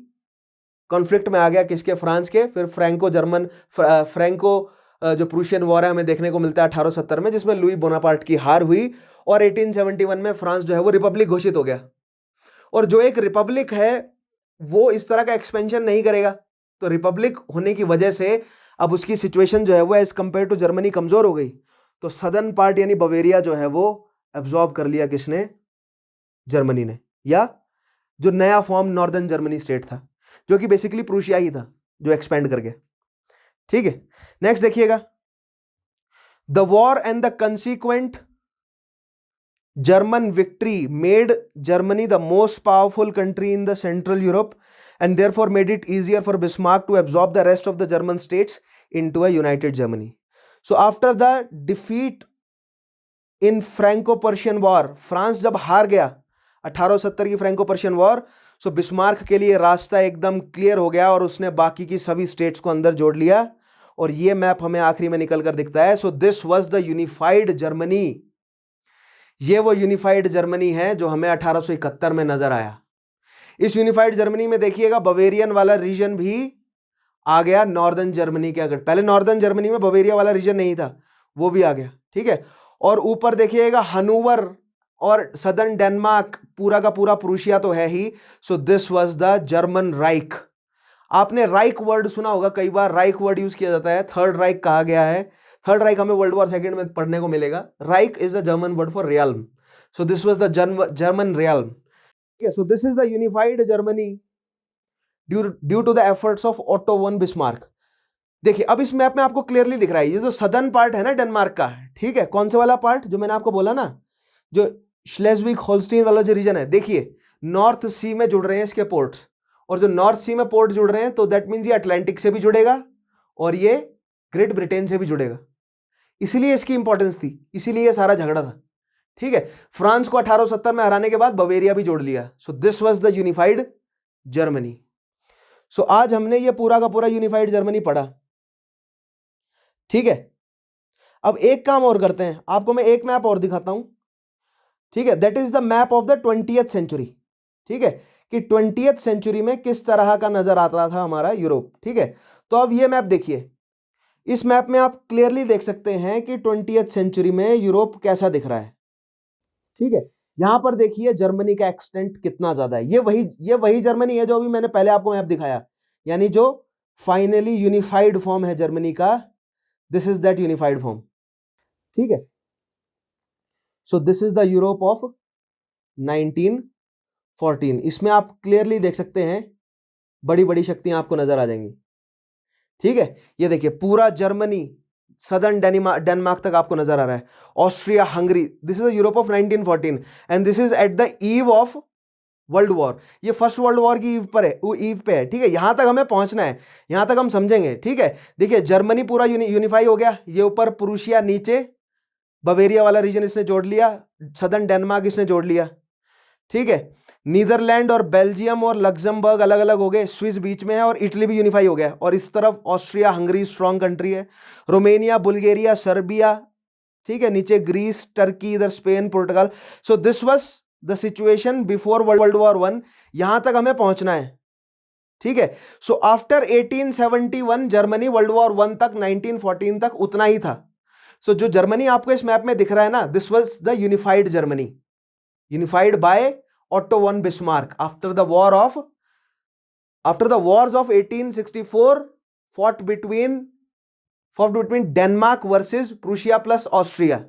कॉन्फ्लिक्ट में आ गया, किसके? फ्रांस के। फिर फ्रैंको जो प्रूशियन वॉर है हमें देखने को मिलता है 1870 में, जिसमें लुई बोनापार्ट की हार हुई और 1871 में फ्रांस जो है वो रिपब्लिक घोषित हो गया। और जो एक रिपब्लिक है वो इस तरह का एक्सपेंशन नहीं करेगा। तो रिपब्लिक होने की वजह से अब उसकी सिचुएशन जो है वो एज कंपेयर टू जर्मनी कमजोर हो गई। तो सदर्न पार्ट यानी बवेरिया जो है वो एब्जॉर्ब कर लिया किसने? जर्मनी ने। या जो नया फॉर्म नॉर्दर्न जर्मनी स्टेट था जो कि बेसिकली प्रूशिया ही था जो एक्सपेंड कर गया। ठीक है, नेक्स्ट देखिएगा। The war and the consequent German victory made Germany the most powerful country in the Central Europe and therefore made it easier for Bismarck to absorb the rest of the German states into a united Germany. So after the defeat in Franco-Prussian War, France जब हार गया 1870 की Franco-Prussian War, so Bismarck के लिए रास्ता एकदम clear हो गया और उसने बाकी की सभी स्टेट्स को अंदर जोड़ लिया। और ये मैप हमें आखिरी में निकल कर दिखता है। So this was the unified Germany. ये वो यूनिफाइड जर्मनी है जो हमें 1871 में नजर आया। इस यूनिफाइड जर्मनी में देखिएगा बवेरियन वाला रीजन भी आ गया नॉर्दर्न जर्मनी के अगर। पहले नॉर्दर्न जर्मनी में बवेरिया वाला रीजन नहीं था, वो भी आ गया। ठीक है, और ऊपर देखिएगा हनोवर और सदर्न डेनमार्क, पूरा का पूरा प्रूशिया तो है ही। So this was the German Reich. आपने राइक वर्ड सुना होगा, कई बार राइक वर्ड यूज किया जाता है। थर्ड राइक कहा गया है। थर्ड राइक हमें वर्ल्ड वॉर सेकंड में पढ़ने को मिलेगा। Reich is the German word for realm. So this was the German realm. So this is the unified Germany due to the efforts of Otto von Bismarck. देखिए अब इस map में आपको clearly दिख रहा है ये जो सदर्न पार्ट है ना डेनमार्क का, ठीक है, कौन से वाला पार्ट जो मैंने आपको बोला ना, जो श्लेज़विग होल्स्टीन वाला जो रीजन है, देखिए नॉर्थ सी में जुड़ रहे हैं इसके पोर्ट्स, और जो नॉर्थ सी में पोर्ट जुड़ रहे हैं तो दैट मीन्स ये अटलांटिक से भी जुड़ेगा और ये ग्रेट ब्रिटेन से भी जुड़ेगा। इसीलिए इसकी इंपॉर्टेंस थी, इसीलिए ये सारा झगड़ा था। ठीक है, फ्रांस को 1870 में हराने के बाद बवेरिया भी जोड़ लिया। So this was the unified Germany. सो आज हमने ये पूरा का पूरा यूनिफाइड जर्मनी पढ़ा। ठीक है, अब एक काम और करते हैं, आपको मैं एक मैप और दिखाता हूं। ठीक है, that is the map of the 20th century. ठीक है, कि 20th सेंचुरी में किस तरह का नजर आता था हमारा यूरोप। ठीक है, तो अब ये मैप देखिए, इस मैप में आप क्लियरली देख सकते हैं कि 20th सेंचुरी में यूरोप कैसा दिख रहा है। ठीक है, यहां पर देखिए जर्मनी का एक्सटेंट कितना ज्यादा है। ये वही जर्मनी है जो अभी मैंने पहले आपको मैप दिखाया, यानी जो फाइनली यूनिफाइड फॉर्म है जर्मनी का। This is that unified form. ठीक है, so this is the Europe of 1914। इसमें आप क्लियरली देख सकते हैं बड़ी बड़ी शक्तियां आपको नजर आ जाएंगी। ठीक है, ये देखिए पूरा जर्मनी सदर्न डेनमार्क तक आपको नजर आ रहा है, Austria, Hungary. This is the Europe of 1914 and this is at the eve of world war. ये फर्स्ट वर्ल्ड वॉर की ईव पर है, ईव पे है। ठीक है, यहां तक हमें पहुंचना है, यहां तक हम समझेंगे। ठीक है, देखिए जर्मनी पूरा यूनिफाई हो गया, ये ऊपर प्रूशिया, नीचे बवेरिया वाला रीजन इसने जोड़ लिया, सदर्न डेनमार्क इसने जोड़ लिया। ठीक है, नीदरलैंड और बेल्जियम और लग्जमबर्ग अलग अलग हो गए, स्विस बीच में है, और इटली भी यूनिफाई हो गया। और इस तरफ ऑस्ट्रिया हंगरी स्ट्रॉन्ग कंट्री है, रोमेनिया बुल्गारिया सर्बिया, ठीक है, नीचे ग्रीस टर्की, इधर Spain Portugal. So this was the situation before world war one. यहां तक हमें पहुंचना है, ठीक है। So after 1871 Germany world war one तक 1914 तक उतना ही था। सो जो जर्मनी आपको इस मैप में दिख रहा है ना, this was the unified Germany, unified by Otto von Bismarck after the wars of 1864 fought between Denmark versus Prussia plus Austria.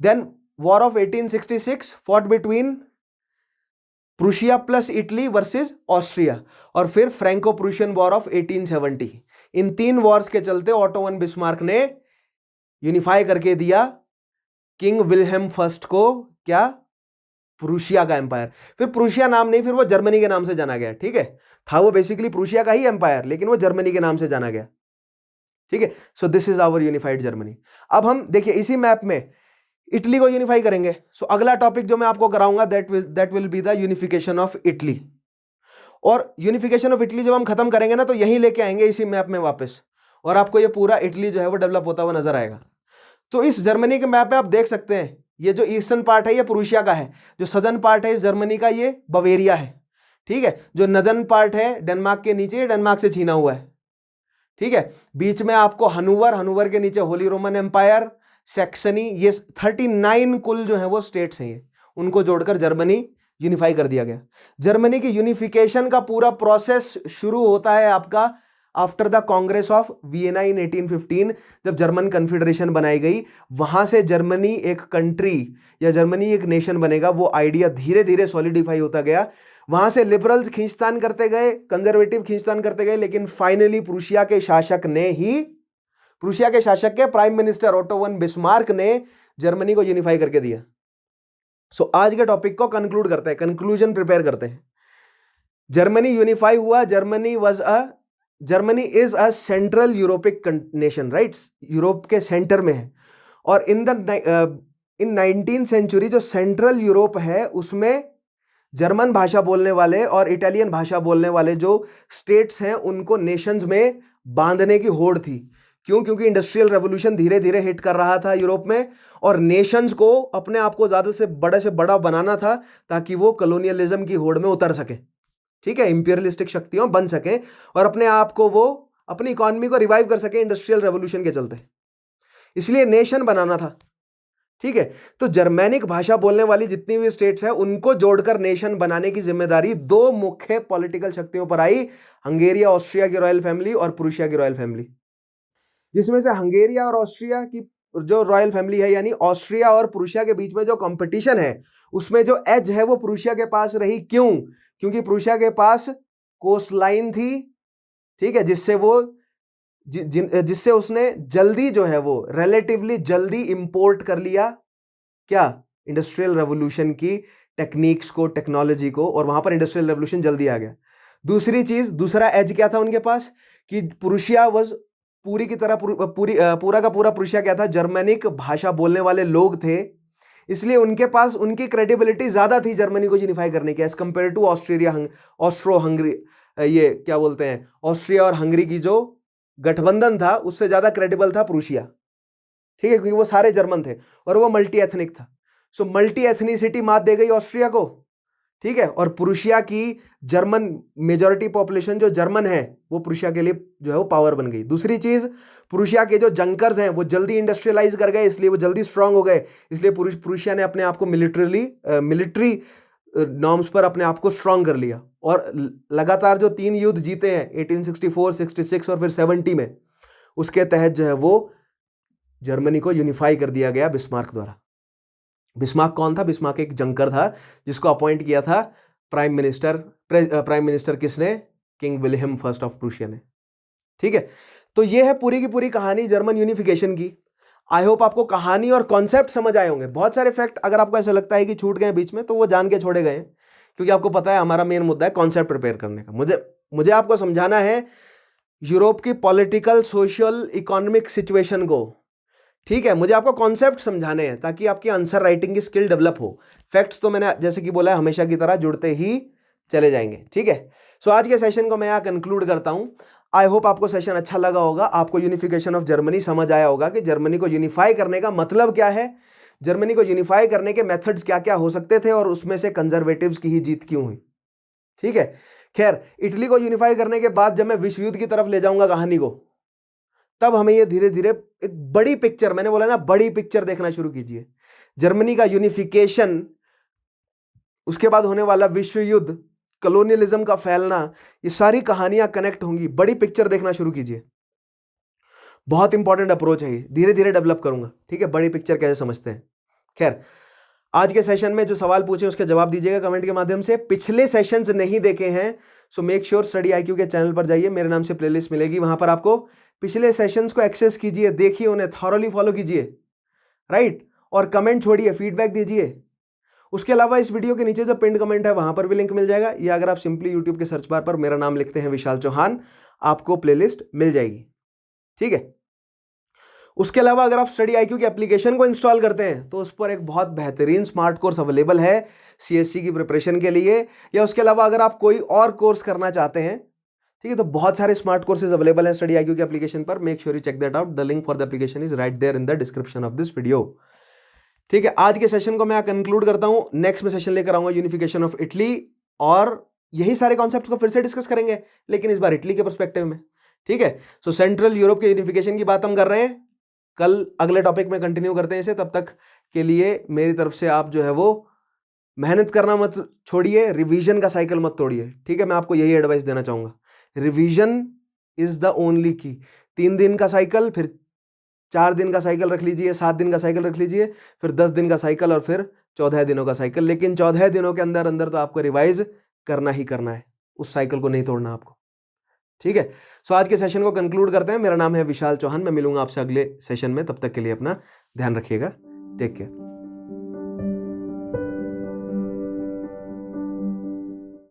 Then war of 1866 fought between Prussia plus Italy versus Austria, और फिर Franco Prussian war of 1870। In 3 Wars के चलते auto von Bismarck ने unify करके दिया king Wilhelm first को, क्या, Prussia का एम्पायर। फिर प्रूशिया नाम नहीं, फिर वो जर्मनी के नाम से जाना गया, ठीक है। था वो बेसिकली प्रूशिया का ही एम्पायर, लेकिन वो जर्मनी के नाम से जाना गया, ठीक है। So this is our unified Germany. अब हम देखिए इसी मैप में इटली को यूनिफाई करेंगे। सो अगला टॉपिक जो मैं आपको कराऊंगा that will be the unification of Italy. और यूनिफिकेशन ऑफ इटली जब हम खत्म करेंगे ना, तो यहीं लेके आएंगे इसी मैप में वापस, और आपको ये पूरा इटली जो है वो डेवलप होता हुआ नजर आएगा। तो इस जर्मनी के मैप में आप देख सकते हैं, ये जो ईस्टर्न पार्ट है ये प्रूशिया का है, जो सदर्न पार्ट है इस जर्मनी का ये बवेरिया है, ठीक है। जो नदर्न पार्ट है डेनमार्क के नीचे, ये डेनमार्क से छीना हुआ है, ठीक है। बीच में आपको हनूवर के नीचे होली रोमन एम्पायर, सैक्सनी, ये 39 कुल जो है वो स्टेट्स हैं, ये उनको जोड़कर जर्मनी यूनिफाई कर दिया गया। जर्मनी की यूनिफिकेशन का पूरा प्रोसेस शुरू होता है आपका after the Congress of Vienna in 1815, जब जर्मन कन्फेडरेशन बनाई गई। वहां से जर्मनी एक कंट्री या जर्मनी एक नेशन बनेगा, वो आइडिया धीरे धीरे सॉलिडिफाई होता गया। वहां से लिबरल्स खींचतान करते गए, कंजर्वेटिव खींचतान करते गए, लेकिन फाइनली प्रूशिया के शासक के prime minister auto von Bismarck ने जर्मनी को यूनिफाई करके दिया। सो आज के टॉपिक को कंक्लूड करते हैं, कंक्लूजन प्रिपेयर करते हैं। जर्मनी यूनिफाई हुआ, Germany is a central Europic nation, right, Europe के सेंटर में है। और इन 19th सेंचुरी जो सेंट्रल यूरोप है उसमें जर्मन भाषा बोलने वाले और इटालियन भाषा बोलने वाले जो स्टेट्स हैं उनको नेशंस में बांधने की होड़ थी। क्यों? क्योंकि इंडस्ट्रियल रेवोल्यूशन धीरे धीरे हिट कर रहा था यूरोप में, और नेशंस को अपने आप को ज्यादा से बड़ा बनाना था ताकि वो कॉलोनियलिज्म की होड़ में उतर सके, ठीक है, इंपीरियलिस्टिक शक्तियों बन सके और अपने आप को वो अपनी इकोनॉमी को रिवाइव कर सके इंडस्ट्रियल रेवोल्यूशन के चलते, इसलिए नेशन बनाना था, ठीक है। तो जर्मैनिक भाषा बोलने वाली जितनी भी स्टेट्स हैं उनको जोड़कर नेशन बनाने की जिम्मेदारी 2 मुख्य पॉलिटिकल शक्तियों पर आई, हंगेरिया ऑस्ट्रिया की रॉयल फैमिली और प्रूशिया की रॉयल फैमिली। जिसमें से हंगेरिया और ऑस्ट्रिया की जो रॉयल फैमिली है, यानी ऑस्ट्रिया और प्रूशिया के बीच में जो कंपटीशन है उसमें जो एज है वो प्रूशिया के पास रही। क्यों? क्योंकि प्रूशिया के पास कोस्ट लाइन थी, ठीक है, जिससे उसने जल्दी जो है वो रिलेटिवली जल्दी इंपोर्ट कर लिया, क्या, इंडस्ट्रियल रेवोल्यूशन की टेक्निक्स को, टेक्नोलॉजी को, और वहां पर इंडस्ट्रियल रेवोल्यूशन जल्दी आ गया। दूसरा एज क्या था उनके पास कि प्रूशिया वाज पूरी की तरह पूरा का पूरा प्रूशिया क्या था, जर्मनिक भाषा बोलने वाले लोग थे, इसलिए उनके पास उनकी क्रेडिबिलिटी ज्यादा थी जर्मनी को यूनिफाई करने की as compare to Austro Hungary, ये क्या बोलते हैं, ऑस्ट्रिया और हंगरी की जो गठबंधन था उससे ज्यादा क्रेडिबल था प्रूशिया, ठीक है, क्योंकि वो सारे जर्मन थे और वो मल्टी एथनिक था। सो मल्टी एथनिसिटी मात दे गई ऑस्ट्रिया को, ठीक है, और प्रूशिया की जर्मन मेजॉरिटी पॉपुलेशन जो जर्मन है वो प्रूशिया के लिए जो है वो पावर बन गई। दूसरी चीज, प्रूशिया के जो जंकर्स हैं वो जल्दी इंडस्ट्रियलाइज कर गए, इसलिए वो जल्दी स्ट्रांग हो गए, इसलिए प्रूशिया ने अपने आप को मिलिट्री नॉर्म्स पर अपने आप को स्ट्रांग कर लिया। और लगातार जो 3 युद्ध जीते हैं 1864, 66 और फिर 70 में, उसके तहत जो है वो जर्मनी को यूनिफाई कर दिया गया बिस्मार्क द्वारा। बिस्मार्क कौन था? बिस्मार्क एक जंकर था जिसको अपॉइंट किया था प्राइम मिनिस्टर किसने? King Wilhelm first of Prussia ने, ठीक है। तो ये है पूरी की पूरी कहानी जर्मन यूनिफिकेशन की। आई होप आपको कहानी और कॉन्सेप्ट समझ आए होंगे। बहुत सारे फैक्ट अगर आपको ऐसा लगता है कि छूट गए बीच में तो वो जान के छोड़े गए, क्योंकि आपको पता है हमारा मेन मुद्दा है कॉन्सेप्ट प्रिपेयर करने का। मुझे आपको समझाना है यूरोप की पॉलिटिकल, सोशल, इकोनॉमिक सिचुएशन को, ठीक है, मुझे आपको कॉन्सेप्ट समझाने हैं ताकि आपकी आंसर राइटिंग की स्किल डेवलप हो। फैक्ट्स तो मैंने जैसे कि बोला है हमेशा की तरह जुड़ते ही चले जाएंगे। ठीक है, सो आज के सेशन को मैं यहाँ कंक्लूड करता हूं। आई होप आपको सेशन अच्छा लगा होगा, आपको यूनिफिकेशन ऑफ जर्मनी समझ आया होगा कि जर्मनी को यूनिफाई करने का मतलब क्या है, जर्मनी को यूनिफाई करने के मेथड्स क्या क्या हो सकते थे और उसमें से कंजर्वेटिव्स की ही जीत क्यों हुई। ठीक है, खैर इटली को यूनिफाई करने के बाद जब मैं विश्व युद्ध की तरफ ले जाऊंगा कहानी को, तब हमें ये धीरे धीरे एक बड़ी पिक्चर, मैंने बोला ना बड़ी पिक्चर देखना शुरू कीजिए। जर्मनी का यूनिफिकेशन, उसके बाद होने वाला विश्व युद्ध, कॉलोनियलिज्म का फैलना, ये सारी कहानियां कनेक्ट होंगी। बड़ी पिक्चर देखना शुरू कीजिए, बहुत इंपॉर्टेंट अप्रोच है ये, धीरे धीरे डेवलप करूंगा। ठीक है, बड़ी पिक्चर कैसे समझते हैं। खैर आज के सेशन में जो सवाल पूछे उसके जवाब दीजिएगा कमेंट के माध्यम से। पिछले सेशंस नहीं देखे हैं सो मेक श्योर स्टडी आईक्यू के चैनल पर जाइए, मेरे नाम से प्लेलिस्ट मिलेगी, वहां पर आपको पिछले सेशंस को एक्सेस कीजिए, देखिए उन्हें थॉरली फॉलो कीजिए, राइट, और कमेंट छोड़िए, फीडबैक दीजिए। उसके अलावा इस वीडियो के नीचे जो पिन कमेंट है वहां पर भी लिंक मिल जाएगा, या अगर आप सिंपली यूट्यूब के सर्च बार पर मेरा नाम लिखते हैं विशाल चौहान, आपको प्लेलिस्ट मिल जाएगी। ठीक है, उसके अलावा अगर आप स्टडी आईक्यू की एप्लीकेशन को इंस्टॉल करते हैं तो उस पर एक बहुत बेहतरीन स्मार्ट कोर्स अवेलेबल है सीएससी की प्रिपरेशन के लिए, या उसके अलावा अगर आप कोई और कोर्स करना चाहते हैं, ठीक है, तो बहुत सारे स्मार्ट कोर्सेज अवेलेबल हैं स्टडी आईक्यू की एप्लीकेशन पर। Make sure you check that out, the link for the application is right there in the description of this video. ठीक है, आज के सेशन को मैं कंक्लूड करता हूं, नेक्स्ट में सेशन लेकर आऊंगा यूनिफिकेशन ऑफ इटली, और यही सारे कॉन्सेप्ट्स को फिर से डिस्कस करेंगे, लेकिन इस बार इटली के पर्सपेक्टिव में। ठीक है, सो सेंट्रल यूरोप के यूनिफिकेशन की बात हम कर रहे हैं, कल अगले टॉपिक में कंटिन्यू करते हैं इसे। तब तक के लिए मेरी तरफ से आप जो है वो मेहनत करना मत छोड़िए, रिवीजन का साइकिल मत तोड़िए। ठीक है, मैं आपको यही एडवाइस देना चाहूंगा, रिवीजन इज द ओनली की। 3 दिन का साइकिल, फिर 4 दिन का साइकिल रख लीजिए, 7 दिन का साइकिल रख लीजिए, फिर 10 दिन का साइकिल, और फिर 14 दिनों का साइकिल। लेकिन 14 दिनों के अंदर अंदर तो आपको रिवाइज करना ही करना है, उस साइकिल को नहीं तोड़ना आपको। ठीक है, सो आज के सेशन को कंक्लूड करते हैं। मेरा नाम है विशाल चौहान, मैं मिलूंगा आपसे अगले सेशन में, तब तक के लिए अपना ध्यान रखिएगा, टेक केयर।